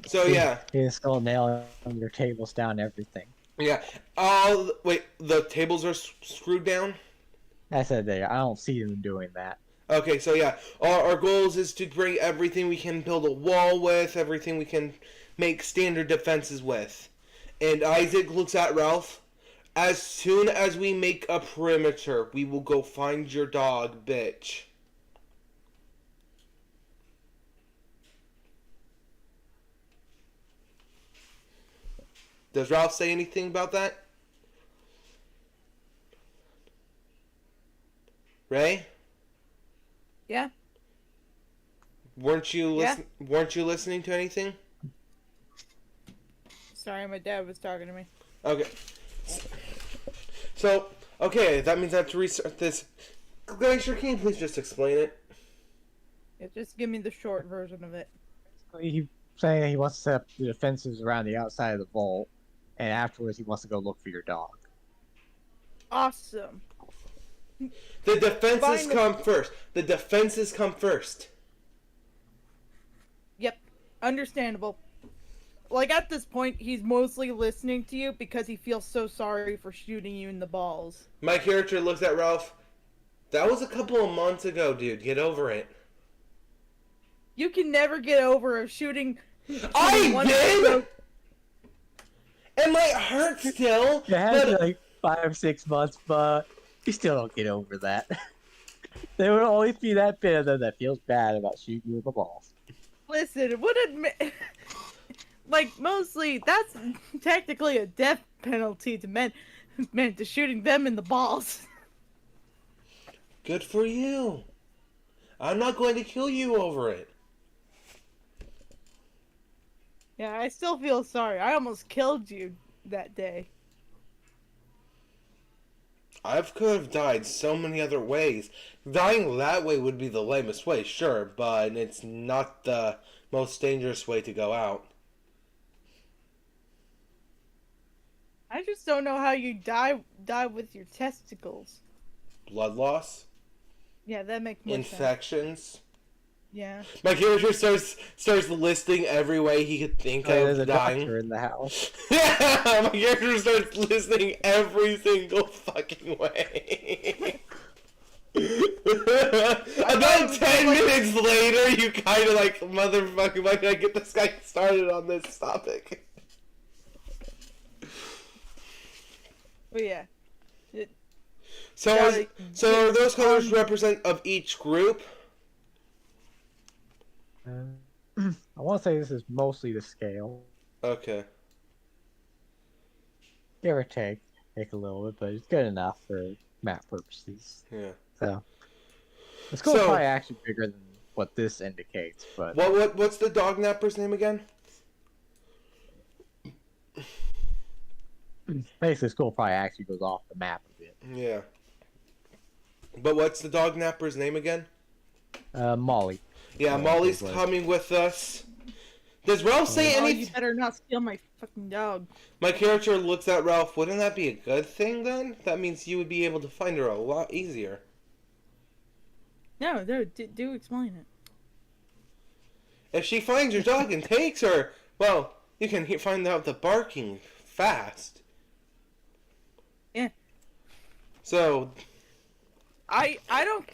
So yeah. You install nail your tables down and everything. Yeah. Wait, the tables are screwed down? I said there. I don't see them doing that. Okay, so yeah, our goals is to bring everything we can build a wall with, everything we can make standard defenses with. And Isaac looks at Ralph. As soon as we make a perimeter, we will go find your dog, bitch. Does Ralph say anything about that? Ray? Yeah. Weren't you Yeah. Weren't you listening to anything? Sorry, my dad was talking to me. Okay. So, okay, that means I have to restart this. Glacier, can you please just explain it? Yeah, just give me the short version of it. He's saying he wants to set up the defenses around the outside of the vault, and afterwards he wants to go look for your dog. Awesome. The defenses Find the- come first. The defenses come first. Yep. Understandable. Like, at this point, he's mostly listening to you because he feels so sorry for shooting you in the balls. My character looks at Ralph. That was a couple of months ago, dude. Get over it. You can never get over a shooting. I one did! throat. It might hurt still, It has but been like 5 6 months, but you still don't get over that. There will always be that bit of them that feels bad about shooting you in the balls. Listen, it would admit. Like, mostly, that's technically a death penalty to men to shooting them in the balls. good for you. I'm not going to kill you over it. Yeah, I still feel sorry. I almost killed you that day. I could have died so many other ways. Dying that way would be the lamest way, sure, but it's not the most dangerous way to go out. I just don't know how you die with your testicles. Blood loss, Yeah, that makes more sense. infections. Yeah. My character starts listing every way he could think There's a of dying. doctor in the house. Yeah, my character starts listing every single fucking way. About 10 minutes later, you kind of like, motherfucker, why can I get this guy started on this topic? But yeah. So, Gotta so are those colors on- represent of each group? I want to say this is mostly the scale. Okay. Give or take a little bit, but it's good enough for map purposes. Yeah. So the school's So- probably actually bigger than what this indicates, but What's the dog napper's name again? basically the school probably actually goes off the map a bit. Yeah. But what's the dog napper's name again? Molly. Yeah, Yeah, Molly's good word. coming with us. Does Ralph say Oh, you anything? better not steal my fucking dog. My character looks at Ralph. Wouldn't that be a good thing then? That means you would be able to find her a lot easier. No, do explain it. If she finds your dog and takes her, well, you can find out the barking fast. Yeah. So, I don't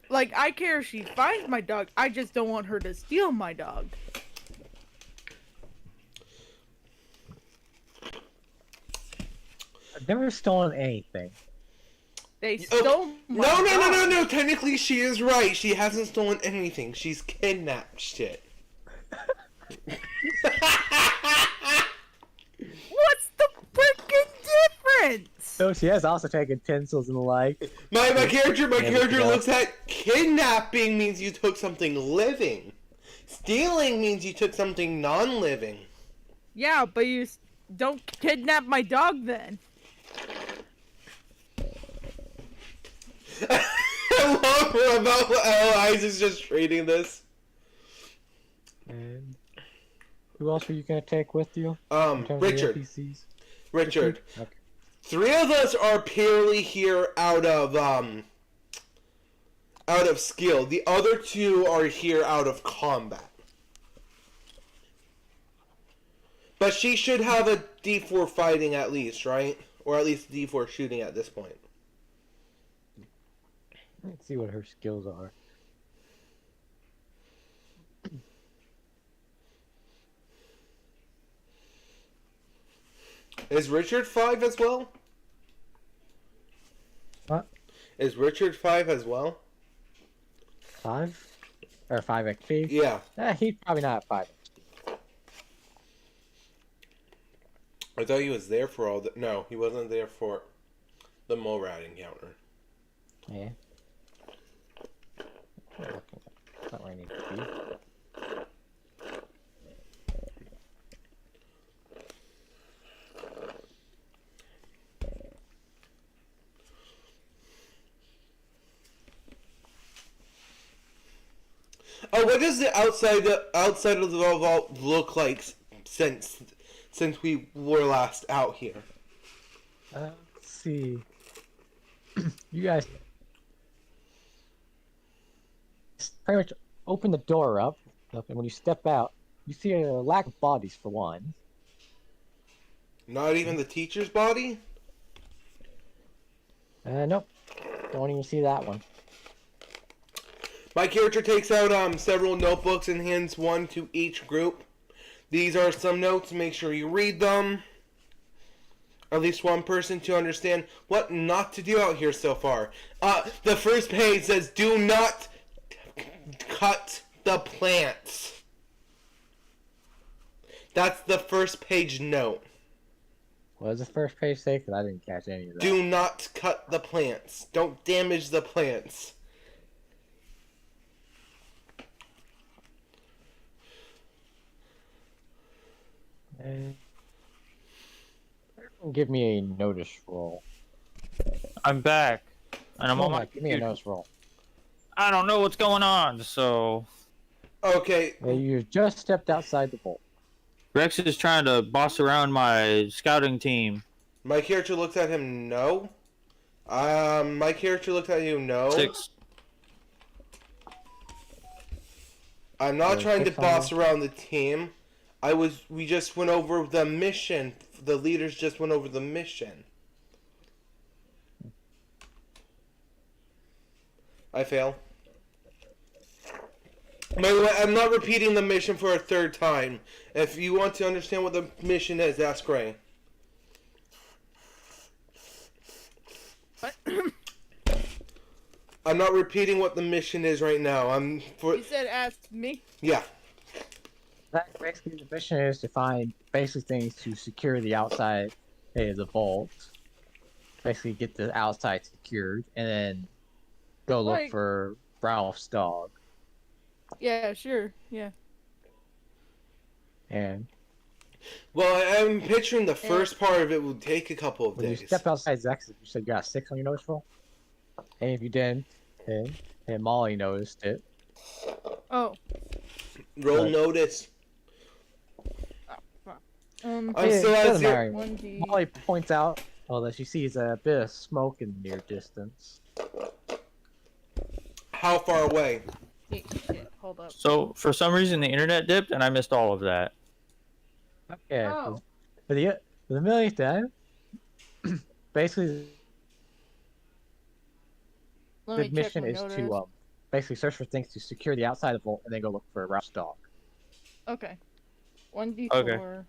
like. I care if she finds my dog. I just don't want her to steal my dog. I've never stolen anything. They stole my dog. no. Technically, she is right. She hasn't stolen anything. She's kidnapped shit. What's the freaking difference? So she has also taken pencils and the like. My character Yeah. looks at kidnapping means you took something living. Stealing means you took something non-living. Yeah, but you don't kidnap my dog then. I love about how Isaac's just treating this. And who else are you gonna take with you? In terms of the Richard. NPCs? Richard. Okay. 3 of us are purely here out of skill. The other 2 are here out of combat. But she should have a D4 fighting at least, right? Or at least D4 shooting at this point. Let's see what her skills are. Is Richard 5 as well? What? Is Richard 5 as well? 5? Or 5 XP? Yeah. He's probably not at 5. I thought he was there for all the... No, he wasn't there for the Morad encounter. Yeah. That's not where I need to be. Oh, what does the outside of the vault look like since we were last out here? Let's see. You guys pretty much open the door up, and when you step out, you see a lack of bodies for one. Not even the teacher's body? Nope. Don't even see that one. My character takes out several notebooks and hands one to each group. These are some notes. Make sure you read them. At least one person to understand what not to do out here so far. The first page says, do not cut the plants. That's the first page note. What does the first page say? Because I didn't catch any of that. Do not cut the plants. Don't damage the plants. Give me a notice roll. I'm back, and I'm on my Give me a computer. notice roll. I don't know what's going on, so Okay. You just stepped outside the vault. Rex is trying to boss around my scouting team. My character looks at him, no. My character looks at you, no. 6. I'm not Yeah, trying to 6 on boss around the team. We just went over the mission. The leaders just went over the mission. I fail. By the way, I'm not repeating the mission for a third time. If you want to understand what the mission is, ask Ray. What? I'm not repeating what the mission is right now. You said ask me? Yeah. That basically the mission is to find basic things to secure the outside of the vault. Basically get the outside secured and then go look Like- for Ralph's dog. Yeah, sure. Yeah. And Well, I'm picturing the first part of it will take a couple of when you days. step outside Zex's, you said you got 6 on your notice roll? And if you didn't, and Molly noticed it. Oh. Roll Right. notice. I'm Hey, still it at doesn't 0. matter. 1D. Molly points out that she sees a bit of smoke in the near distance. How far away? Hey, shit, hold up. So for some reason the internet dipped, and I missed all of that. Okay. Oh. For the millionth time, basically Let the me check mission my is notice. to basically search for things to secure the outside of the vault and then go look for Ralph's dog. Okay. 1D4. Okay.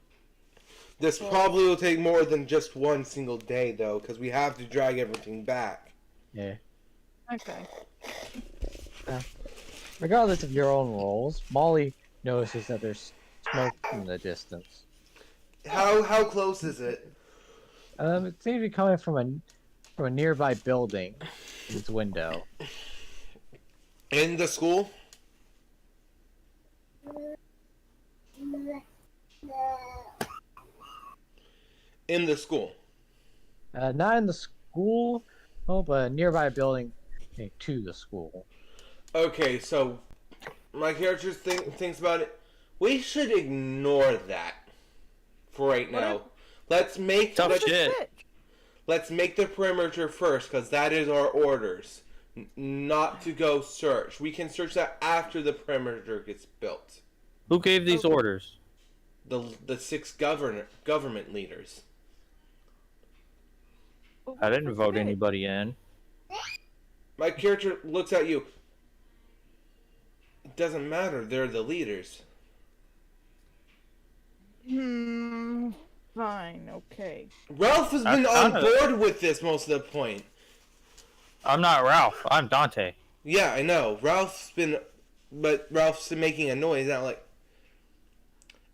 This probably will take more than just one single day, though, because we have to drag everything back. Yeah. Okay. Regardless of your own rolls, Molly notices that there's smoke in the distance. How close is it? It seems to be coming from a nearby building. Its window. In the school? In the school. Not in the school, but a nearby building to the school. Okay, so my character thinks about it. We should ignore that for right now. What? Let's make Tough let's, shit. let's make the perimeter first, because that is our orders. Not to go search. We can search that after the perimeter gets built. Who gave these Okay. orders? the six government leaders. I didn't vote anybody in. My character looks at you. It doesn't matter. They're the leaders. Fine, okay. Ralph has been I on kinda- board with this most of the point. I'm not Ralph. I'm Dante. Yeah, I know. Ralph's making a noise. Not like.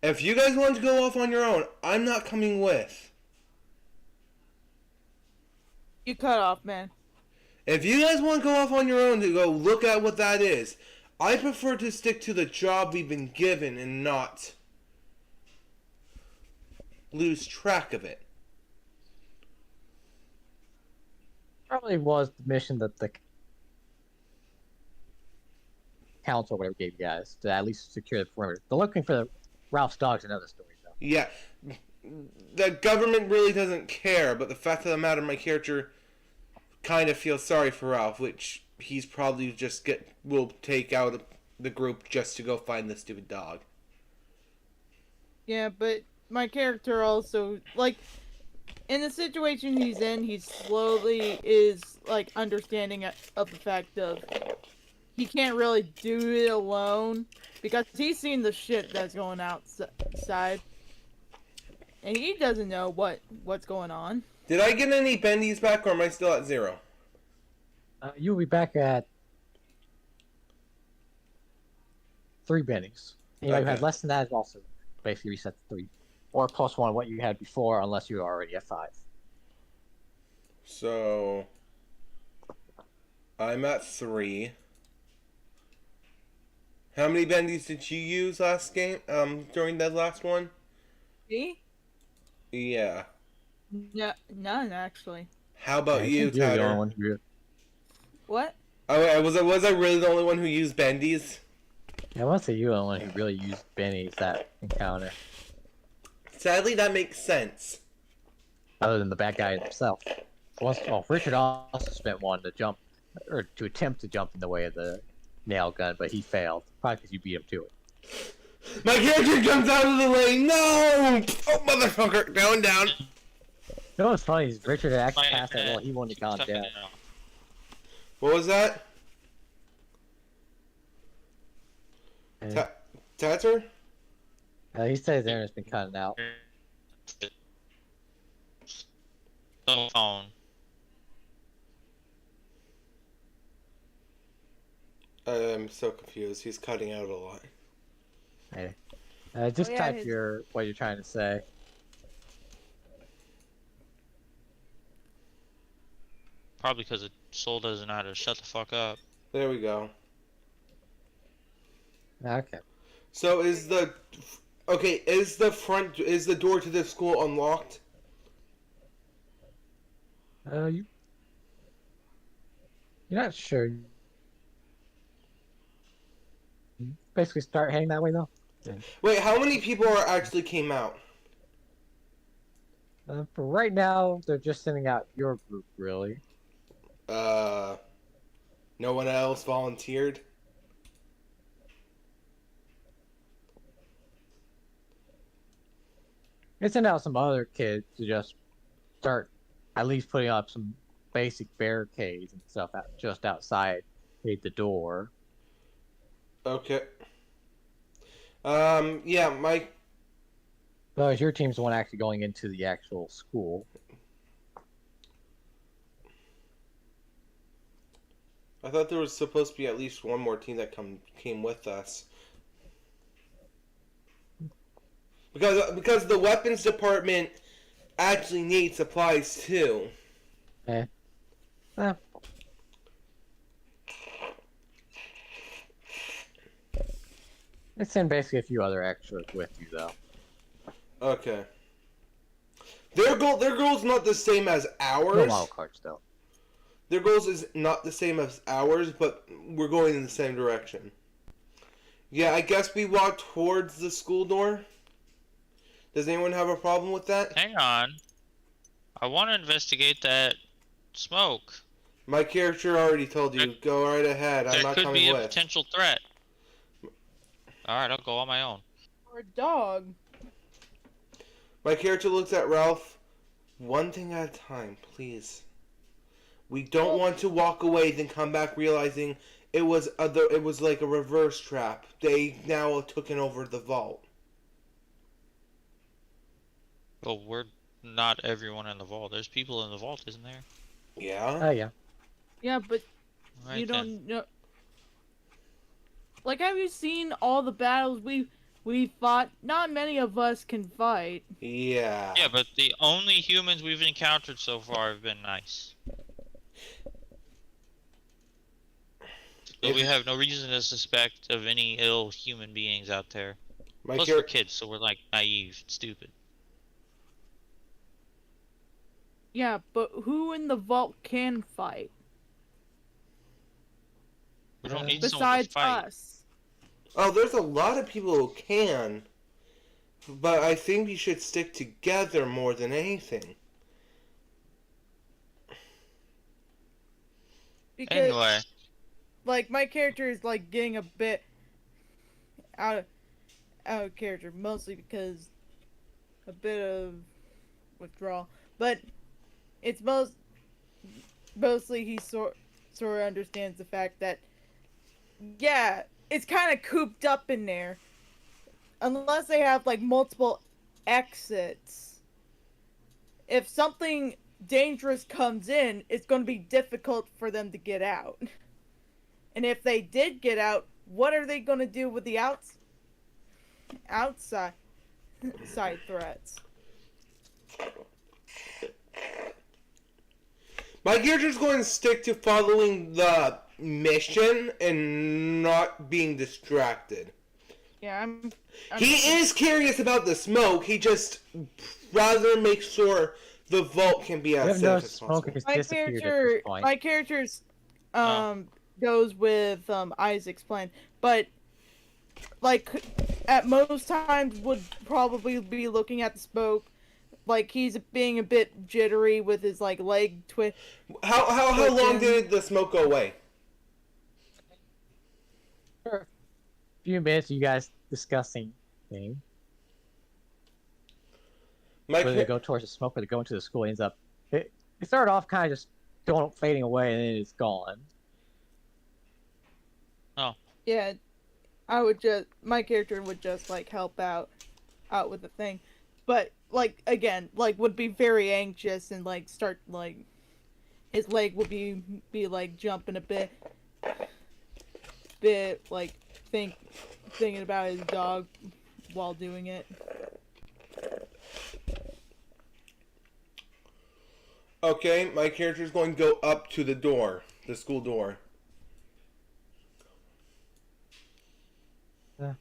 If you guys want to go off on your own, I'm not coming with. You cut off, man. If you guys want to go off on your own to go look at what that is, I prefer to stick to the job we've been given and not lose track of it. Probably was the mission that the council or whatever gave you guys to at least secure the perimeter. The looking for Ralph's dog's another story, though. Yeah, the government really doesn't care, but the fact of the matter, my character kind of feels sorry for Ralph, which he's probably will take out of the group just to go find the stupid dog. Yeah, but my character also, like, in the situation he's in, he slowly is, like, understanding of the fact of he can't really do it alone because he's seen the shit that's going outside. And he doesn't know what's going on. Did I get any bendies back, or am I still at 0? You'll be back at 3 bennies. And you Okay. had less than that, also basically reset to 3. Or plus 1 what you had before, unless you were already at 5. So I'm at 3. How many bendies did you use last game? During that last one? Me? Yeah. No, none, actually. How about I you, think you're the only Tyler? one who- What? Oh, wait, was I really the only one who used bendies? Yeah, I want to say you're the only one who really used bennies that encounter, Sadly, that makes sense. other than the bad guy himself. Richard also spent one to jump, or to attempt to jump in the way of the nail gun, but he failed. Probably because you beat him to it. My character jumps out of the lane. No! Oh, motherfucker! Down. You know what's funny is Richard had actually My passed that wall. He wouldn't have gone Stuck in down. it now. What was that? And, Tatter? he says Aaron's been cutting out. Cell phone. I'm so confused. He's cutting out a lot. Hey. Just Oh, yeah, type his- what you're trying to say. Probably because the soul doesn't know how to shut the fuck up. There we go. Okay. So is the door to the school unlocked? You're not sure. Basically, start heading that way though. Wait, how many people actually came out? For right now, they're just sending out your group, really. No one else volunteered? They send out some other kids to just start at least putting up some basic barricades and stuff just outside the door. Okay. Yeah, But your team's the one actually going into the actual school. I thought there was supposed to be at least one more team that came with us. Because the weapons department actually needs supplies too. They send basically a few other extras with you, though. Okay. Their goal's not the same as No ours. wild cards, though. Their goals is not the same as ours, but we're going in the same direction. Yeah, I guess we walk towards the school door. Does anyone have a problem with that? Hang on. I want to investigate that smoke. My character already told you, go right ahead. I'm There not could be coming a with. potential threat. Alright, I'll go on my own. Or a dog. My character looks at Ralph. One thing at a time, please. We don't want to walk away, then come back realizing it was like a reverse trap. They now took over the vault. Well, we're not everyone in the vault. There's people in the vault, isn't there? Yeah? Oh yeah. Yeah, but Right you then. don't know. Like, have you seen all the battles we fought? Not many of us can fight. Yeah. Yeah, but the only humans we've encountered so far have been nice. But we have no reason to suspect of any ill human beings out there. My Plus, we're kids, so we're like naive, stupid. Yeah, but who in the vault can fight We don't need someone besides to fight. us? Oh, there's a lot of people who can. But I think we should stick together more than anything. Because Anyway, like my character is like getting a bit out of character, mostly because a bit of withdrawal, but it's mostly he sort of understands the fact that yeah, it's kind of cooped up in there unless they have like multiple exits. If something dangerous comes in, it's going to be difficult for them to get out. And if they did get out, what are they going to do with the outside threats? My character's going to stick to following the mission and not being distracted. Yeah, I'm He is curious about the smoke. He just rather make sure the vault can be We as have safe no as smoke possible. has my disappeared at character. this point. My character's goes with Isaac's plan, but like at most times would probably be looking at the smoke. Like he's being a bit jittery with his like leg twist. How long did the smoke go away? For a few minutes, you guys discussing things. My Whether they ca- go towards the smoke or they go into the school, it ends up. It started off kind of just going fading away and then it's gone. Yeah, my character would just like help out with the thing, but like again, like would be very anxious and like start like his leg would be like jumping a bit like thinking about his dog while doing it. Okay, my character's going to go up to the door, the school door. Yeah.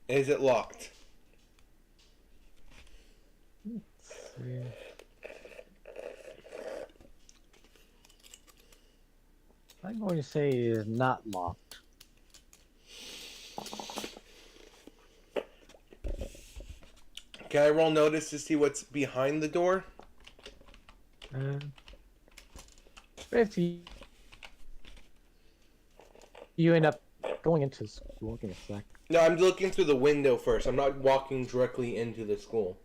Is it locked? Yeah. I'm going to say it is not locked. Can I roll notice to see what's behind the door? But if you end up going into school, give me a sec. No, I'm looking through the window first. I'm not walking directly into the school.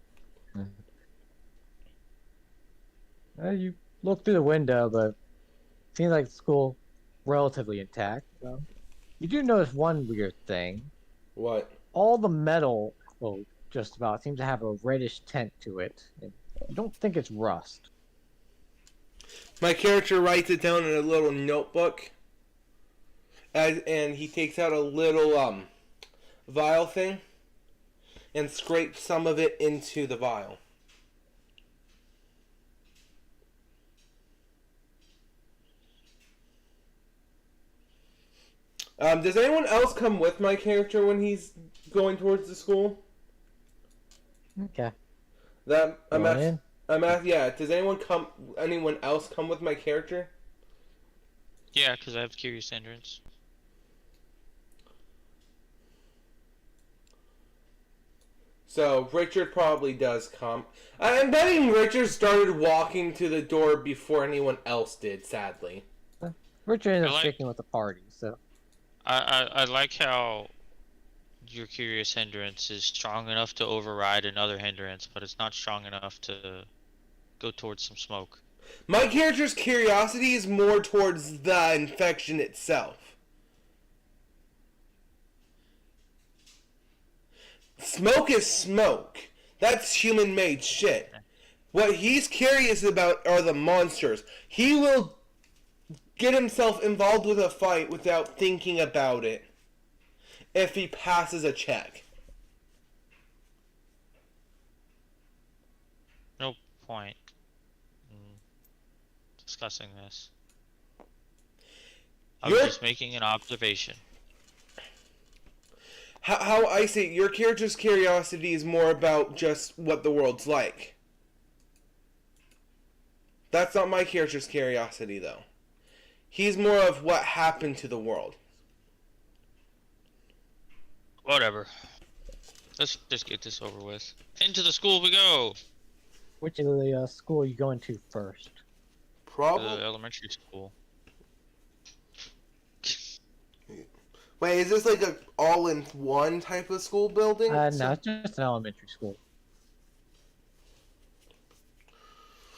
You look through the window, but it seems like the school relatively intact. So. You do notice one weird thing. What? All the metal, well, just about, seems to have a reddish tint to it. And you don't think it's rust. My character writes it down in a little notebook. And he takes out a little vial thing and scrapes some of it into the vial. Does anyone else come with my character when he's going towards the school? Okay. That I'm Going at. in? Yeah. Does anyone else come with my character? yeah, because I have curious entrance. So Richard probably does come. I'm betting Richard started walking to the door before anyone else did. Sadly. Richard ended I up like- sticking with the party, so. I like how your curious hindrance is strong enough to override another hindrance, but it's not strong enough to go towards some smoke. My character's curiosity is more towards the infection itself. Smoke is smoke. That's human-made shit. What he's curious about are the monsters. He will get himself involved with a fight without thinking about it if he passes a check. No point in discussing this. I'm You're- just making an observation. How I see it, your character's curiosity is more about just what the world's like. That's not my character's curiosity, though. He's more of what happened to the world. Whatever. Let's just get this over with. Into the school we go! Which of the school are you going to first? The Probably. elementary school. Wait, is this like a all-in-one type of school building? No, it's just an elementary school.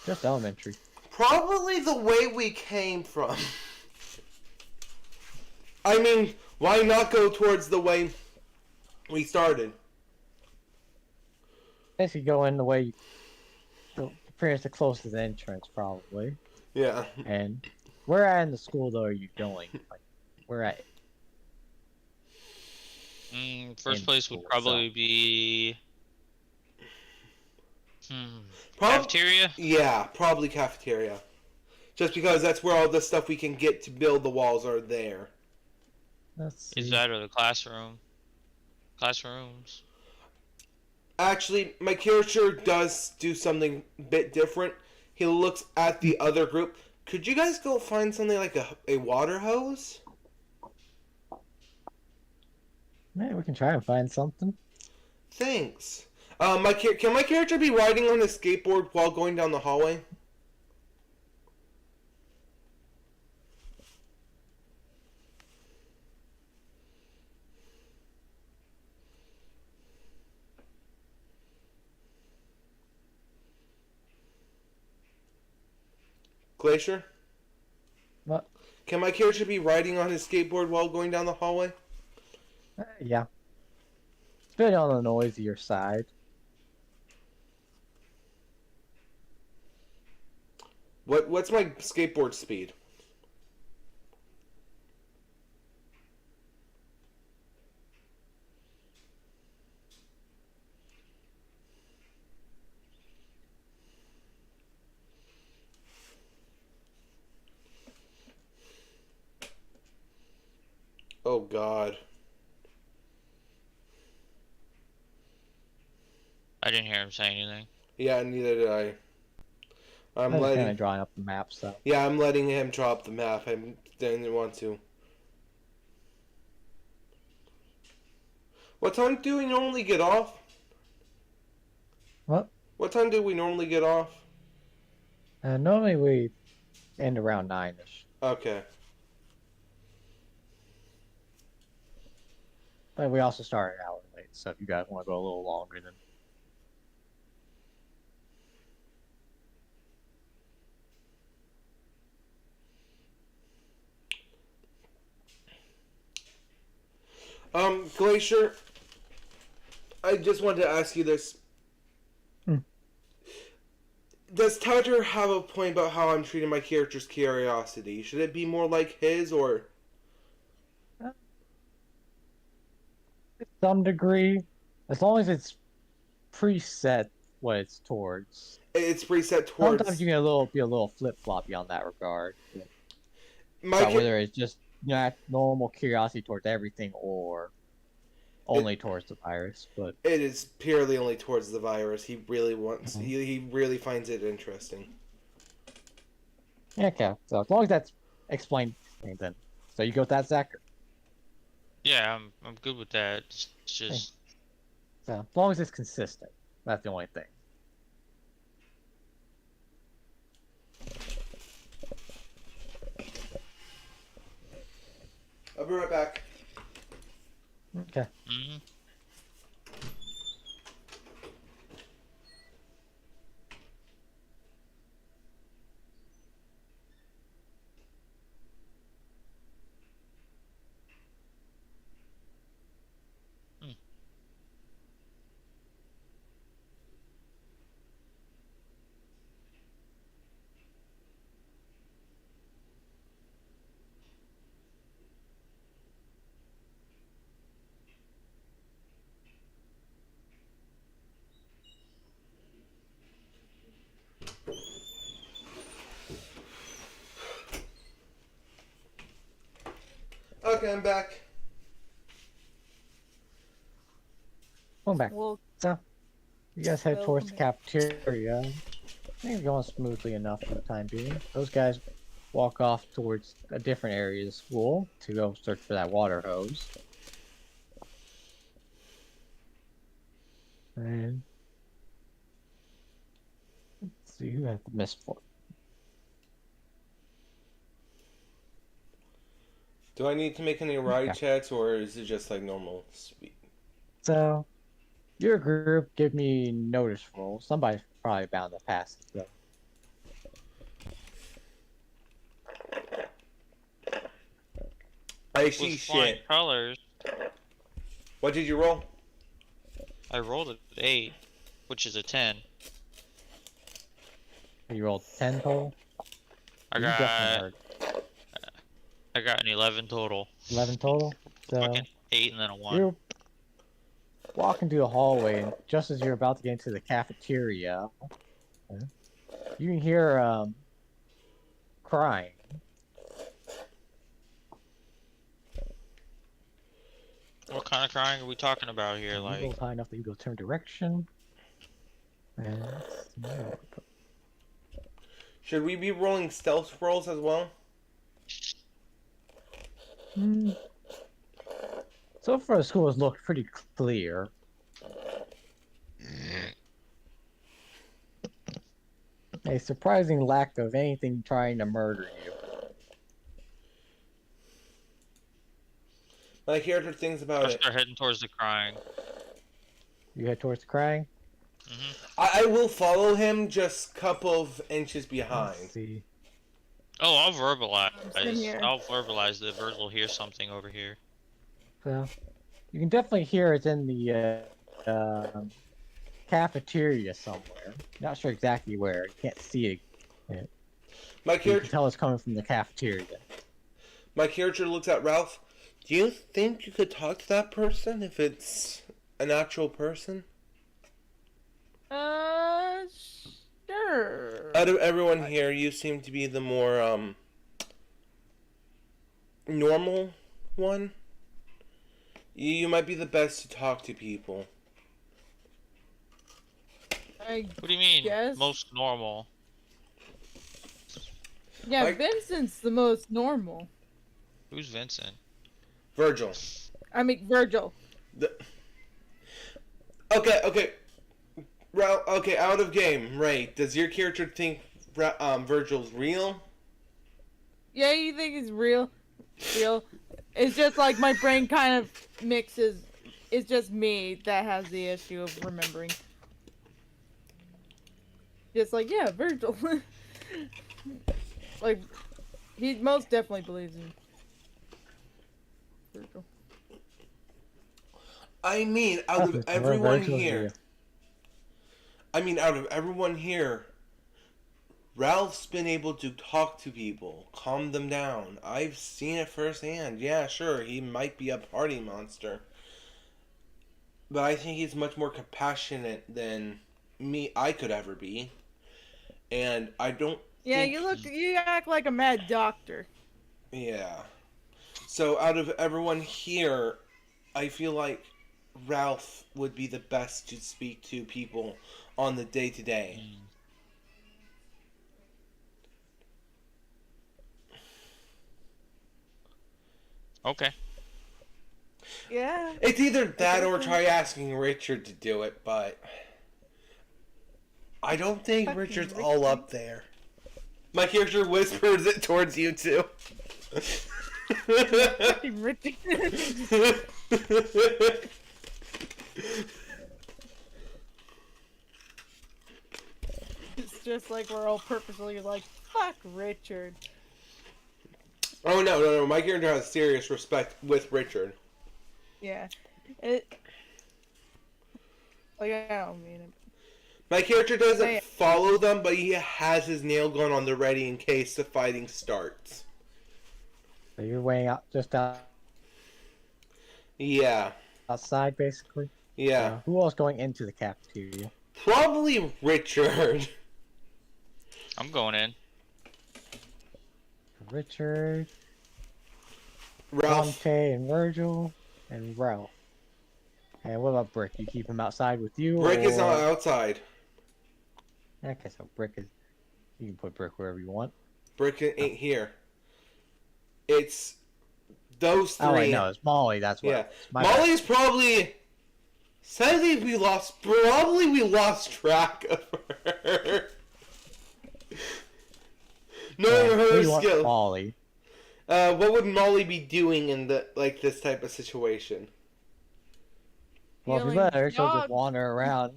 Just elementary. Probably the way we came from. I mean, why not go towards the way we started? Basically, go in the way you go, pretty much the closest entrance, probably. Yeah. And where at in the school though are you going? Like, where at? First In place would school, probably be... Prob- Cafeteria? Yeah, probably cafeteria. Just because that's where all the stuff we can get to build the walls are there. Let's Is see. that or the classroom? Classrooms. Actually, my character does do something a bit different. He looks at the other group. Could you guys go find something like a water hose? Man, we can try and find something. Thanks. Can my character be riding on a skateboard while going down the hallway? Glacier? What? Can my character be riding on his skateboard while going down the hallway? Yeah. It's been on the noisier side. What's my skateboard speed? Oh God. I didn't hear him say anything. Yeah, neither did I. I'm I'm kind letting. of drawing up the map, so. Yeah, I'm letting him drop the map. I didn't want to. What time do we normally get off? What? What time do we normally get off? Normally we end around 9ish. Okay. But we also start an hour late, so if you guys want to go a little longer, then. Glacier, I just wanted to ask you this. Hmm. Does Tyler have a point about how I'm treating my character's curiosity? Should it be more like his, or... To some degree, as long as it's preset what it's towards. It's preset towards... Sometimes you can be a little flip floppy on that regard. my About ca- whether it's just normal curiosity towards everything or only towards the virus. But It is purely only towards the virus. He really wants... He really finds it interesting. yeah, okay. So as long as that's explained, then. So you go with that, Zach? Yeah, I'm good with that. It's just So as long as it's consistent, that's the only thing. I'll be right back. Okay. mhm. Okay, I'm back. Going back. Well, So, you guys head towards the Welcome cafeteria. Things are going smoothly enough for the time being. Those guys walk off towards a different area of the school to go search for that water hose. And let's see who had the misfortune. Do I need to make any ride Okay. checks, or is it just like normal speed? So, your group, give me notice roll. Somebody's probably bound to pass it, though. I With see flying shit. colors, What did you roll? I rolled an 8, which is a 10. You rolled 10 total? I You definitely got heard. I got an 11 total. 11 total? So, Fucking 8 and then a 1. you're walking through the hallway, and just as you're about to get into the cafeteria, you can hear crying. What kind of crying are we talking about here? You Like, go high enough that you go turn direction. And Should we be rolling stealth rolls as well? so far, the school has looked pretty clear. A surprising lack of anything trying to murder you. My character thinks about I'll it. start heading towards the crying. You head towards the crying. I will follow him just a couple of inches behind. Let's see. Oh, I'll verbalize. Same here. I'll verbalize that Virgil hears something over here. So, you can definitely hear it in the cafeteria somewhere. Not sure exactly where. You can't see it. My You can character, tell it's coming from the cafeteria. my character looks at Ralph. Do you think you could talk to that person if it's an actual person? Sure. Out of everyone here, you seem to be the more normal one. You might be the best to talk to people. I What do you mean? Yes. Most normal. Yeah, Like- Vincent's the most normal. Who's Vincent? Virgil. I mean, Virgil. Okay. Ralph, okay, out of game. Right. Does your character think Virgil's real? Yeah, you think he's real? Real. It's just like my brain kind of mixes. It's just me that has the issue of remembering. Just like, yeah, Virgil. Like, he most definitely believes in Virgil. I mean, out of Nothing's everyone Virgil's here. real. I mean, out of everyone here, Ralph's been able to talk to people, calm them down. I've seen it firsthand. Yeah, sure, he might be a party monster. But I think he's much more compassionate than I could ever be. And I don't Yeah, think you act like a mad doctor. Yeah. So out of everyone here, I feel like Ralph would be the best to speak to people on the day-to-day. Okay. Yeah. It's either that or try asking Richard to do it, but I don't think Fucking Richard's Richard. all up there. My character whispers it towards you too. Fucking Richard. It's just like we're all purposely like, fuck Richard. Oh no! My character has serious respect with Richard. Yeah. It. Like, I don't mean it. My character doesn't Say it. follow them, but he has his nail gun on the ready in case the fighting starts. So you're weighing out just Yeah. outside, basically. Yeah. Who else going into the cafeteria? Probably Richard. I'm going in. Richard. Ralph. Dante and Virgil and Ralph. And what about Brick? You keep him outside with you? Brick is not or... outside. Okay, so Brick is. You can put Brick wherever you want. Brick ain't here. It's those three. Oh wait, no, it's Molly. That's what. Yeah, It was. My bad. Molly's probably. Sadly, we lost track of her. Knowing Who do her you want skill. Molly. What would Molly be doing in this type of situation? Well, if you Feeling let her, she'll just dogs. wander around.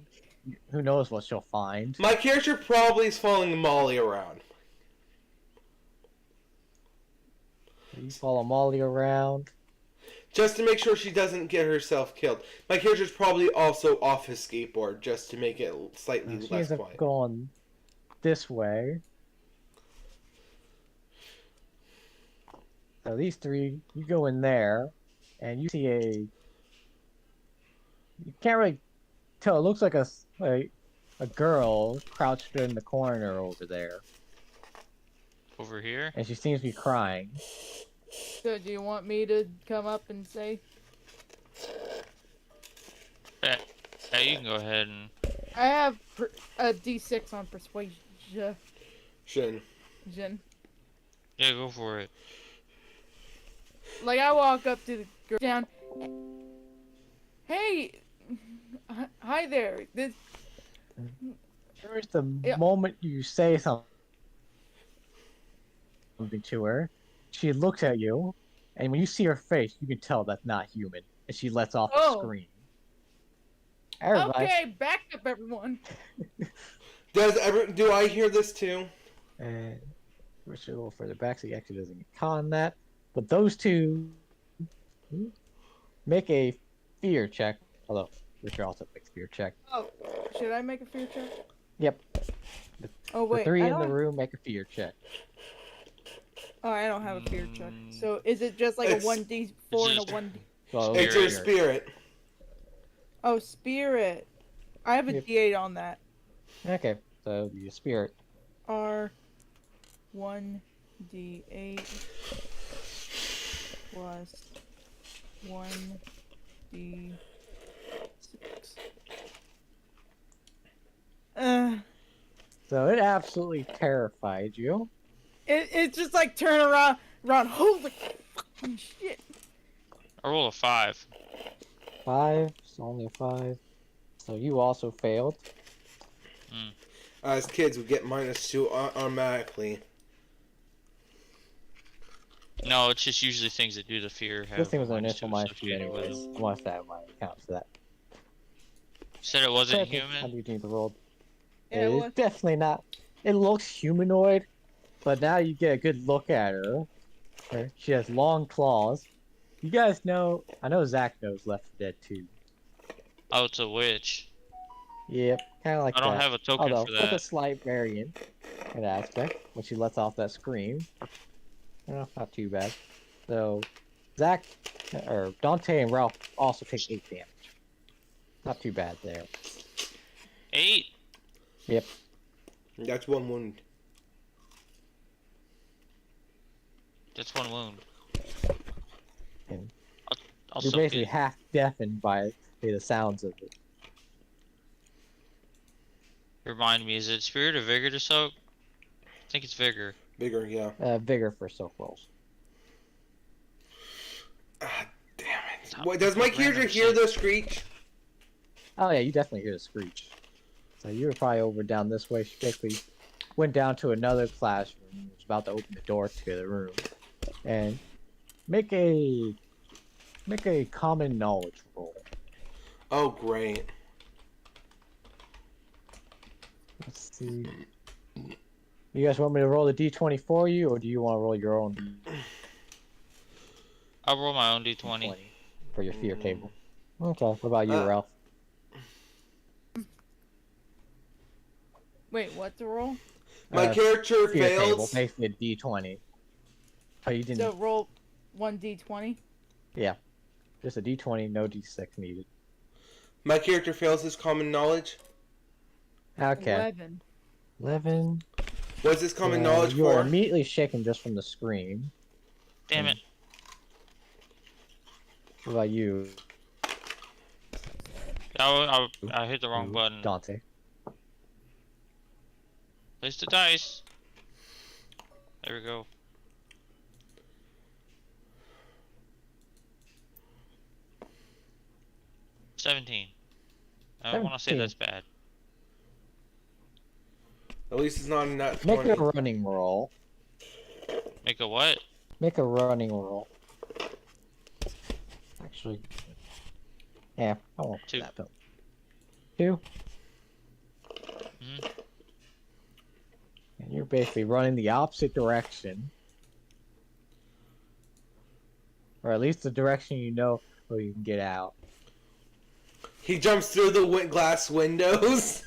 Who knows what she'll find? My character probably is following Molly around. You follow Molly around. Just to make sure she doesn't get herself killed. My character's probably also off his skateboard, just to make it slightly She less ends up quiet. going this way. So these three, you go in there, and you see a. You can't really tell. It looks like a girl crouched in the corner over there, Over here? and she seems to be crying. So do you want me to come up and say? Yeah, you can go ahead and. I have a D6 on persuasion. Shin. Yeah, go for it. Like I walk up to the girl down. Hey, hi there. This There's the Yeah. moment you say something to her, she looks at you, and when you see her face, you can tell that's not human, and she lets off a Oh. scream. Everybody, okay, back up, everyone. Do I hear this too? and we're a little further back, so he actually doesn't get caught on that. But those two make a fear check. Although Richard also makes a fear check. Oh, should I make a fear check? Yep. Oh wait, The three I in the don't- room make a fear check. Oh, I don't have a fear check. So is it just like It's- a 1d4 and a just- 1d? So It's your Spirit. spirit. Oh, spirit. I have a Yep. D8 on that. Okay, so the spirit. R 1d8 plus 1d6. So it absolutely terrified you. It's just like turn around, holy fucking shit. I roll a 5. 5, it's only a 5. So you also failed. As kids, we get -2 automatically. No, it's just usually things that do the fear have. This thing was an -2 initial -2 associated with anyways. it. Unless that might account for that. Said it wasn't Okay, How human. do you need to roll? Yeah, It's what? definitely not. It looks humanoid, but now you get a good look at her. She has long claws. You guys know, I know Zach knows Left 4 Dead 2. Oh, it's a witch. Yep, kind of like I don't that. have a token Although, for with a that. slight variant in aspect, when she lets off that scream. Not too bad. So, Zach, or Dante and Ralph also take 8 damage. Not too bad there. 8. Yep. That's one wound. That's one wound. And I'll you're soak basically it. half deafened by the sounds of it. Remind me, is it spirit or vigor to soak? I think it's vigor. Bigger, yeah. Vigor for soak rolls. Ah, damn it. Stop What, does my random character hear shit. the screech? Oh yeah, you definitely hear the screech. So you were probably over down this way. She basically went down to another classroom. Was about to open the door to the room, and make a common knowledge roll. Oh, great. Let's see. You guys want me to roll the d20 for you, or do you want to roll your own I'll roll my own d20. for your fear table? Okay. What about you, Ralph? Wait, what to roll? My character Fear table, fails. basically a d20. Oh, you didn't. So roll 1d20. Just a d20, no d6 needed. My character fails his common knowledge. Okay. 11. 11. What's his common Yeah, knowledge you are for? immediately shaken just from the scream. Damn it. What about you, I hit the wrong button. Dante? Place the dice. There we go. 17. I don't want to say 17. that's bad. At least it's not a nut Make 20. a running roll. Make a what? Make a running roll. Actually, yeah, I won't do 2. that. Bill. 2. Mhm. And you're basically running the opposite direction. Or at least the direction you know where you can get out. He jumps through the glass windows.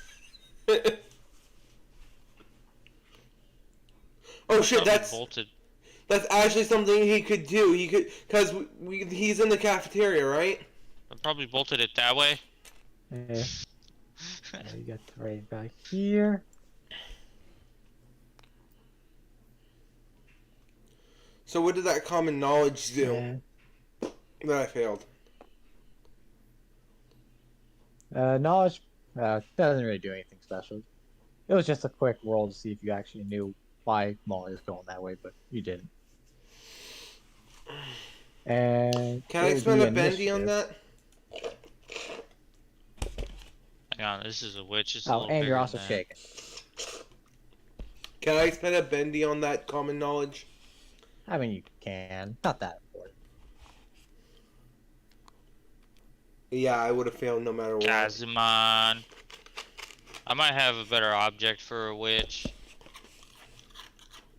Oh shit, Something that's bolted. actually something he could do. He could, cause he's in the cafeteria, right? I probably bolted it that way. Yeah. You got the right back here. So what did that common knowledge do And, that I failed? knowledge doesn't really do anything special. It was just a quick roll to see if you actually knew why Molly was going that way, but you didn't. And Can I it would spend be a bendy on initiative. that? Hang on, this is a witch. It's a Oh, little and bigger you're also than that. shaking. Can I spend a bendy on that common knowledge? I mean, you can. Not that important. Yeah, I would have failed no matter what. Kazumon. I might have a better object for a witch.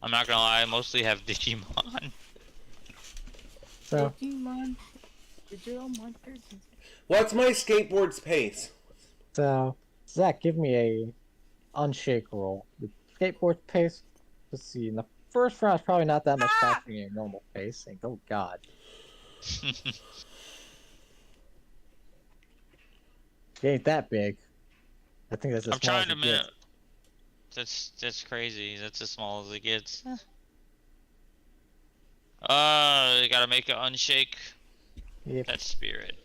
I'm not gonna lie, I mostly have Digimon. So, Digimon, digital monsters. What's my skateboard's pace? Zach, give me a unshake roll. The skateboard pace. Let's see. In the first round, it's probably not that much faster than your normal pace. And oh god, it ain't that big. I think that's as I'm small trying as to it gets. That's crazy. That's as small as it gets. You gotta make it unshake Yep. that spirit.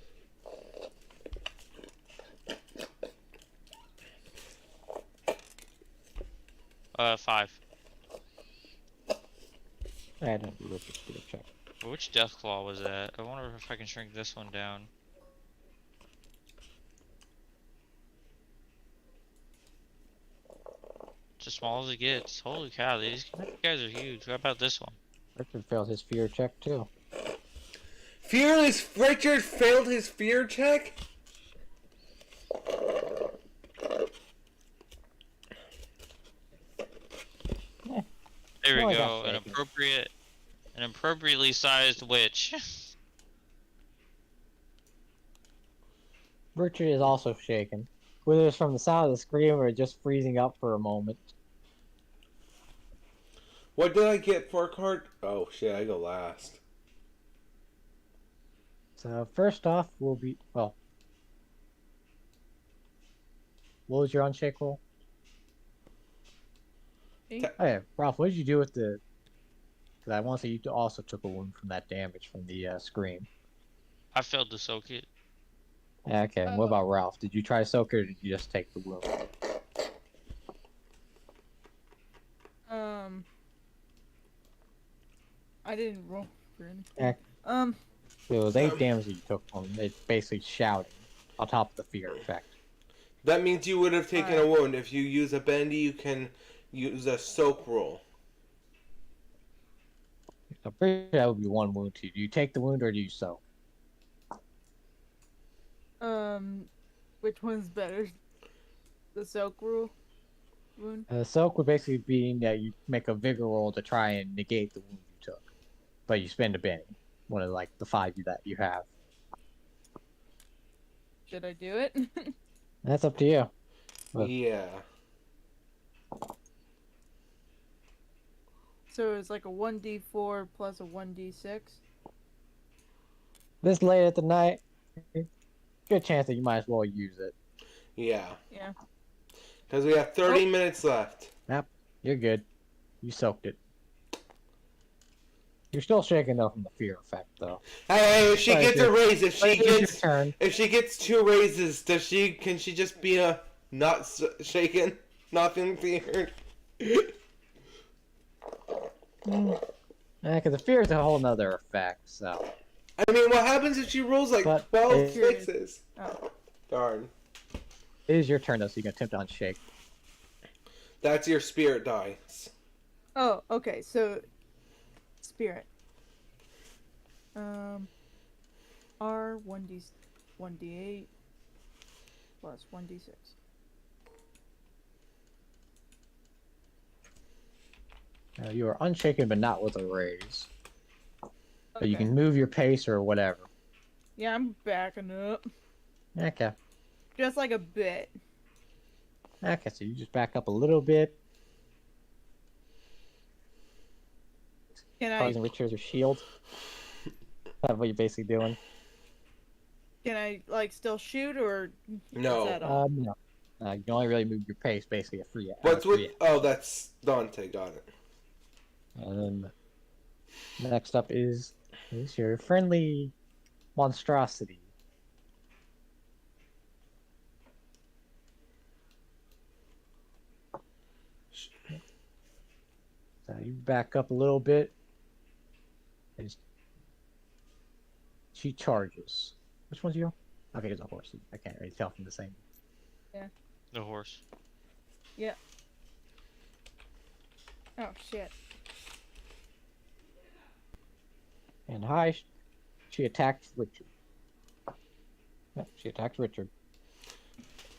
Five. I don't do this speed check. Which Deathclaw was that? I wonder if I can shrink this one down. It's as small as it gets. Holy cow, these guys are huge. How about this one? Richard failed his fear check too. Richard failed his fear check? There we Oh, I go. got An shaken. appropriately sized witch. Richard is also shaken, whether it's from the sound of the scream or just freezing up for a moment. What did I get for a card? Oh shit, I go last. So first off, will be well. What was your unshake roll? Eight. Oh yeah, Ralph, what did you do with the? Because I want to say you also took a wound from that damage from the scream. I failed to soak it. Yeah, okay. And what Oh. about Ralph? Did you try to soak it, or did you just take the wound? I didn't roll for anything. Yeah. It was 8 damage that you took from it, basically shouting on top of the fear effect. That means you would have taken a wound. If you use a bendy, you can use a soak roll. I'm pretty sure that would be 1 wound to you. Do you take the wound or do you soak? Which one's better? The soak rule wound? Soak would basically be that you make a vigor roll to try and negate the wound you took, but you spend a benny, one of like the 5 that you have. Should I do it? That's up to you. Well- Yeah. So it's like a 1d4 plus a 1d6. This late at the night, good chance that you might as well use it. Yeah. Yeah. Because we have 30 minutes left. You're good. You soaked it. You're still shaking though from the fear effect, though. Hey, if she But gets a raise, if But she it is your gets turn. if she gets 2 raises, can she just be not shaken, not feeling feared? Yeah, because the fear is a whole nother effect. So, I mean, what happens if she rolls like But 12 it- sixes? Oh. Darn. it is your turn though, so you can attempt to unshake. That's your spirit dice. Oh, okay. So, spirit. R 1d8 plus 1d6. You are unshaken, but not with a raise. But you Okay. can move your pace or whatever. Yeah, I'm backing up. Okay. Just like a bit. Okay, so you just back up a little bit, Can I causing Richard to shield. That's what you're basically doing. like still shoot or No. is that all? No. You can only really move your pace basically a free. What's free with? Oh, that's Dante. Got it. And then next up is your friendly monstrosity. So you back up a little bit. And she charges. Which one's you? Okay, it's a horse. I can't really tell from the same. The horse. Oh shit. And hi, she attacked Richard. Yeah, she attacked Richard.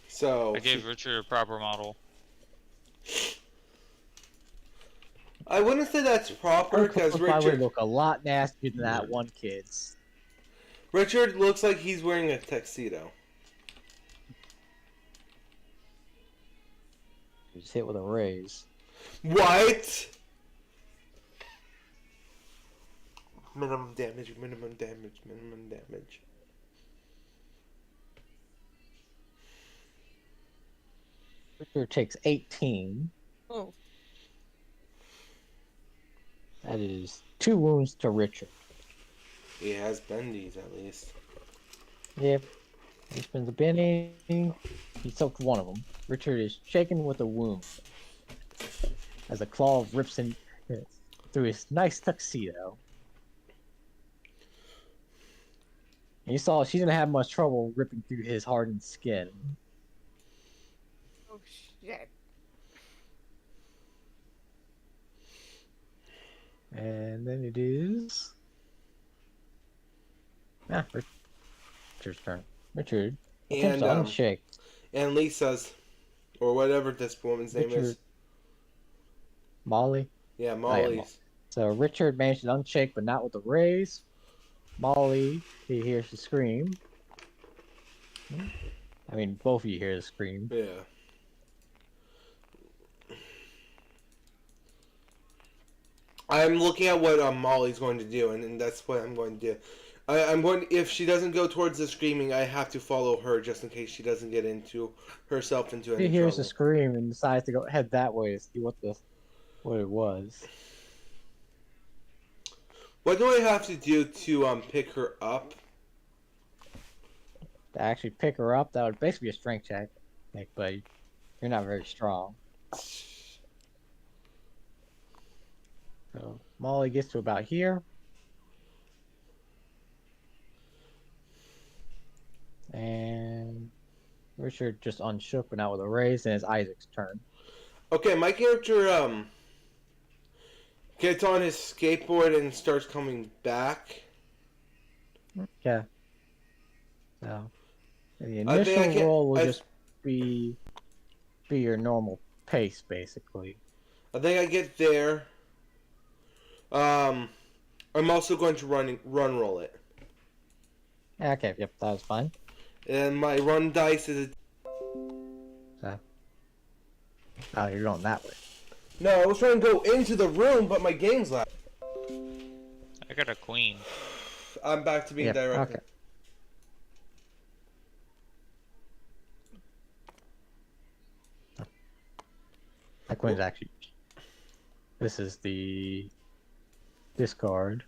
So I gave Richard a proper model. I wouldn't say that's proper Her because clothes probably Richard look a lot nastier than that one kid's. Richard looks like he's wearing a tuxedo. He was hit with a raise. What? Minimum damage, minimum damage, minimum damage. Richard takes 18. Oh. That is 2 wounds to Richard. He has bendies at least. Yep. He spends a penny. He soaked one of them. Richard is shaken with a wound as a claw rips in through his nice tuxedo. And you saw she didn't have much trouble ripping through his hardened skin. Oh shit. And then it is Richard's turn. Richard attempts And to unshake. and Lisa's, or whatever this woman's name is. Richard. Molly. Yeah, Molly. Molly's. So Richard managed to unshake, but not with a raise. Molly, he hears the scream. I mean, both of you hear the scream. Yeah. I'm looking at what Molly's going to do, and that's what I'm going to do. I'm going. If she doesn't go towards the screaming, I have to follow her just in case she doesn't get into herself into any He hears trouble. the scream and decides to head that way to see what it was. What do I have to do to pick her up? To actually pick her up, that would basically be a strength check, but you're not very strong. So Molly gets to about here. And Richard just unshook, but not with a raise, and it's Isaac's turn. Okay, my character gets on his skateboard and starts coming back. Okay. So the I think I initial can- roll will I- just be your normal pace, basically. I think I get there. I'm also going to run roll it, Okay, yep, that was fine. and my run dice is. Oh, you're going that way. No, I was trying to go into the room, but my game's loud. I got a queen. I'm back to being Yeah, director. okay. That queen's actually. This is the discard.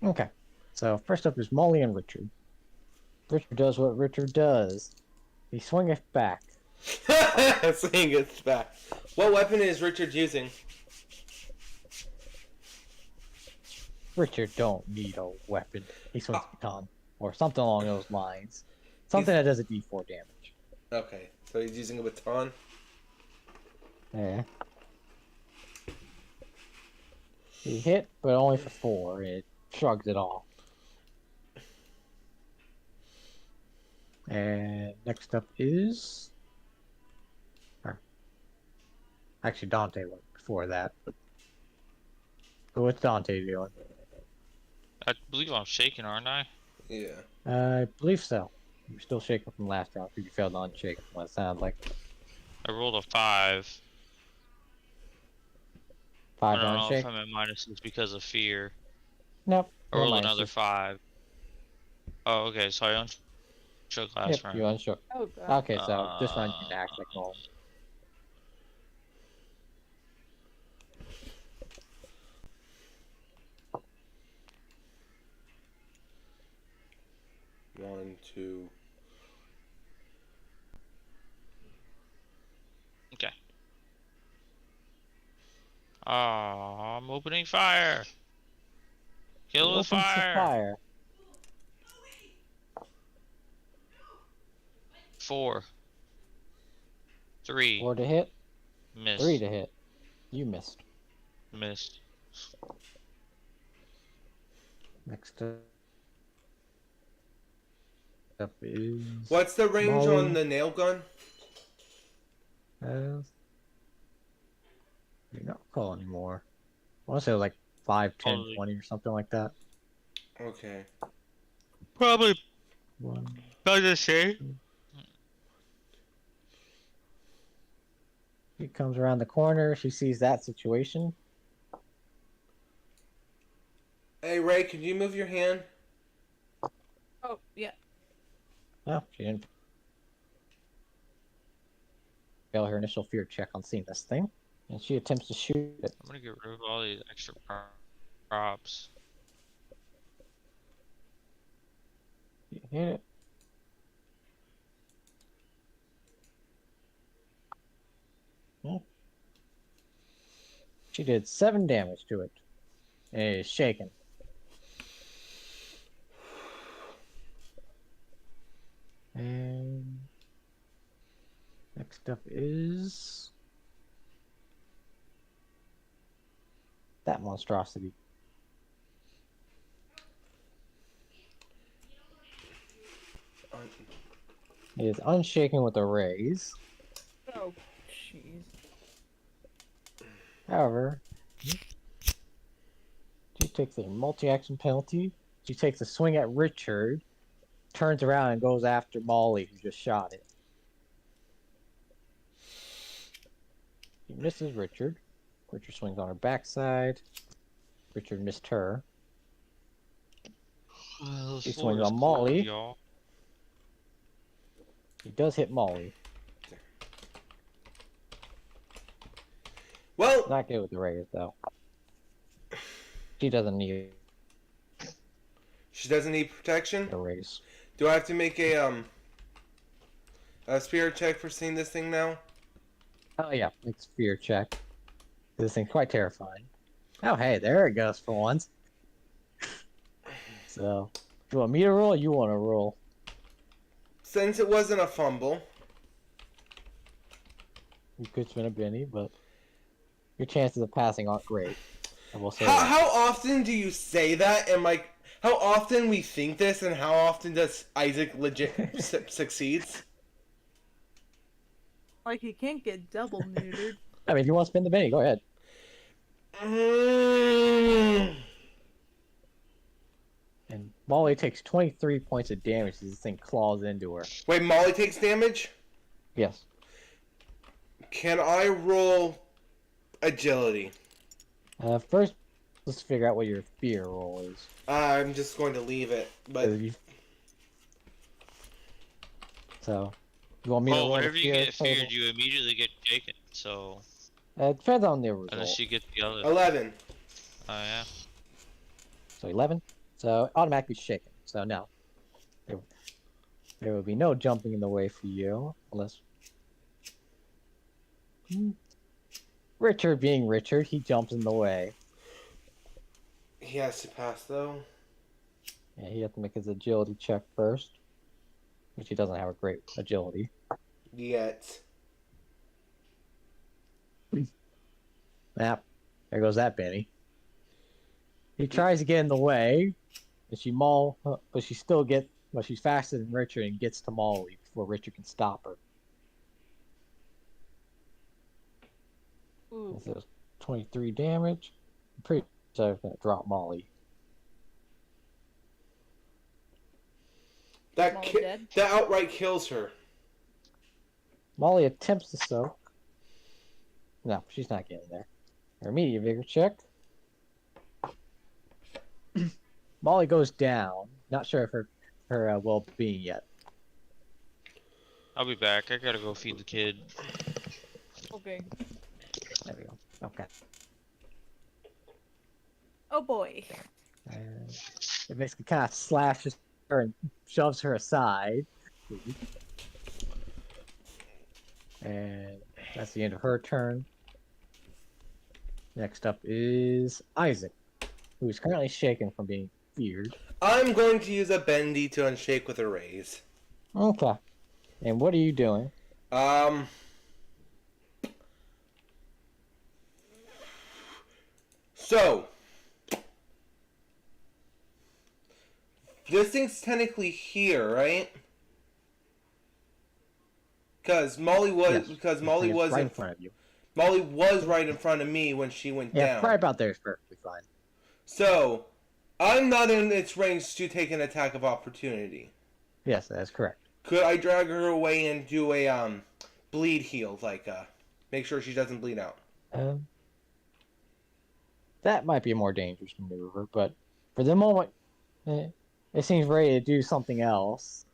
Okay. So first up is Molly and Richard. Richard does what Richard does. He swings back. Saying it's back. What weapon is Richard using? Richard don't need a weapon. He swings a baton. Or something along those lines. Something that does a d4 damage. Okay, so he's using a baton. Yeah. He hit, but only for 4. It shrugs it off. And next up is... Actually, Dante went before that. So what's Dante doing? I believe I'm shaking, aren't I? Yeah. I believe so. You're still shaking from last round because you failed to unshake, what it sounds like. I rolled a 5. 5 I to don't know unshake? if I'm at minuses because of fear. Nope. I no rolled another minuses. 5. Oh, okay, so I unshook last Yep, round. you unshook. Oh god. Okay, so this round you can act like normal. One, two. Okay. I'm opening fire. Kill with Opens the fire. fire. 4. 3. 4 to hit, Miss. 3 to hit. You missed. Missed. Next up is... What's the range Molly. on the nail gun? You're not call anymore. I want to say like 5, 10, Probably. 20 or something like that. Okay. Probably One. about the same. She comes around the corner. She sees that situation. Hey Ray, could you move your hand? Oh yeah. Oh, she didn't fail her initial fear check on seeing this thing, and she attempts to shoot it. I'm gonna get rid of all these extra props. You hit it. Hmm. She did 7 damage to it. And it is shaken. And next up is that monstrosity. It is unshaken with a raise. Oh jeez. However, she takes a multi-action penalty. She takes a swing at Richard, turns around and goes after Molly, who just shot it. She misses Richard. Richard swings on her backside. Richard missed her. He swings on Molly. Y'all. He does hit Molly. Well, Not good with the raise, though. She doesn't need she doesn't need protection. a raise. Do I have to make a spirit check for seeing this thing now? Oh, yeah. Makes a fear check. This thing's quite terrifying. Oh, hey, there it goes for once. So, you want me to roll or you want to roll? Since it wasn't a fumble, You could spin a Benny, but your chances of passing aren't great. I will say how, that. how often do you say that? And like, how often we think this, and how often does Isaac legit succeeds? Like he can't get double neutered. I mean, if you want to spin the Benny, go ahead. And Molly takes 23 points of damage as this thing claws into her. Wait, Molly takes damage? Yes. Can I roll agility? First, let's figure out what your fear roll is. I'm just going to leave it, but So, you want me to Oh, roll the whenever you fear get total? feared, you immediately get shaken. So It depends on the How does result. she get the other? 11. Oh yeah. So 11. So automatically shaken. So no. There will be no jumping in the way for you. Unless... Richard being Richard, he jumps in the way. He has to pass, though. Yeah, he has to make his agility check first. Which he doesn't have a great agility. Yet. Yep. There goes that Benny. He tries to get in the way, and but she still but she's faster than Richard and gets to Molly before Richard can stop her. Ooh. This is 23 damage. I'm pretty sure I'm gonna drop Molly. Molly dead? That outright kills her. Molly attempts to soak. No, she's not getting there. Her immediate vigor check. Molly goes down. Not sure of her well-being yet. I'll be back. I gotta go feed the kid. Okay. There we go. Okay. Oh boy. And it basically kind of slashes her and shoves her aside. And that's the end of her turn. Next up is Isaac, who's currently shaken from being feared. I'm going to use a bendy to unshake with a raise. Okay. And what are you doing? So, this thing's technically here, right? Because Molly was Yes, because Molly it's was right in front of you. Molly was right in front of me when she went Yeah, down. right about there is perfectly fine. So, I'm not in its range to take an attack of opportunity. Yes, that's correct. Could I drag her away and do a bleed heal, like make sure she doesn't bleed out? That might be a more dangerous maneuver, but for the moment, it seems ready to do something else.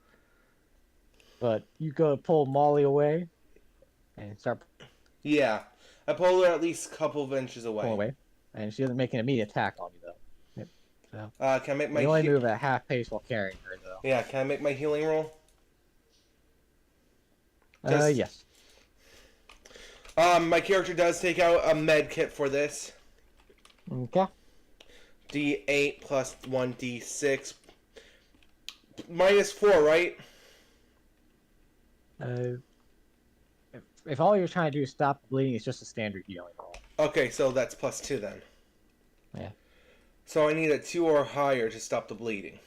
But you go to pull Molly away and start Yeah, I pull her at least a couple of inches pulling away, and she doesn't make an immediate attack on you though. Can I make my You only move at half pace while carrying her though. Yeah, can I make my healing roll? Just- Yes. My character does take out a med kit for this. Okay. D8 plus 1d6. -4, right? If all you're trying to do is stop the bleeding, it's just a standard healing roll. Okay, so that's +2 then. Yeah. So I need a 2 or higher to stop the bleeding.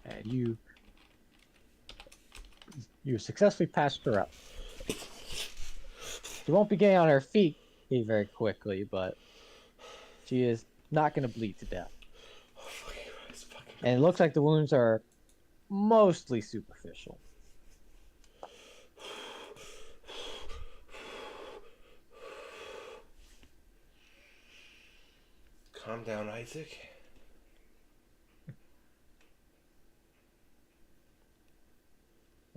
And you successfully passed her up. She won't be getting on her feet very quickly, but she is not going to bleed to death. Oh, fucking Christ, fucking And it looks like the wounds are mostly superficial. Calm down, Isaac.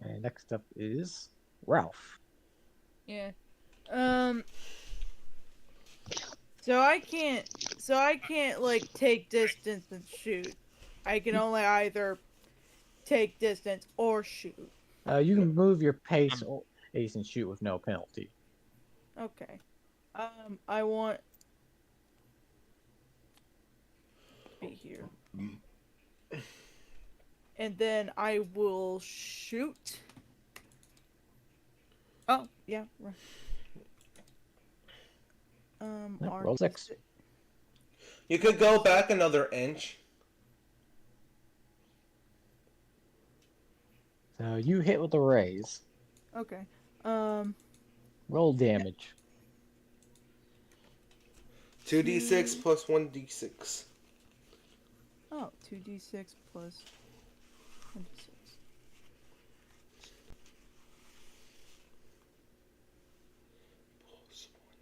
And next up is Ralph. Yeah. So I can't like take distance and shoot. I can only either take distance or shoot. You can move your pace and shoot with no penalty. Okay. I want to be here. And then I will shoot. Oh, yeah. Right. Roll 6. You could go back another inch. So you hit with a raise. Okay. Roll damage. 2d6 plus 1d6. Oh, 2d6 plus 1d6.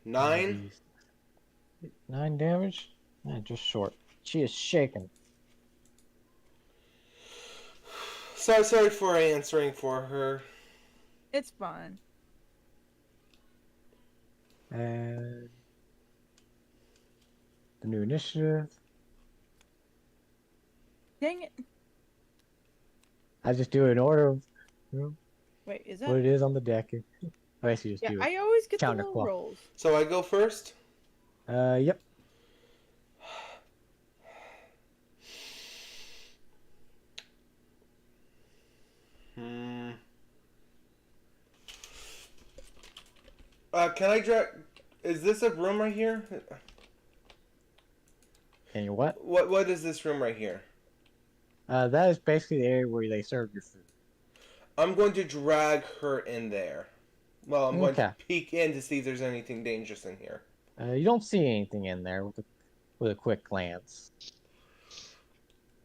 9. 9 damage? Just short. She is shaken. Sorry for answering for her. It's fine. And the new initiative. Dang it. I just do it in order of Wait, is what that? it is on the deck. I basically just Yeah, do it. I always get the low Counterclock. rolls. So I go first? Yep. Hmm. Can I drag... Is this a room right here? And you what? What is this room right here? That is basically the area where they serve your food. I'm going to drag her in there. Well, I'm going to Okay. peek in to see if there's anything dangerous in here. You don't see anything in there with a quick glance.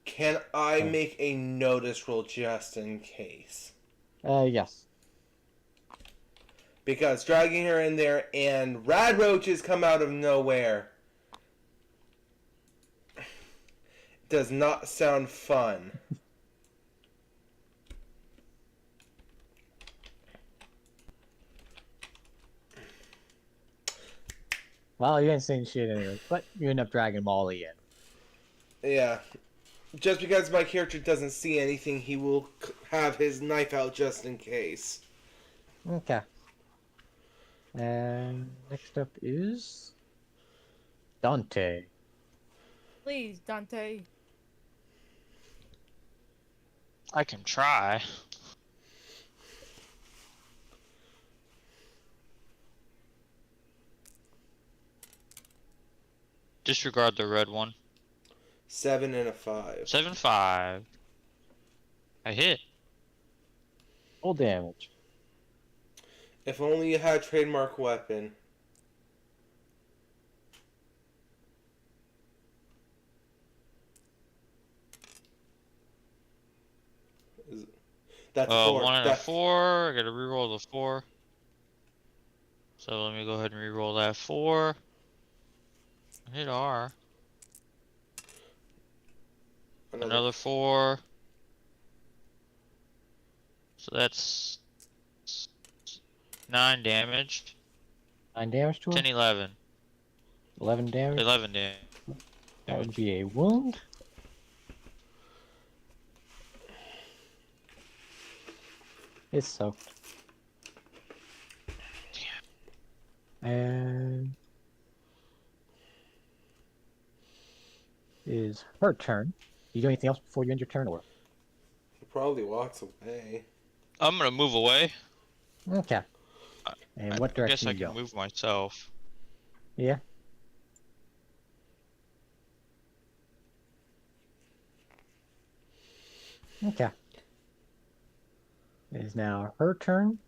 Can I make a notice roll just in case? Yes. Because dragging her in there and rad roaches come out of nowhere does not sound fun. Well, you didn't see shit anyway, but you end up dragging Molly in. Yeah. Just because my character doesn't see anything, he will have his knife out just in case. Okay. And next up is Dante. Please, Dante. I can try. Disregard the red one. 7 and a 5. 7-5. I hit. Full damage. If only you had trademark weapon. That's a 4. One and a 4. I gotta reroll the 4. So let me go ahead and reroll that 4. Hit R. Another 4. So that's 9 damage. 9 damage to 10, him. 11. 11 damage. 11 damage. That would be a wound. It's soaked. And is her turn. You do anything else before you end your turn, or? He probably walks away. I'm gonna move away. Okay. And what I direction guess I you can go? move myself. Yeah. Okay. It is now her turn.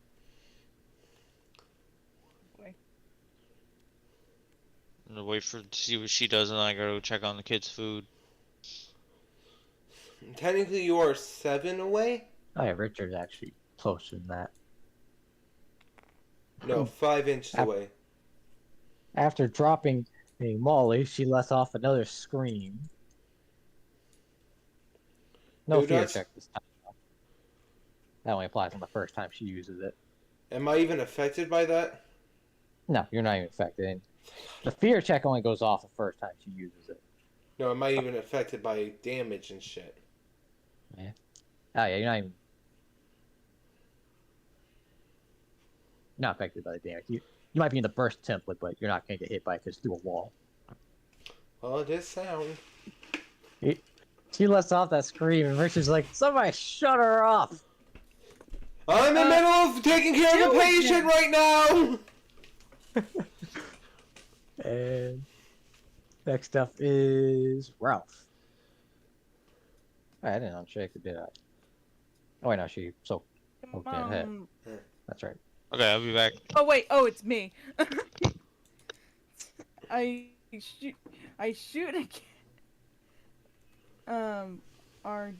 I'm gonna wait to see what she does, and then I go check on the kids' food. Technically, you are 7 away? Oh yeah, Richard's actually closer than that. No, 5 inches away. After dropping a Molly, she lets off another scream. No Who fear does? check this time. That only applies on the first time she uses it. Am I even affected by that? No, you're not even affected. The fear check only goes off the first time she uses it. No, am I even affected by damage and shit? Oh yeah, you're not affected by the damage. You might be in the burst template, but you're not gonna get hit by it because it's through a wall. Well, it is sound. She lets off that scream, and Richard's like, "Somebody shut her up!" I'm in the middle of taking care of a patient right now! And next up is Ralph. I didn't unshake it, did I? Oh wait, no, she so Come damn head. on. That's right. Okay, I'll be back. Oh wait, oh it's me. I shoot again. R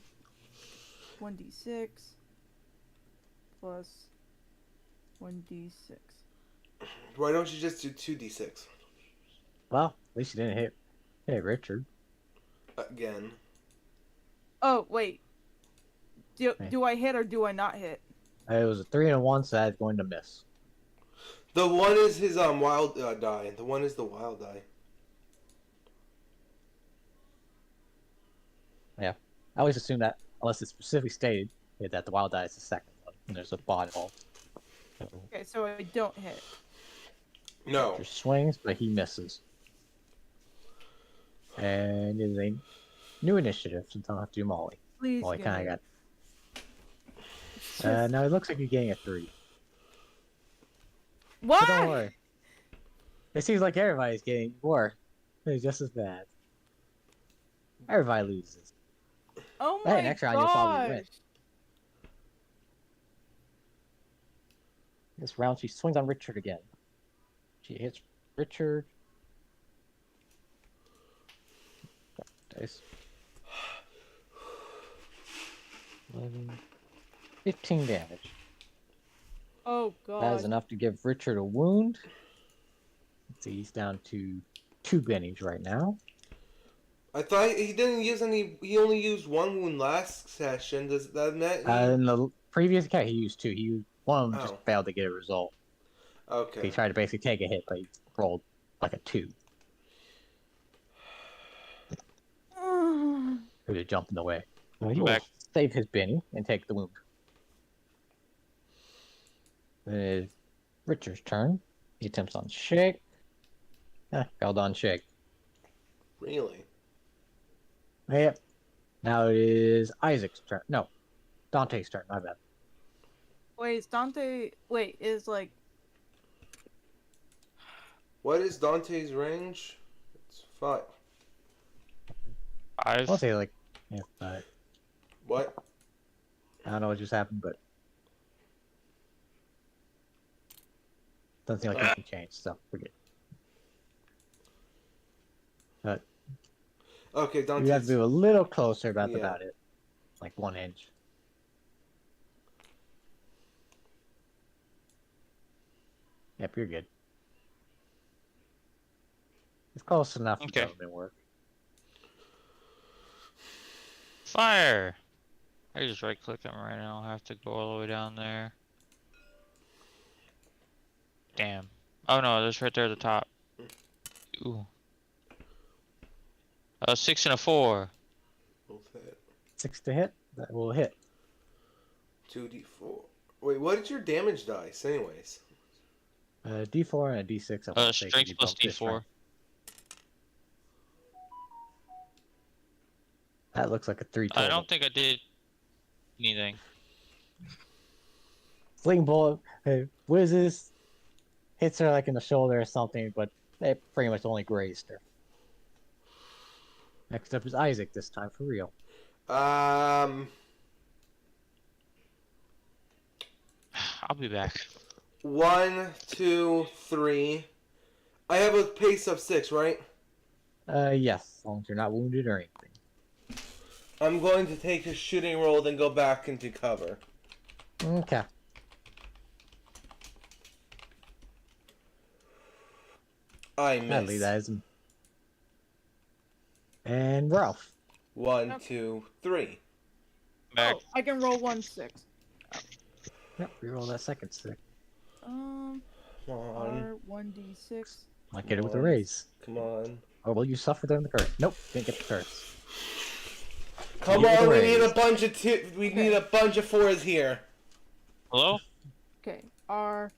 1d6 plus 1d6. Why don't you just do 2d6? Well, at least you didn't hit Richard. Again. Oh wait, Do I hit or do I not hit? It was a 3 and a 1, so that's going to miss. The one is his wild die. The one is the wild die. I always assume that, unless it's specifically stated, that the wild die is the second one. And there's a bot involved. So, Okay, so I don't hit. No. Richard swings, but he misses. And it is a new initiative, since I don't have to do Molly. Please. Molly get kind it. of It's got. just- Now it looks like you're getting a 3. What? But don't worry. It seems like everybody's getting more. It's just as bad. Everybody loses. Oh Hey, my next round you'll probably win. gosh. This round she swings on Richard again. She hits Richard. Dice. 11, 15 damage. Oh god. That is enough to give Richard a wound. Let's see, he's down to 2 bennies right now. I thought he didn't use any. He only used one wound last session. Does that mean? In the previous attack, he used 2. One of them just Oh. failed to get a result. Okay. He tried to basically take a hit, but he rolled like a 2. Could have jumped in the way. So he will Back. save his Benny and take the wound. Then it is Richard's turn. He attempts on Shake. Failed on Shake. Really? Yep. Now it is Isaac's turn. No, Dante's turn. My bad. Wait, is Dante? Wait, is like What is Dante's range? It's 5. I've I'll say like, yeah, What? I don't know what just happened, but doesn't seem like anything changed. So forget. But Okay, you have Dante's. to be a little closer. That's Yeah. about it. Like 1 inch. Yep, you're good. It's close enough for Okay. government work. fire. I just right click him right now. I have to go all the way down there. Damn. Oh no, that's right there at the top. Ooh. 6 and a 4. Both hit. 6 to hit. That will hit. 2d4. Wait, what is your damage dice, anyways? A D4 and a D6. I wanna say, 'cause Strength you plus bumped his D4. strength. That looks like a 3 total. I don't think I did anything. Sling bullet whizzes, hits her like in the shoulder or something, but it pretty much only grazed her. Next up is Isaac, this time for real. I'll be back. 1, 2, 3. I have a pace of 6, right? Yes, as long as you're not wounded or anything. I'm going to take a shooting roll, then go back into cover. Okay. I Sadly, miss. that is. And Ralph. 1, Okay. 2, 3. Back. oh, I can roll 1/6. Yep, reroll that second stick. Come on. R1d6. Might get it with a Come on. raise. Come on. Or will you suffer them the curse? Nope, didn't get the curse. Come Give it on, a we need a raise. bunch of we need a bunch of 4s here. Hello? Okay, R.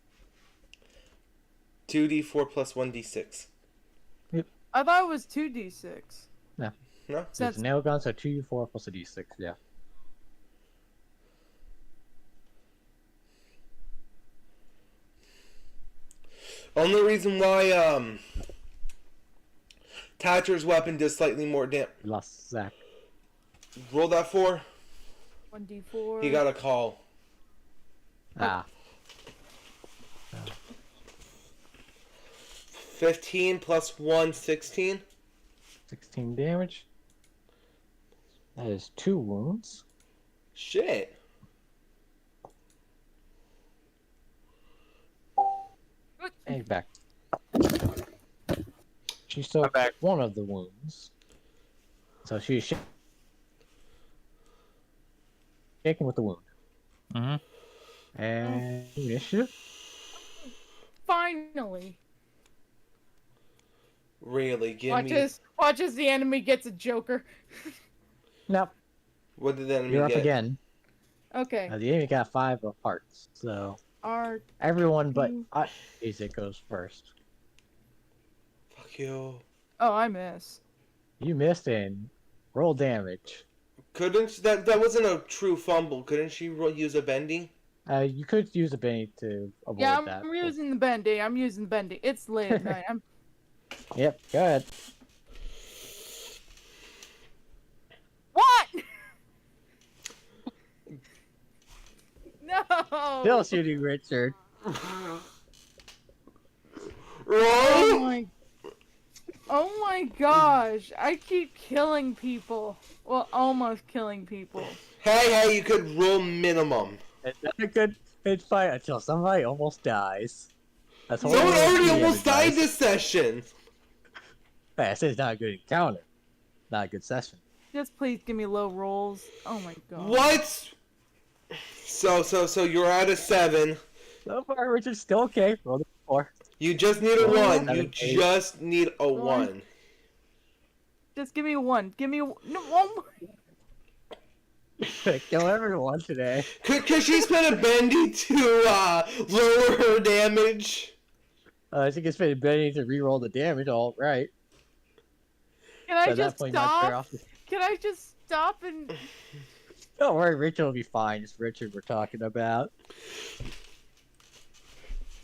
2d4 plus 1d6. I thought it was 2d6. No? So it's Since a nail gun, so 2d4 plus a d6, yeah. Only reason why Thatcher's weapon does slightly more damage. We lost Zach. Roll that 4. 1d4. He got a call. Ah, 15 plus 1, 16. 16 damage. That is 2 wounds. Shit. And he's back. She still I'm back. one of the wounds. So she shaken with the wound. Mm-hmm. And initiative. Finally. Really, give Watch me. as the enemy gets a joker. Nope. What did the enemy You're up get? again. Okay. The enemy got 5 of hearts, so Our everyone but Mm. Isaac goes first. Fuck you. Oh, I miss. You missed and roll damage. Couldn't that wasn't a true fumble? Couldn't she use a bendy? You could use a benny to avoid Yeah, that. I'm using the bendy. I'm using the bendy. It's late at night. Yep, go ahead. What? No. Still shooting Richard. Oh Roll. my. Oh my gosh! I keep killing people. Well, almost killing people. Hey, you could roll minimum. It's not a good fight until somebody almost dies. That's Someone all already the almost died advice. this session. I said it's not a good encounter. Not a good session. Just please give me low rolls. Oh my god. What? So you're at a 7. So far, Richard's still okay. Roll the 4. You just need a Oh. 1. You 7, 8. just need a 1. Just give me one. Give me no, one. Kill everyone today. Could she spend a bendy to lower her damage? I think it's been Benny to re-roll the damage. All right. Can I So at that just point, not fair stop? off. Can I just stop and? Don't worry, Richard will be fine. It's Richard we're talking about.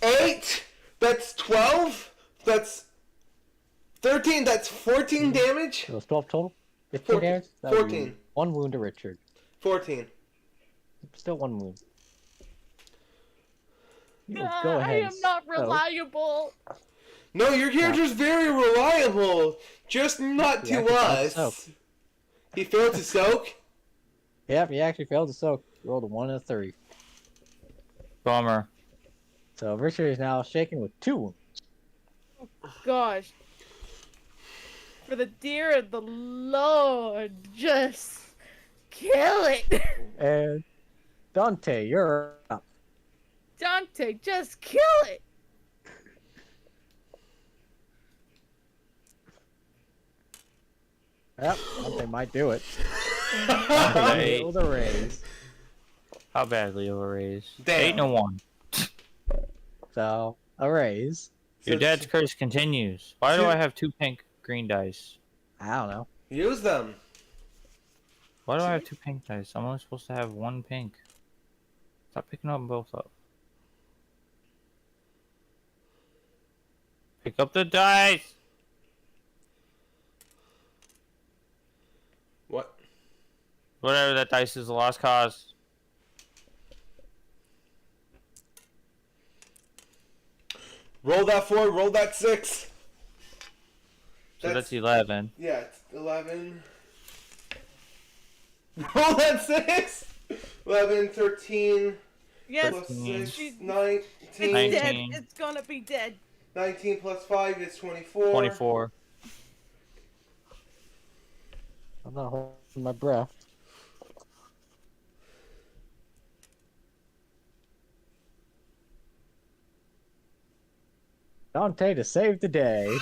8. That's 12. That's 13. That's 14 damage. So it's 12 total. 15 14. damage. That would be 14. 1 wound to Richard. 14. Still 1 wound. You Ah, go ahead. I am not so- reliable. No, your character's very reliable. Just not Yeah, to he failed to us. soak. He failed to soak. Yep, he actually failed to soak. He rolled a 1 and a 3. Bummer. So Richard is now shaken with 2 wounds. Gosh. For the dear of the Lord, just kill it. And Dante, you're up. Dante, just kill it. Yep, Dante might do it. Hey. Roll the raise. How badly of a raise? Damn. 8 and a 1. So, a raise. Your So dad's curse continues. Why do Two- I have 2 pink green dice? I don't know. Use them. Why do I have 2 pink dice? I'm only supposed to have 1 pink. Stop picking them both up. Pick up the dice! What? Whatever, that dice is a lost cause. Roll that 4. Roll that 6. So that's 11. Yeah, it's 11. Roll that 6. 11, 13. Yes, Plus 6, she's 19. it's 19. dead. It's gonna be dead. 19 plus 5 is 24. 24. I'm not holding my breath. Dante to save the day.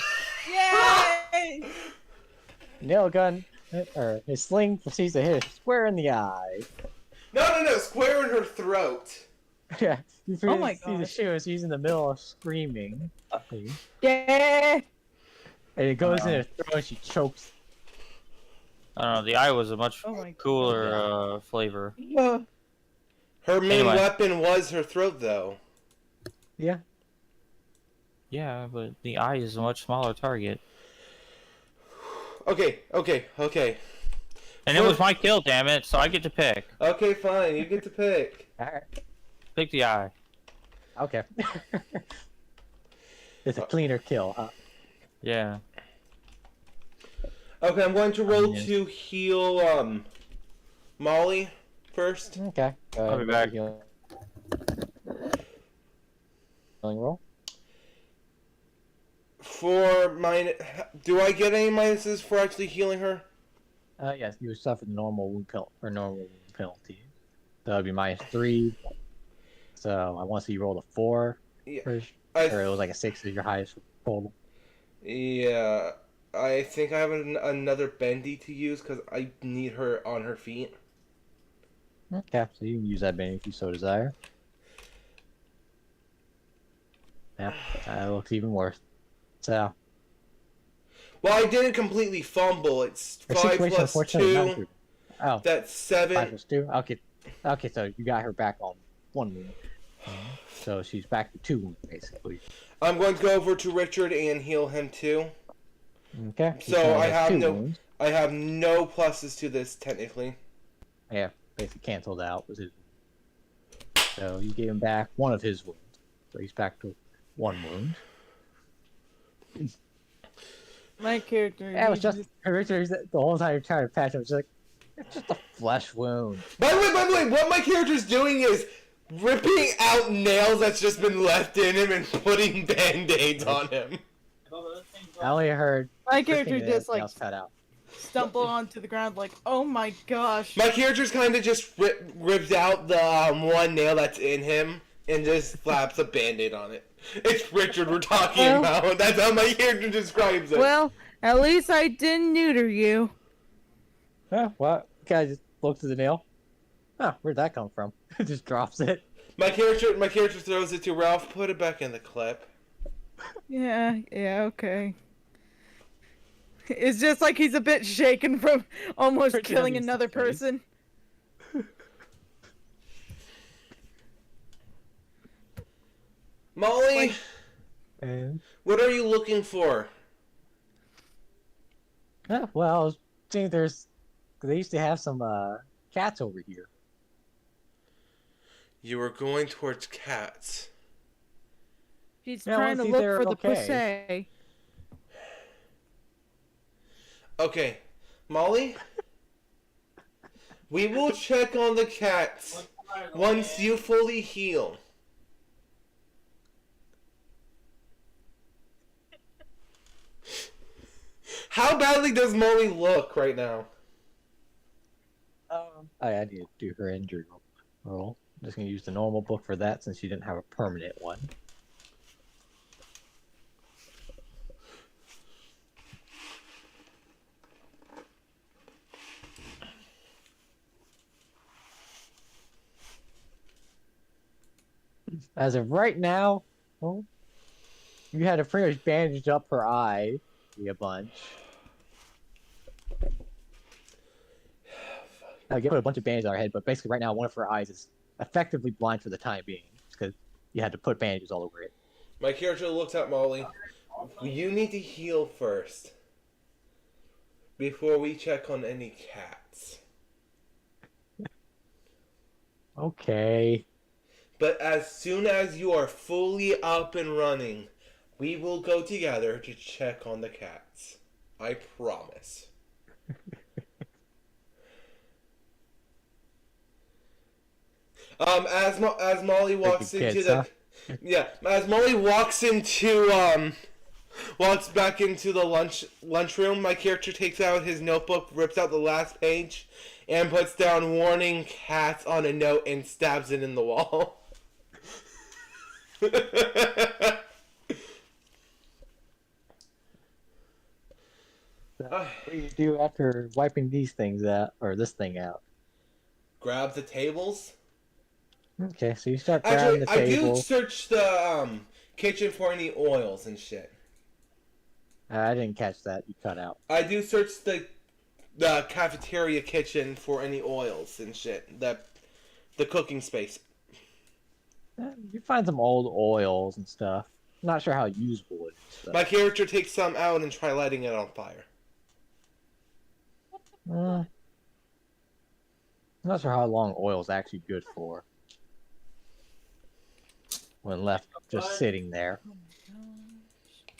Yay! Nail gun, or his sling proceeds to hit her square in the eye. No, square in her throat. Yeah, you Oh my see the gosh. she was using the middle of screaming. Yeah. And it goes in her throat and she chokes. I don't know, the eye was a much Oh my cooler flavor. Her main Anyway. weapon was her throat, though. Yeah. Yeah, but the eye is a much smaller target. Okay. And it was my kill, damn it, so I get to pick. Okay, fine. You get to pick. Alright. Pick the eye. Okay. It's a cleaner kill, huh? Yeah. Okay, I'm going to roll Onion. to heal Molly first. Okay. Go I'll be back. Healing roll. For do I get any minuses for actually healing her? Yes, you suffered normal wound penalty or normal wound penalty. That would be -3. So I want to see you roll a 4. Yeah. First, I or it was like a 6 is your highest total. Yeah, I think I have another bendy to use because I need her on her feet. Okay, so you can use that bendy if you so desire. Yeah, that looks even worse. So, Well, I didn't completely fumble. It's her 5 situation plus unfortunately is not 2. good. Oh, That's 7. 5+2. Okay, okay, so you got her back on 1 wound. So she's back to 2 wounds basically. I'm going to go over to Richard and heal him too. Okay. So she I has have 2 no- wounds. I have no pluses to this technically. Yeah, basically canceled out with his. So you gave him back 1 of his wounds. So he's back to 1 wound. My character. Yeah, it was he just Richard. The whole time you're trying to patch him, it's like it's just a flesh wound. By the way, what my character's doing is ripping out nails that's just been left in him and putting band-aids on him. I only heard. My the thing character that just like nails cut out. stumbled onto the ground like, oh my gosh. My character's kind of just ripped out the 1 nail that's in him and just slaps a band-aid on it. It's Richard we're talking Well- about. That's how my character describes it. Well, at least I didn't neuter you. Yeah, what? Guy just looks at the nail. Oh, where'd that come from? Just drops it. My character throws it to Ralph. Put it back in the clip. Yeah, okay. It's just like he's a bit shaken from almost Richard killing doesn't another see face. person. Molly, Like- And what are you looking for? yeah, well, I was seeing they used to have some cats over here. You were going towards cats. She's Yeah, I trying wanna to see look they're for the okay. pussy. Okay, Molly, we will check on the cats once you fully heal. How badly does Molly look right now? I need to do her injury roll. I'm just gonna use the normal book for that since she didn't have a permanent one. As of right now, well, you had to pretty much bandage up her eye a bunch. I gave her a bunch of bandages on her head, but basically right now one of her eyes is effectively blind for the time being because you had to put bandages all over it. My character looks at Molly. You need to heal first before we check on any cats. Okay. But as soon as you are fully up and running, we will go together to check on the cats. I promise. As Molly walks Freaking into kids, the huh? yeah, as Molly walks back into the lunchroom, my character takes out his notebook, rips out the last page, and puts down "warning cats" on a note and stabs it in the wall. What do you do after wiping these things out, or this thing out? Grab the tables. Okay, so you start grabbing Actually, the I do table. search the kitchen for any oils and shit. I didn't catch that. You cut out. I do search the cafeteria kitchen for any oils and shit. The cooking space. You find some old oils and stuff. Not sure how usable it is. My character takes some out and try lighting it on fire. Not sure how long oil's actually good for. When left just sitting there.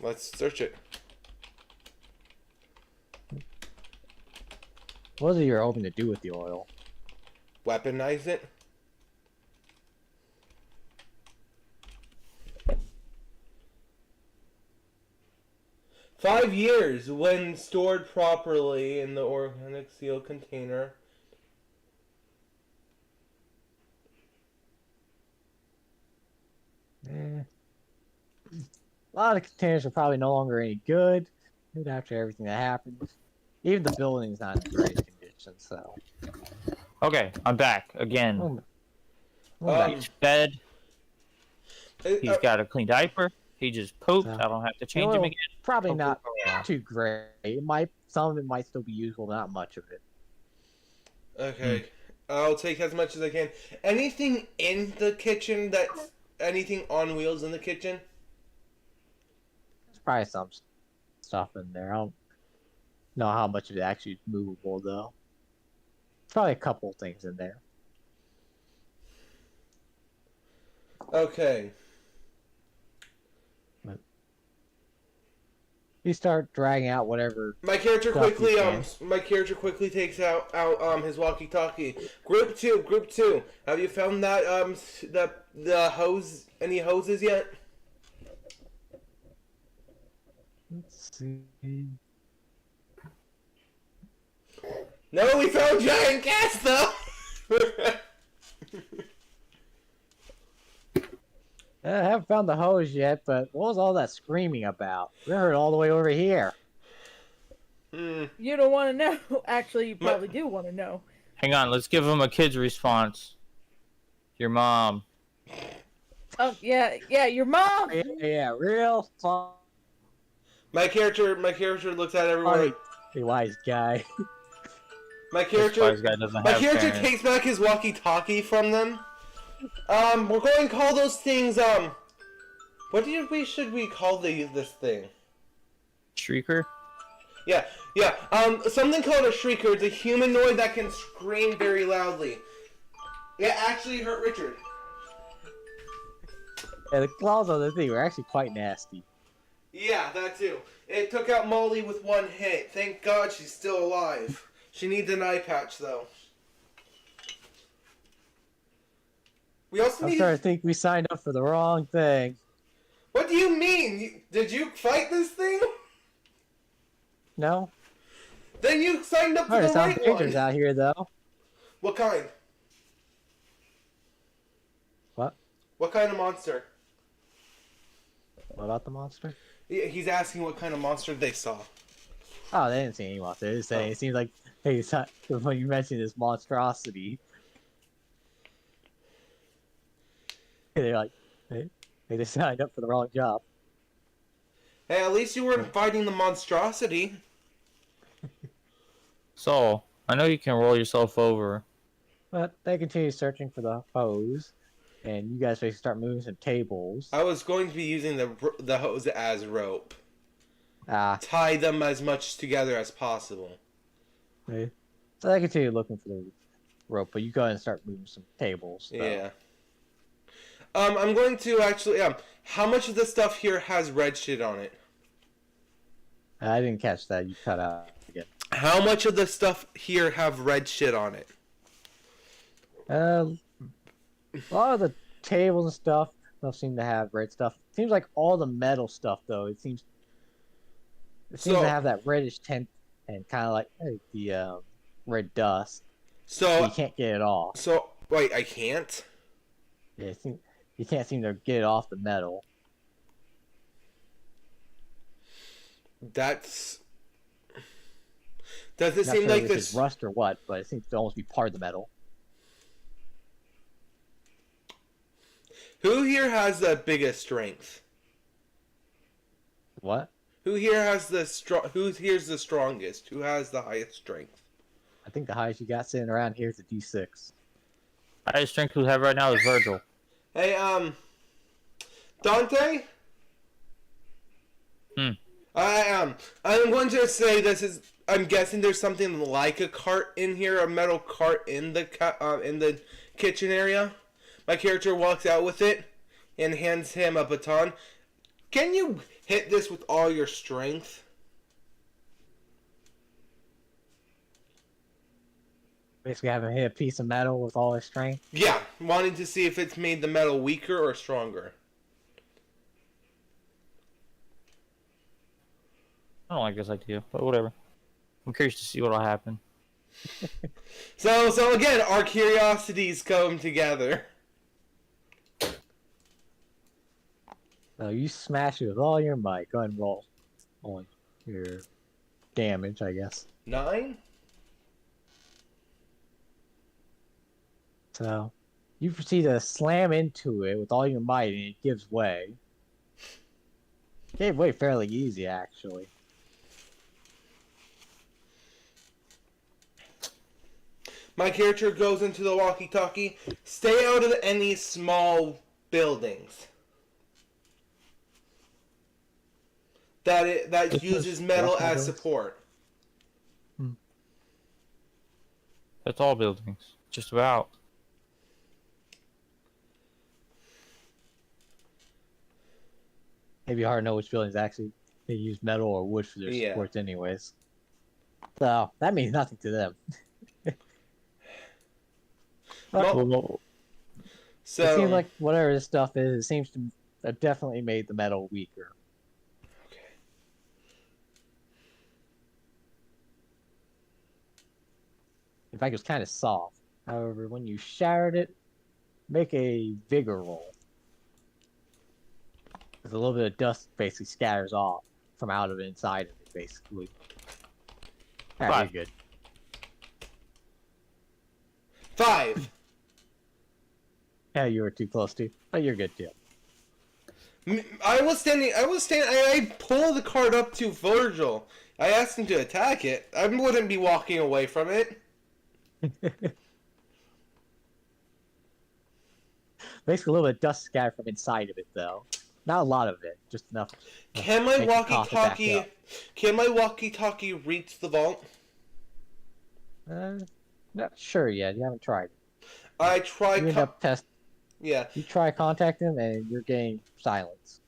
Let's search it. What is it you're hoping to do with the oil? Weaponize it. "5 years when stored properly in the organic sealed container." A lot of containers are probably no longer any good after everything that happened. Even the building's not in the greatest condition, so. Okay, I'm back again. Um, He's fed. uh, He's got a clean diaper. He just pooped. So- I don't have to change Well, him again. Probably Hopefully not for a while. too great. It might, some of it might still be useful, not much of it. Okay. I'll take as much as I can. Anything in the kitchen that's anything on wheels in the kitchen? There's probably some stuff in there. I don't know how much of it actually is movable, though. Probably a couple things in there. Okay. You start dragging out whatever. My character Stuff you quickly can. my character quickly takes out his walkie-talkie. Group 2. Have you found that the hose, any hoses yet? Let's see. No, we found giant cats though. I haven't found the hose yet, but what was all that screaming about? We heard it all the way over here. Hmm. You don't want to know. Actually, you My- probably do want to know. Hang on, let's give him a kid's response. Your mom. Oh yeah, your mom. Yeah, real fun. My character looks at everyone. Funny. Hey, wise guy. My This character wise guy doesn't My have character parents. takes back his walkie-talkie from them. We're going to call those things, what should we call this thing? Shrieker? Yeah, something called a shrieker. It's a humanoid that can scream very loudly. It actually hurt Richard. Yeah, the claws on the thing were actually quite nasty. Yeah, that too. It took out Molly with one hit. Thank God she's still alive. She needs an eye patch, though. We also I'm need... starting to think we signed up for the wrong thing. What do you mean? Did you fight this thing? No? Then you signed up for There's the some right creatures one. out here, though. What kind? What? What kind of monster? What about the monster? He's asking what kind of monster they saw. Oh, they didn't see any monster. They just saying it seems like when you mentioned this monstrosity, they're like, they just signed up for the wrong job. Hey, at least you weren't fighting the monstrosity. So, I know you can roll yourself over. But they continue searching for the hose, and you guys basically start moving some tables. I was going to be using the hose as rope. Ah, Tie them as much together as possible. okay. So they continue looking for the rope, but you go ahead and start moving some tables. So. Yeah. I'm going to actually, how much of the stuff here has red shit on it? I didn't catch that. You cut out again. How much of the stuff here have red shit on it? A lot of the tables and stuff don't seem to have red stuff. Seems like all the metal stuff, though, it seems So- to have that reddish tint and kind of like the red dust. So, You can't get it off. wait, I can't? Yeah, you can't seem to get it off the metal. That's... Does it Not seem sure like if this... it's rust or what, but it seems to almost be part of the metal. Who here has the biggest strength? What? Who here has Who here's the strongest? Who has the highest strength? I think the highest you got sitting around here is a D6. Highest strength we have right now is Virgil. Hey, Dante? I'm going to say this is. I'm guessing there's something like a cart in here, a metal cart in the kitchen area. My character walks out with it and hands him a baton. Can you hit this with all your strength? Basically, having hit a piece of metal with all his strength. Yeah, wanting to see if it's made the metal weaker or stronger. I don't like this idea, but whatever. I'm curious to see what'll happen. So again, our curiosities come together. So you smash it with all your might. Go ahead and roll on your damage, I guess. 9? So you proceed to slam into it with all your might, and it gives way. Gave way fairly easy, actually. My character goes into the walkie-talkie. Stay out of any small buildings. That This uses is metal small as buildings? support. That's all buildings. Just about. Maybe hard to know which buildings actually they use metal or wood for their Yeah. supports, anyways. So that means nothing to them. Well, Well, so It seems like whatever this stuff is, it seems to have definitely made the metal weaker. okay. In fact, it was kind of soft. However, when you shattered it, make a vigor roll. Because a little bit of dust basically scatters off from out of it, inside of it, basically. Ah, Five. you're good. 5. Yeah, you were too close to, but you're good too. I was standing. I pulled the card up to Virgil. I asked him to attack it. I wouldn't be walking away from it. Basically, a little bit of dust scattered from inside of it, though. Not a lot of it, just enough. Can my Make it cough it back walkie-talkie? up. Can my walkie-talkie reach the vault? Not sure yet. You haven't tried it. I try. You end up test. Yeah. You try contacting him, and you're getting silence.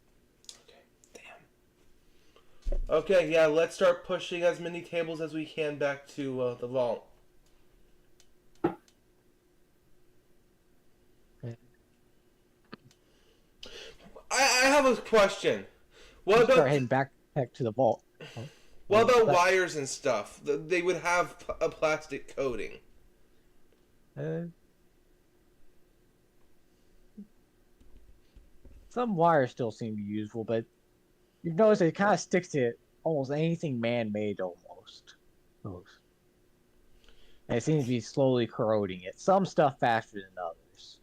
Okay. Yeah. Let's start pushing as many tables as we can back to the vault. I have a question. What You about start heading back to the vault. what about But- wires and stuff? They would have a plastic coating. Some wires still seem to be useful, but you've noticed it kind of sticks to almost anything man-made, almost. And it seems to be slowly corroding it. Some stuff faster than others.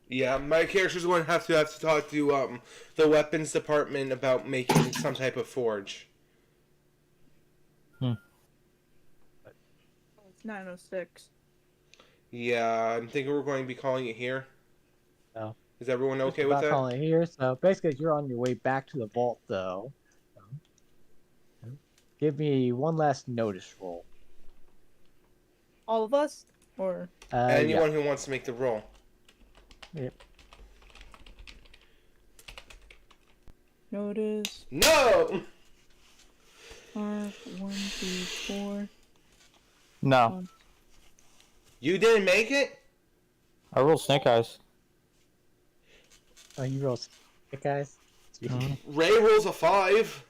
Yeah, my character's going to have to talk to the weapons department about making some type of forge. It's 9:06. Yeah, I'm thinking we're going to be calling it here. No. Is everyone Just okay with about that? calling it here. So basically, you're on your way back to the vault, though. Give me one last notice roll. All of us? Or Anyone who wants to make the roll. notice No! R 1, 2, 4. no. You didn't make it? I rolled snake eyes. Oh, you roll it, guys. Mhm. Ray rolls a 5.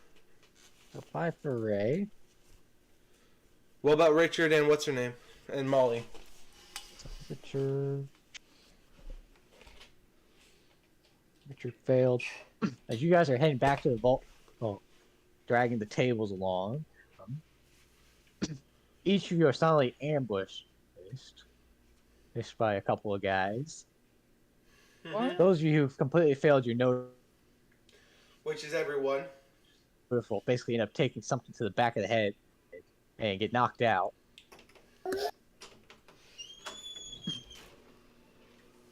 So 5 for Ray. What about Richard and what's her name? And Molly. Richard failed. As you guys are heading back to the vault, dragging the tables along, each of you are suddenly ambushed by a couple of guys. What? Those of you who completely failed your notice Which is everyone. will basically end up taking something to the back of the head and get knocked out.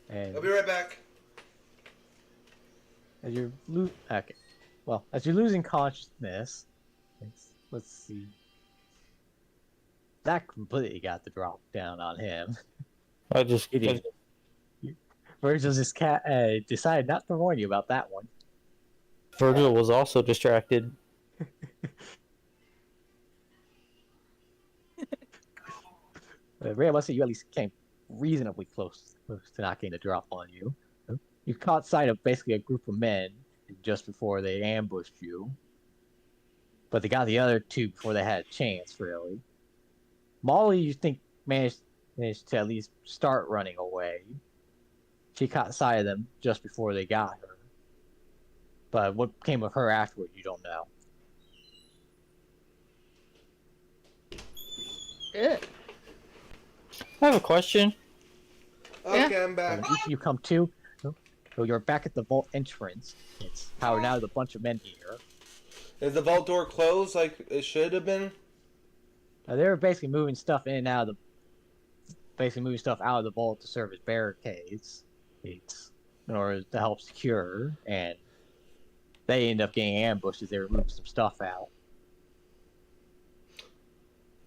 And I'll be right back. as you're as you're losing consciousness, let's see. That completely got the drop down on him. I just Idiot. Virgil's just decided not to warn you about that one. Virgil was also distracted. Ray, let's say you at least came reasonably close to not getting the drop on you. You caught sight of basically a group of men just before they ambushed you. But they got the other two before they had a chance, really. Molly, you think, managed managed to at least start running away. She caught sight of them just before they got her. But what came of her afterward, you don't know. Ugh. I have a question. Okay, I'm back. You come to, so you're back at the vault entrance. It's powered now with a bunch of men here. Is the vault door closed like it should have been? They were basically moving stuff in and out of the vault to serve as barricades, in order to help secure. And they end up getting ambushed as they were moving some stuff out.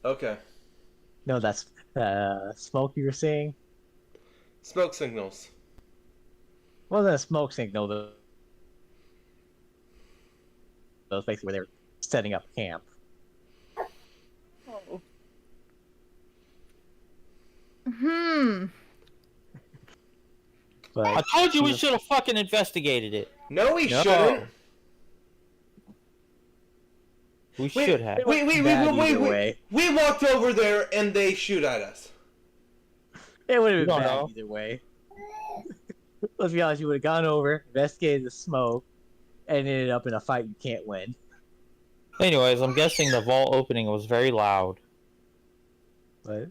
Okay. No, that's smoke you were seeing. Smoke signals. Wasn't a smoke signal though. That was basically where they were setting up camp. Oh. Hmm. But I told you we should have fucking investigated it. No, we No. shouldn't. We Wait, should have. Wait, bad either way. We walked over there and they shoot at us. It would have We been don't bad know. either way. Let's be honest, you would have gone over, investigated the smoke, and ended up in a fight you can't win. Anyways, I'm guessing the vault opening was very loud. But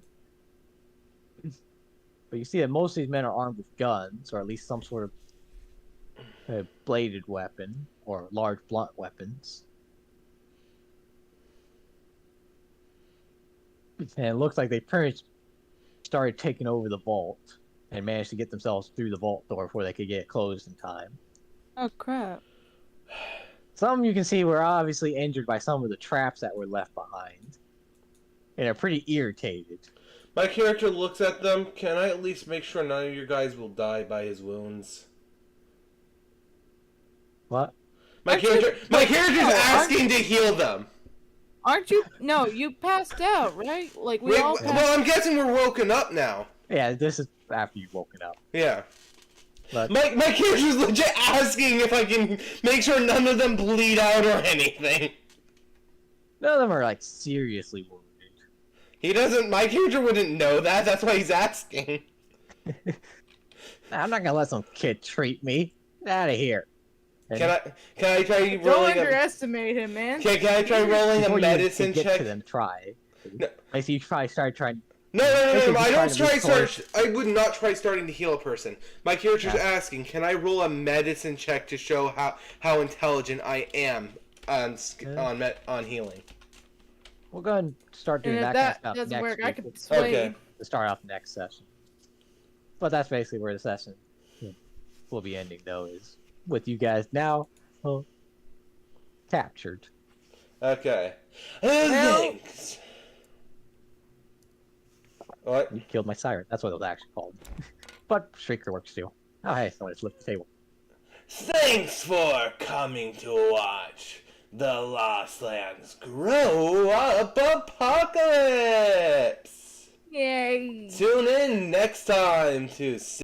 you see that most of these men are armed with guns, or at least some sort of bladed weapon, or large blunt weapons. And it looks like they pretty much started taking over the vault and managed to get themselves through the vault door before they could get it closed in time. Oh crap. Some you can see were obviously injured by some of the traps that were left behind. And are pretty irritated. My character looks at them. Can I at least make sure none of your guys will die by his wounds? What? My character's asking to heal them. Aren't you? No, you passed out, right? Like we all passed. Well, I'm guessing we're woken up now. Yeah, this is after you've woken up. Yeah. But My character's legit asking if I can make sure none of them bleed out or anything. none of them are like seriously wounded. He doesn't. My character wouldn't know that. That's why he's asking. I'm not gonna let some kid treat me. Get out of here. And Can I try Don't rolling a? underestimate him, man. Can I try rolling a before you medicine get check? to them, try. No. I see you start trying. No. Basically, I he's don't trying to try move start. I would not try starting to heal a person. My character's Yeah. asking, can I roll a medicine check to show how intelligent I am on on healing? We'll go ahead and start doing And if that, that kind of stuff doesn't next work, I week. can sway. Okay. To start off next session. But that's basically where the session will be ending, though, is with you guys now captured. Okay. Well- Thanks. What? You killed my siren. That's what it was actually called. But Shrieker works too. Oh, hey, someone just lifted the table. Thanks for coming to watch the Lost Lands Grow Up Apocalypse. Yay. Tune in next time to see